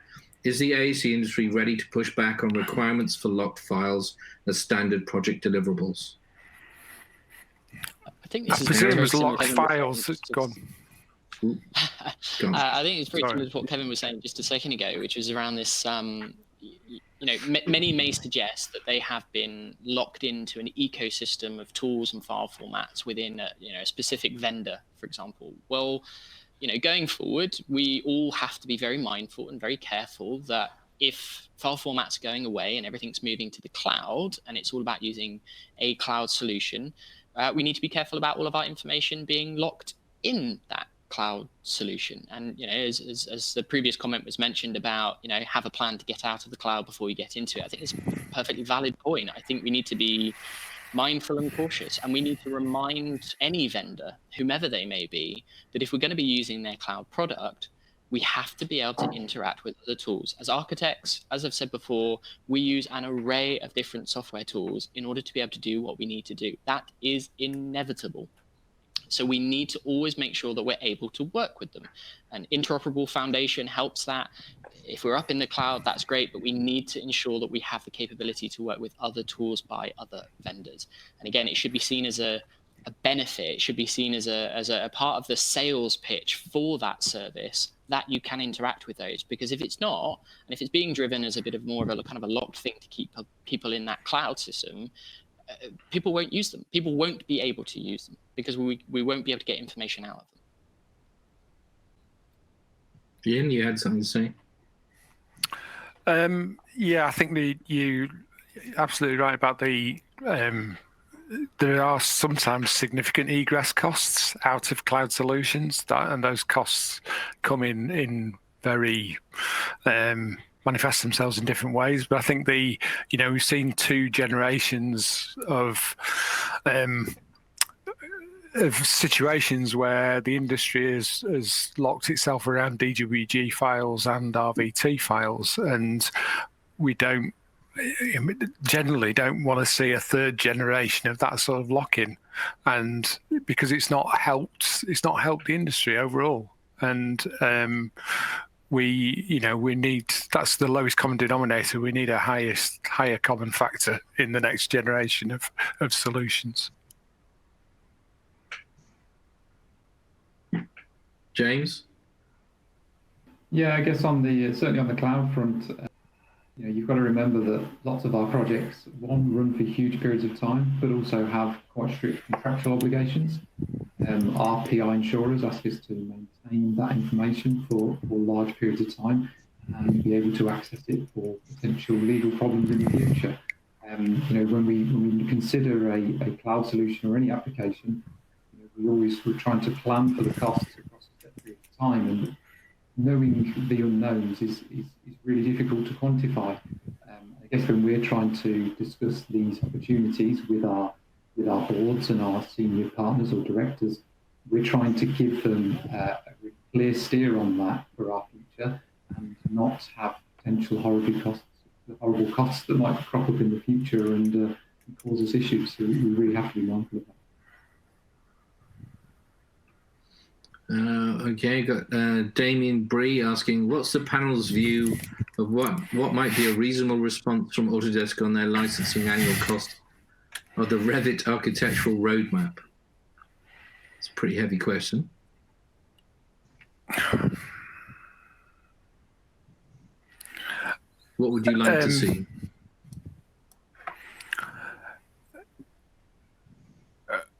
S11: Is the AEC industry ready to push back on requirements for locked files as standard project deliverables?
S7: I think this is
S2: presume it was locked files. It's gone.
S7: I think it's pretty similar to what Kevin was saying just a second ago, which was around this. Many may suggest that they have been locked into an ecosystem of tools and file formats within a specific vendor, for example. Well, going forward, we all have to be very mindful and very careful that if file formats are going away and everything's moving to the cloud, and it's all about using a cloud solution, we need to be careful about all of our information being locked in that cloud solution. And as the previous comment was mentioned about have a plan to get out of the cloud before you get into it, I think it's a perfectly valid point. I think we need to be mindful and cautious, and we need to remind any vendor, whomever they may be, that if we're going to be using their cloud product, we have to be able to interact with other tools. As architects, as I've said before, we use an array of different software tools in order to be able to do what we need to do. That is inevitable. So we need to always make sure that we're able to work with them. An interoperable foundation helps that. If we're up in the cloud, that's great, but we need to ensure that we have the capability to work with other tools by other vendors. And again, it should be seen as a benefit. It should be seen as a part of the sales pitch for that service, that you can interact with those. Because if it's not, and if it's being driven as a bit of more of a kind of a locked thing to keep people in that cloud system, people won't use them. People won't be able to use them because we won't be able to get information out of them.
S11: Ian, you had something to say?
S2: Yeah, I think you're absolutely right about there are sometimes significant egress costs out of cloud solutions, and those costs come in very manifest themselves in different ways. But I think we've seen 2 generations of situations where the industry has locked itself around DWG files and RVT files, and we generally don't want to see a 3rd generation of that sort of lock-in, and because it's not helped the industry overall. And we need, that's the lowest common denominator. We need a higher common factor in the next generation of solutions.
S11: James?
S15: Yeah, I guess certainly on the cloud front, you've got to remember that lots of our projects, one, run for huge periods of time, but also have quite strict contractual obligations. Our PI insurers ask us to maintain that information for large periods of time and be able to access it for potential legal problems in the future. When we consider a cloud solution or any application, we're trying to plan for the costs across a set period of time, and knowing the unknowns is really difficult to quantify. I guess when we're trying to discuss these opportunities with our boards and our senior partners or directors, we're trying to give them a clear steer on that for our future, and not have potential horrible costs that might crop up in the future and cause us issues. So we really have to be mindful of that.
S11: Okay, got Damien Bree asking, what's the panel's view of what might be a reasonable response from Autodesk on their licensing annual cost of the Revit architectural roadmap? It's a pretty heavy question. What would you like to see?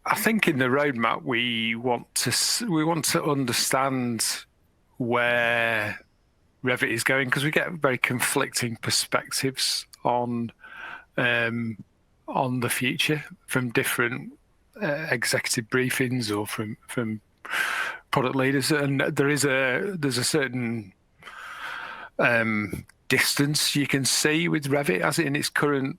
S2: I think in the roadmap we want to understand where Revit is going, because we get very conflicting perspectives on the future from different executive briefings or from product leaders, and there's a certain distance you can see with Revit as in its current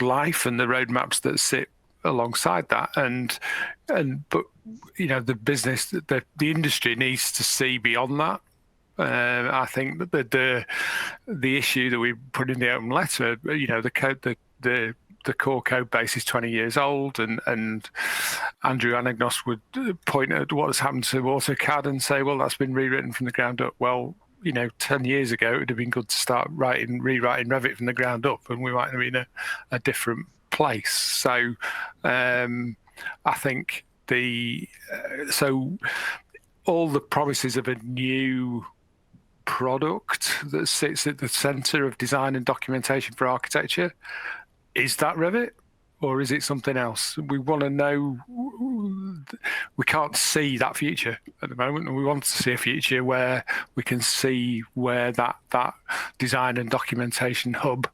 S2: life and the roadmaps that sit alongside that, but the business, the industry needs to see beyond that. I think that the issue that we put in the open letter, the core code base is 20 years old, and Andrew Anagnos would point at what has happened to AutoCAD and say, well, that's been rewritten from the ground up. Well, 10 years ago, it would have been good to start rewriting Revit from the ground up, and we might have been in a different place. So I think all the promises of a new product that sits at the center of design and documentation for architecture, is that Revit or is it something else? We want to know. We can't see that future at the moment, and we want to see a future where we can see where that design and documentation hub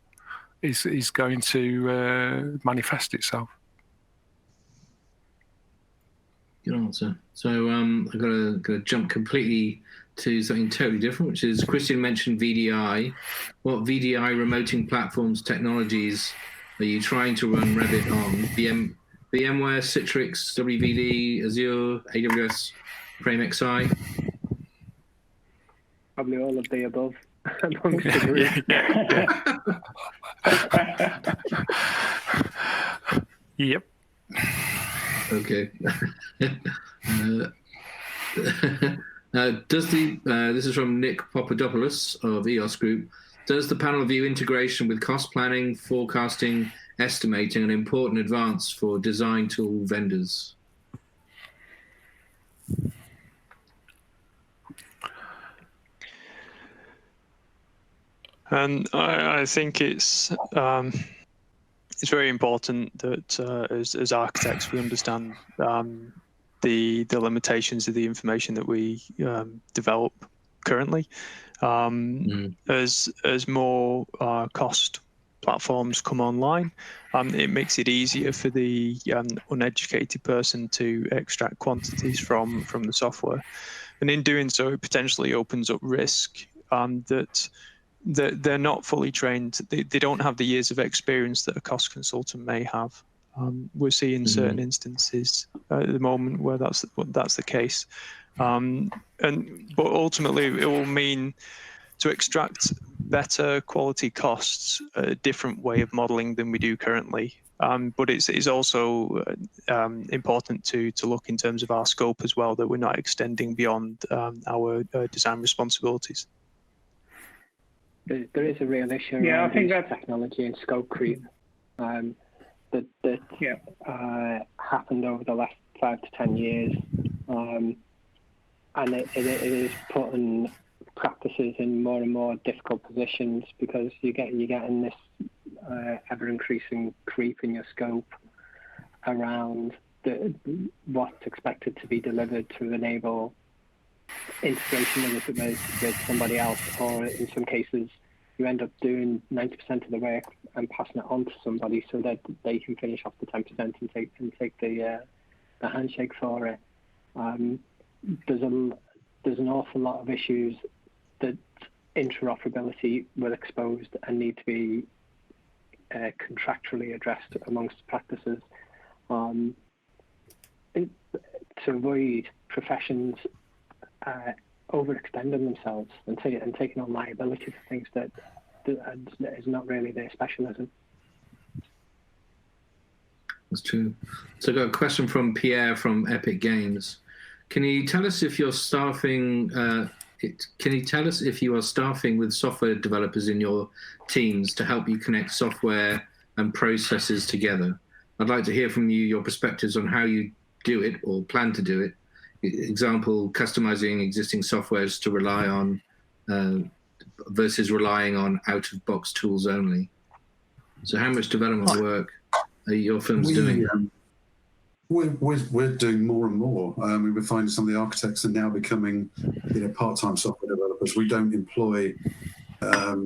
S2: is going to manifest itself.
S11: Good answer. So I've got to jump completely to something totally different, which is Christian mentioned VDI. What VDI remoting platforms, technologies are you trying to run Revit on? VMware, Citrix, WVD, Azure, AWS, FrameXI?
S13: Probably all of the above.
S2: Yep.
S11: Okay. This is from Nick Papadopoulos of EOS Group. Does the panel view integration with cost planning, forecasting, estimating an important advance for design tool vendors?
S12: And I think it's very important that as architects we understand the limitations of the information that we develop currently. As more cost platforms come online, it makes it easier for the uneducated person to extract quantities from the software, and in doing so, it potentially opens up risk that they're not fully trained. They don't have the years of experience that a cost consultant may have. We're seeing certain instances at the moment where that's the case, but ultimately it will mean to extract better quality costs, a different way of modelling than we do currently. But it's also important to look in terms of our scope as well, that we're not extending beyond our design responsibilities.
S13: There is a real issue around I think that technology and scope creep that happened over the last 5 to 10 years, and it is putting practices in more and more difficult positions, because you're getting this ever increasing creep in your scope around what's expected to be delivered to enable integration with somebody else, or in some cases you end up doing 90% of the work and passing it on to somebody so that they can finish off the 10% and take the handshake for it. There's an awful lot of issues that interoperability will expose and need to be contractually addressed amongst practices to avoid professions overextending themselves and taking on liability for things that is not really their specialism.
S11: That's true. So I've got a question from Pierre from Epic Games. Can you tell us if you're staffing? Can you tell us if you are staffing with software developers in your teams to help you connect software and processes together? I'd like to hear from you your perspectives on how you do it or plan to do it. Example, customizing existing softwares to rely on versus relying on out-of-box tools only. So how much development work are your firms doing?
S3: We're doing more and more. We're finding some of the architects are now becoming, part-time software developers. We don't employ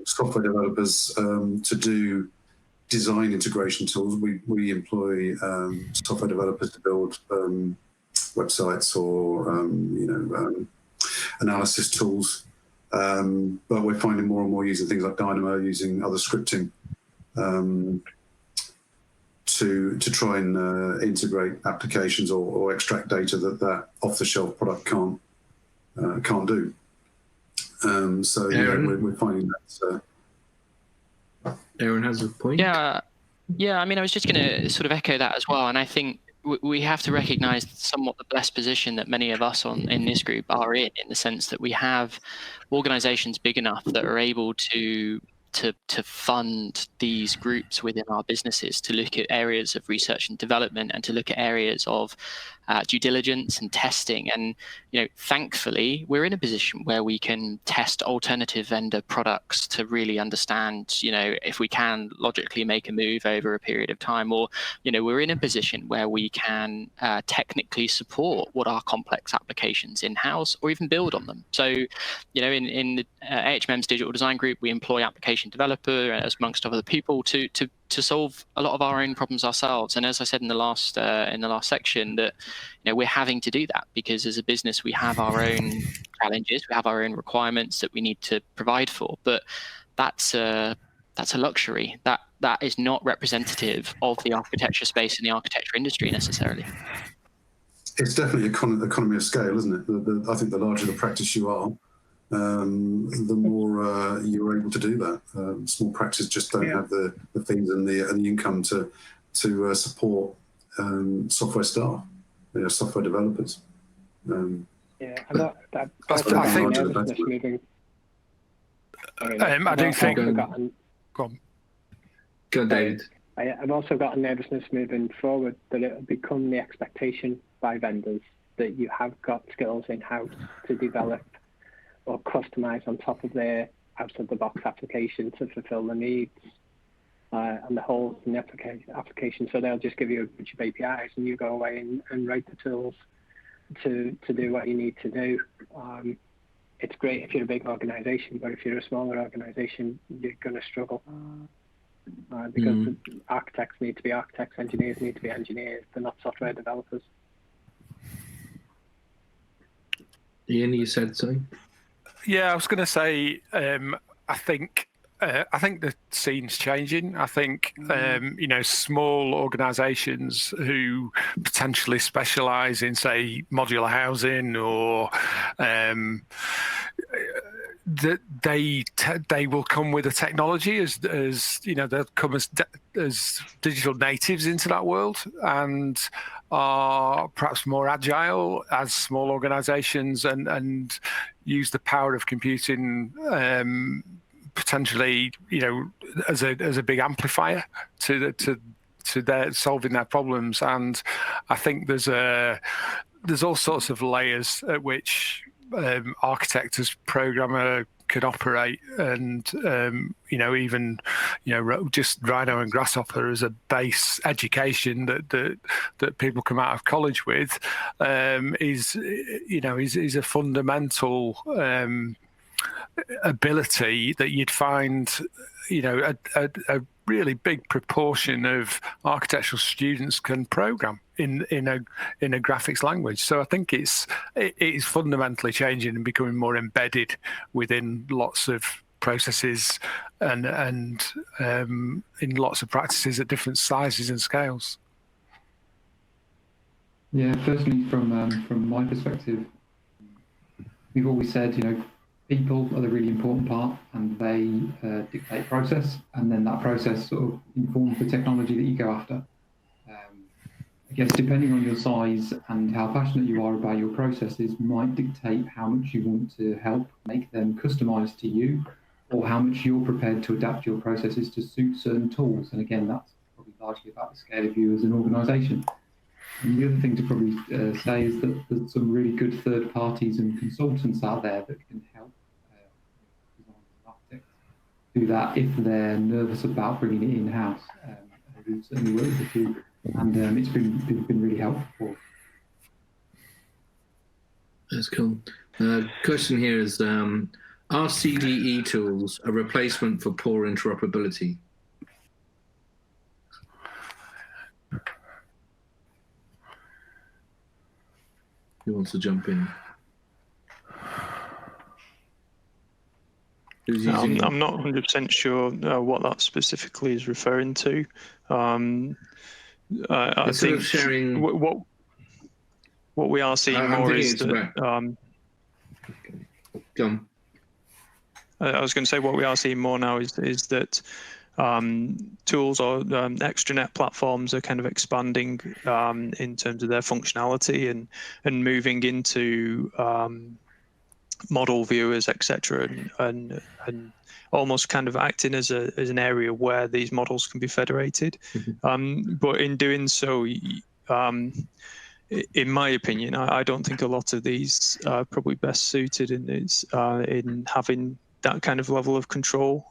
S3: software developers to do design integration tools. We employ software developers to build websites or analysis tools. But we're finding more and more using things like Dynamo, using other scripting. To try and integrate applications or extract data that off-the-shelf product can't do. So we're finding that.
S11: Aaron has a point.
S14: Yeah. I mean, I was just going to sort of echo that as well, and I think we have to recognise somewhat the blessed position that many of us in this group are in the sense that we have organisations big enough that are able to fund these groups within our businesses to look at areas of research and development and to look at areas of due diligence and testing. And thankfully we're in a position where we can test alternative vendor products to really understand if we can logically make a move over a period of time, or we're in a position where we can technically support what are complex applications in-house or even build on them. So in the HMM's digital design group, we employ application developer as amongst other people to solve a lot of our own problems ourselves. And as I said in the last section, that we're having to do that because as a business we have our own challenges, we have our own requirements that we need to provide for. But that's a luxury that is not representative of the architecture space and the architecture industry necessarily.
S3: It's definitely economy of scale, isn't it? I think the larger the practice you are, the more you're able to do that. Small practices just don't have the things and the income to support software staff, software developers.
S2: I do think.
S11: Go, David.
S13: I've also got a nervousness moving forward that it'll become the expectation by vendors that you have got skills in-house to develop or customize on top of their out-of-the-box application to fulfill the needs and the holes in the application. So they'll just give you a bunch of APIs and you go away and write the tools to do what you need to do. It's great if you're a big organization, but if you're a smaller organization, you're going to struggle because architects need to be architects, engineers need to be engineers. They're not software developers.
S11: Ian, you said something?
S2: Yeah, I was going to say, I think the scene's changing. I think, small organisations who potentially specialise in, say, modular housing or that they will come with a technology as they'll come as digital natives into that world and are perhaps more agile as small organisations and use the power of computing potentially as a big amplifier to their solving their problems. And I think there's all sorts of layers at which architect as programmer can operate, and even just Rhino and Grasshopper as a base education that people come out of college with is a fundamental
S16: ability that you'd find, a really big proportion of architectural students can program in a graphics language. So I think it is fundamentally changing and becoming more embedded within lots of processes and in lots of practices at different sizes and scales.
S15: Yeah, personally, from my perspective, we've always said, people are the really important part, and they dictate process, and then that process sort of informs the technology that you go after. I guess depending on your size and how passionate you are about your processes might dictate how much you want to help make them customized to you, or how much you're prepared to adapt your processes to suit certain tools. And again, that's probably largely about the scale of you as an organization. And the other thing to probably say is that there's some really good third parties and consultants out there that can help designers and architects do that if they're nervous about bringing it in-house. We've certainly worked with a few, and it's been really helpful.
S11: That's cool. Question here is, are CDE tools a replacement for poor interoperability? Who wants to jump in?
S12: I'm not 100% sure what that specifically is referring to. I think sharing what we are seeing more is that.
S11: Go on.
S12: I was going to say what we are seeing more now is that tools or extranet platforms are kind of expanding in terms of their functionality and moving into model viewers, etc., and almost kind of acting as an area where these models can be federated. But in doing so, in my opinion, I don't think a lot of these are probably best suited in having that kind of level of control,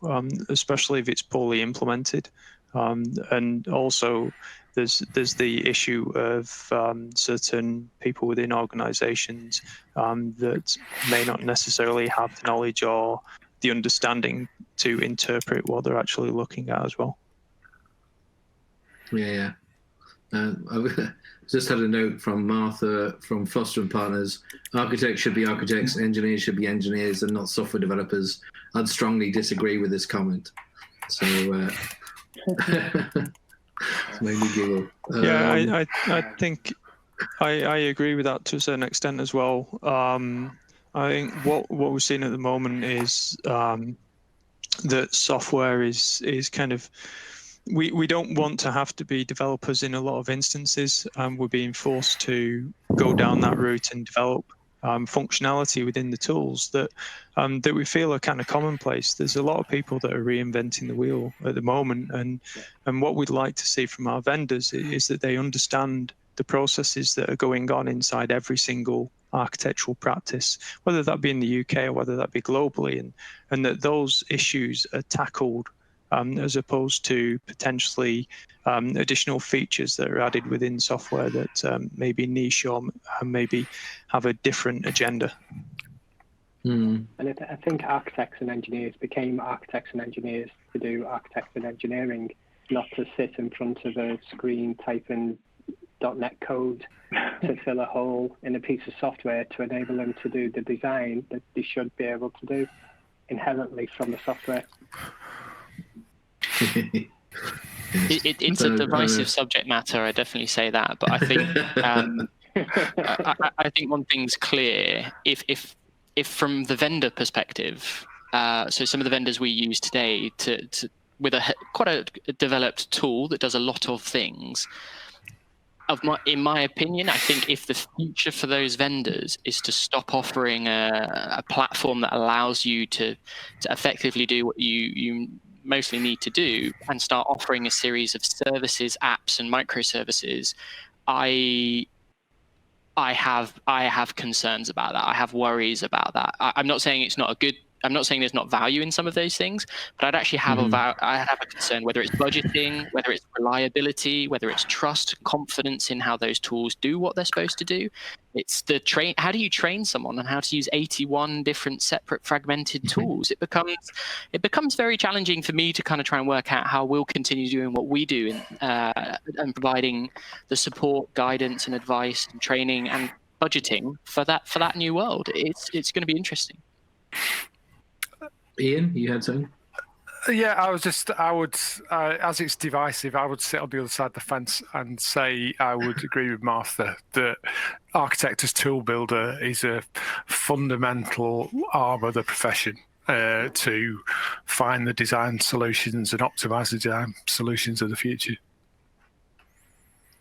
S12: especially if it's poorly implemented. And also, there's the issue of certain people within organisations that may not necessarily have the knowledge or the understanding to interpret what they're actually looking at as well.
S11: Yeah. I just had a note from Martha from Foster and Partners. Architects should be architects, engineers should be engineers, and not software developers. I'd strongly disagree with this comment. So it's made me giggle.
S12: Yeah, I think I agree with that to a certain extent as well. I think what we're seeing at the moment is that software is kind of, we don't want to have to be developers in a lot of instances. We're being forced to go down that route and develop functionality within the tools that we feel are kind of commonplace. There's a lot of people that are reinventing the wheel at the moment, and what we'd like to see from our vendors is that they understand the processes that are going on inside every single architectural practice, whether that be in the UK or whether that be globally, and that those issues are tackled as opposed to potentially additional features that are added within software that may be niche or maybe have a different agenda.
S13: And I think architects and engineers became architects and engineers to do architects and engineering, not to sit in front of a screen typing .NET code to fill a hole in a piece of software to enable them to do the design that they should be able to do inherently from the software.
S14: It's a divisive subject matter. I definitely say that, but I think I think one thing's clear. If from the vendor perspective, so some of the vendors we use today with quite a developed tool that does a lot of things. In my opinion, I think if the future for those vendors is to stop offering a platform that allows you to effectively do what you mostly need to do and start offering a series of services, apps, and microservices, I have concerns about that. I have worries about that. I'm not saying it's not a good I'm not saying there's not value in some of those things, but I'd actually have I have a concern whether it's budgeting, whether it's reliability, whether it's trust, confidence in how those tools do what they're supposed to do. It's the how do you train someone on how to use 81 different separate fragmented tools? It becomes very challenging for me to kind of try and work out how we'll continue doing what we do and providing the support, guidance and advice and training and budgeting for that new world. It's going to be interesting.
S11: Ian, you had something?
S16: Yeah, I would, as it's divisive, I would sit on the other side of the fence and say I would agree with Martha that architect as tool builder is a fundamental arm of the profession to find the design solutions and optimize the design solutions of the future.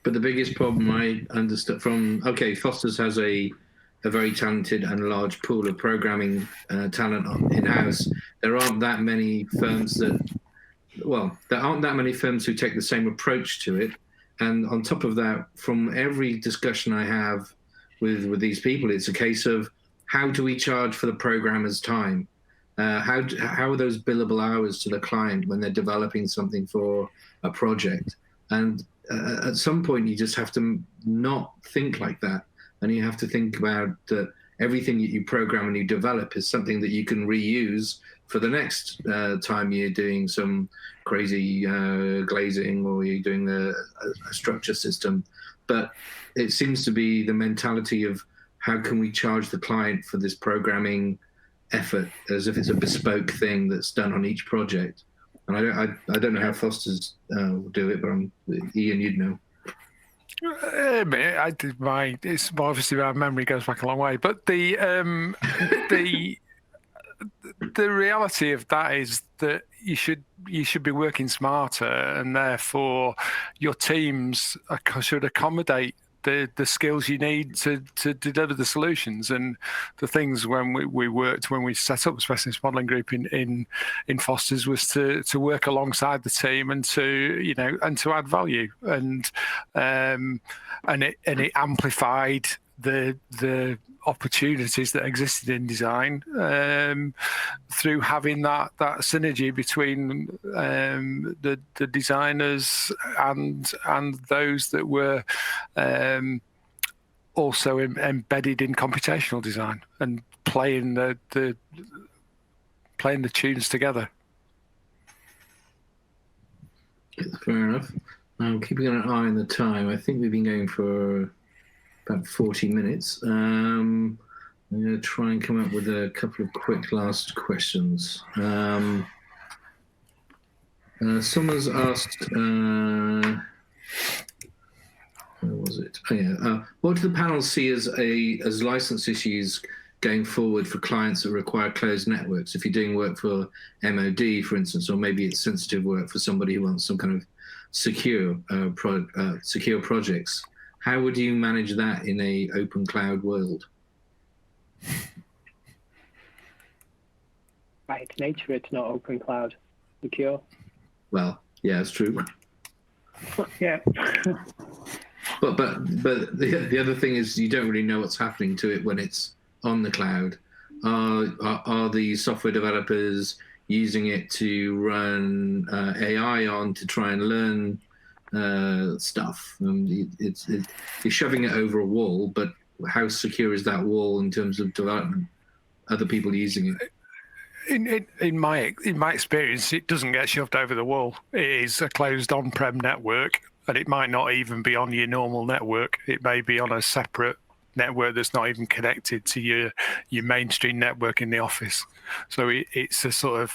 S11: But the biggest problem I understood from, Foster's has a very talented and large pool of programming talent in-house. There aren't that many firms there aren't that many firms who take the same approach to it. And on top of that, from every discussion I have with these people, it's a case of how do we charge for the programmer's time? How are those billable hours to the client when they're developing something for a project? And at some point, you just have to not think like that. And you have to think about that everything that you program and you develop is something that you can reuse for the next time you're doing some crazy glazing or you're doing a structure system. But it seems to be the mentality of how can we charge the client for this programming effort as if it's a bespoke thing that's done on each project. And I don't know how Foster's will do it, but Ian, you'd know.
S16: I did it's obviously my memory goes back a long way, but the reality of that is that you should be working smarter, and therefore your teams should accommodate the skills you need to deliver the solutions. And the things when we set up a specialist modelling group in Foster's was to work alongside the team and to add value, and it amplified the opportunities that existed in design through having that synergy between the designers and those that were also embedded in computational design and playing the tunes together.
S11: Fair enough. I'm keeping an eye on the time. I think we've been going for about 40 minutes. I'm going to try and come up with a couple of quick last questions. Someone's asked, where was it? Oh, yeah. What do the panels see as license issues going forward for clients that require closed networks? If you're doing work for MOD, for instance, or maybe it's sensitive work for somebody who wants some kind of secure projects. How would you manage that in a open cloud world?
S13: By its nature, it's not open cloud secure.
S11: Well, yeah, it's true.
S13: Yeah.
S11: But the other thing is you don't really know what's happening to it when it's on the cloud. Are the software developers using it to run AI on to try and learn stuff? You're shoving it over a wall, but how secure is that wall in terms of development? Other people using it?
S16: In my experience, it doesn't get shoved over the wall. It is a closed on-prem network, and it might not even be on your normal network. It may be on a separate network that's not even connected to your mainstream network in the office. So it's a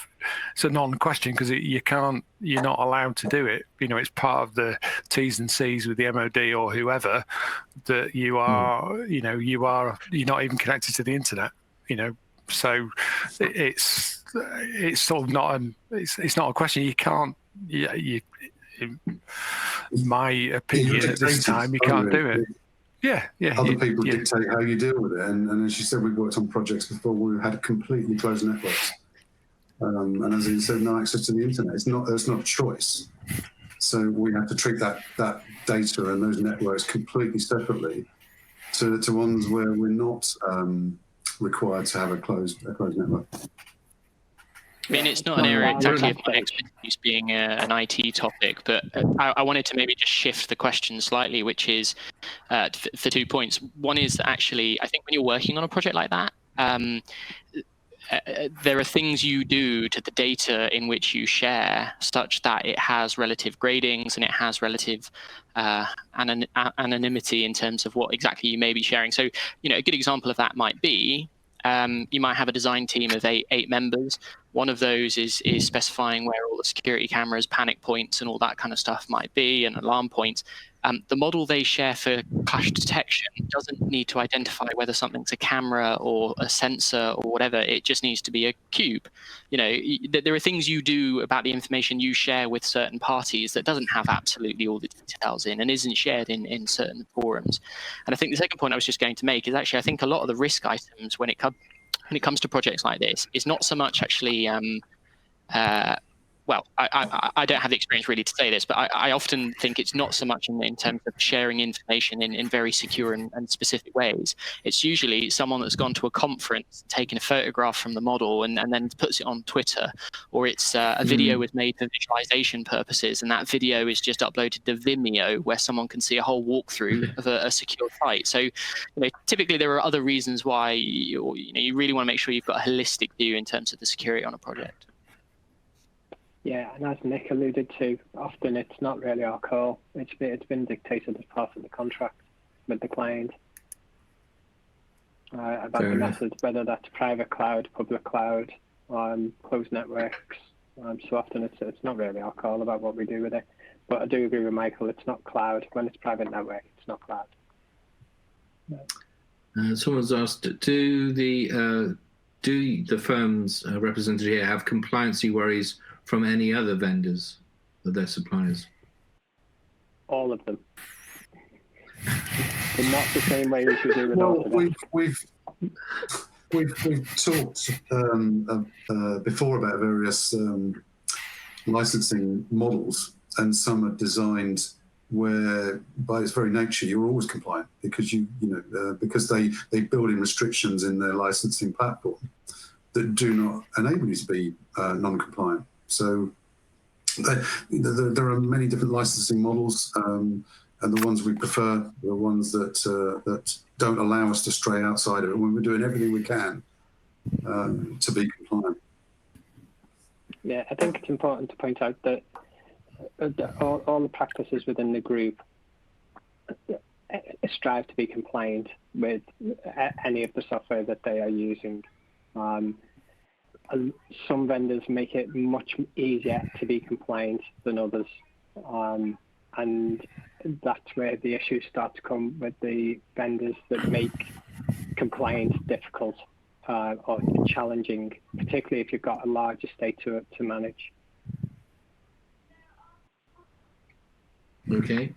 S16: non-question because you're not allowed to do it. It's part of the T's and C's with the MOD or whoever that you're not even connected to the internet. So it's sort of not it's not a question. You can't. In my opinion, at this time, you can't do it. Yeah.
S3: Other people dictate how you deal with it, and as you said, we've worked on projects before where we've had completely closed networks, and as you said, no access to the internet. It's not a choice. So we have to treat that data and those networks completely separately to ones where we're not required to have a closed network.
S14: I mean, it's not an area exactly of my expertise being an IT topic, but I wanted to maybe just shift the question slightly, which is for 2 points. One is that actually, I think when you're working on a project like that, there are things you do to the data in which you share such that it has relative gradings and it has relative anonymity in terms of what exactly you may be sharing. So, a good example of that might be you might have a design team of eight members. One of those is specifying where all the security cameras, panic points, and all that kind of stuff might be, and alarm points. The model they share for clash detection doesn't need to identify whether something's a camera or a sensor or whatever. It just needs to be a cube. There are things you do about the information you share with certain parties that doesn't have absolutely all the details in and isn't shared in certain forums. And I think the second point I was just going to make is actually I think a lot of the risk items when it comes to projects like this is not so much actually well, I don't have the experience really to say this, but I often think it's not so much in terms of sharing information in very secure and specific ways. It's usually someone that's gone to a conference, taken a photograph from the model and then puts it on Twitter, or it's a video was made for visualization purposes, and that video is just uploaded to Vimeo where someone can see a whole walkthrough of a secure site. So, typically there are other reasons why you really want to make sure you've got a holistic view in terms of the security on a project.
S13: Yeah, and as Nick alluded to, often it's not really our call. It's been dictated as part of the contract with the client about the methods, whether that's private cloud, public cloud, closed networks. So often it's not really our call about what we do with it. But I do agree with Michael. It's not cloud. When it's private network, it's not cloud.
S11: Someone's asked, do the firms represented here have compliancy worries from any other vendors of their suppliers?
S13: All of them. But not the same way as we do with Autodesk.
S3: We've talked before about various licensing models, and some are designed where, by its very nature, you're always compliant because because they build in restrictions in their licensing platform that do not enable you to be non-compliant. So there are many different licensing models, and the ones we prefer are the ones that don't allow us to stray outside of it when we're doing everything we can to be compliant.
S13: Yeah, I think it's important to point out that all the practices within the group strive to be compliant with any of the software that they are using. Some vendors make it much easier to be compliant than others, and that's where the issues start to come with the vendors that make compliance difficult or challenging, particularly if you've got a large estate to manage.
S11: Okay,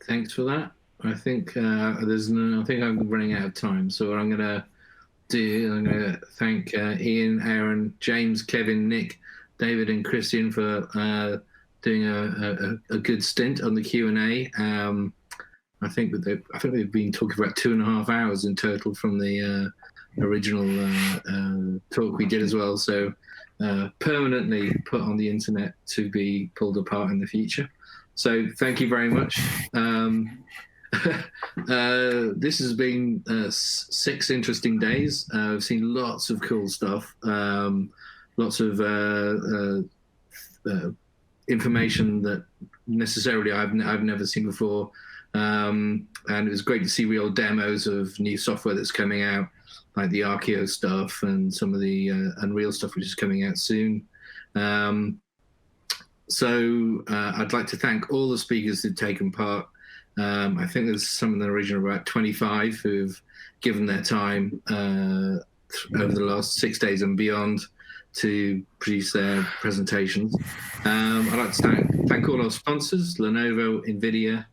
S11: thanks for that. I think I think I'm running out of time, so I'm going to thank Ian, Aaron, James, Kevin, Nick, David, and Christian for doing a good stint on the Q&A. I think they've been talking about 2.5 hours in total from the original talk we did as well. So permanently put on the internet to be pulled apart in the future. So thank you very much. This has been 6 interesting days. I've seen lots of cool stuff, lots of information that necessarily I've never seen before, and it was great to see real demos of new software that's coming out, like the Archeo stuff and some of the Unreal stuff which is coming out soon. So I'd like to thank all the speakers who've taken part. I think there's some in the region of about 25 who've given their time over the last 6 days and beyond to produce their presentations. I'd like to thank all our sponsors, Lenovo, NVIDIA,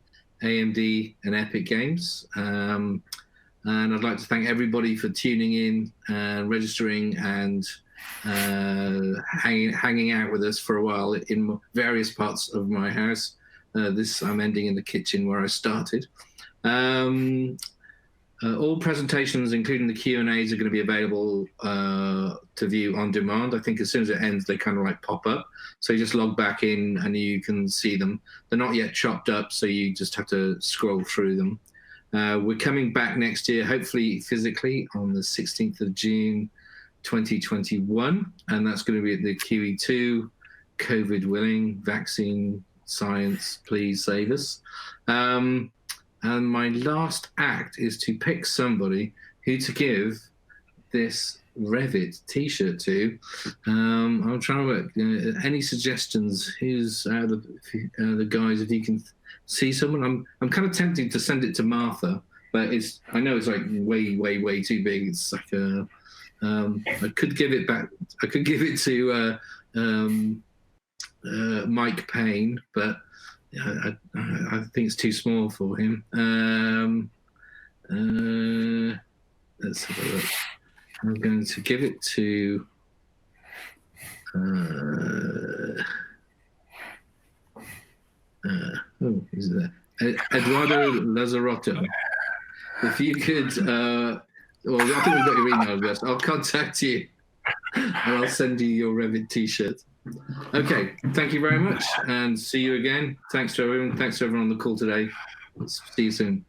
S11: AMD, and Epic Games. And I'd like to thank everybody for tuning in and registering and hanging out with us for a while in various parts of my house. I'm ending in the kitchen where I started. All presentations, including the Q&As, are going to be available to view on demand. I think as soon as it ends, they kind of like pop up. So you just log back in and you can see them. They're not yet chopped up, so you just have to scroll through them. We're coming back next year, hopefully physically, on the 16th of June, 2021. And that's going to be at the QE2, COVID willing, vaccine science, please save us. And my last act is to pick somebody who to give this Revit t-shirt to. I'm trying to work. Any suggestions? Who's the guys? If you can see someone, I'm kind of tempted to send it to Martha, but I know it's like way too big. It's like I could give it back. I could give it to Mike Payne, but I think it's too small for him. Let's have a look. I'm going to give it to who's there? Eduardo Lazarotto. If you could, well, I think we've got your email address. I'll contact you and I'll send you your Revit t-shirt. Okay, thank you very much and see you again. Thanks to everyone. Thanks to everyone on the call today. See you soon.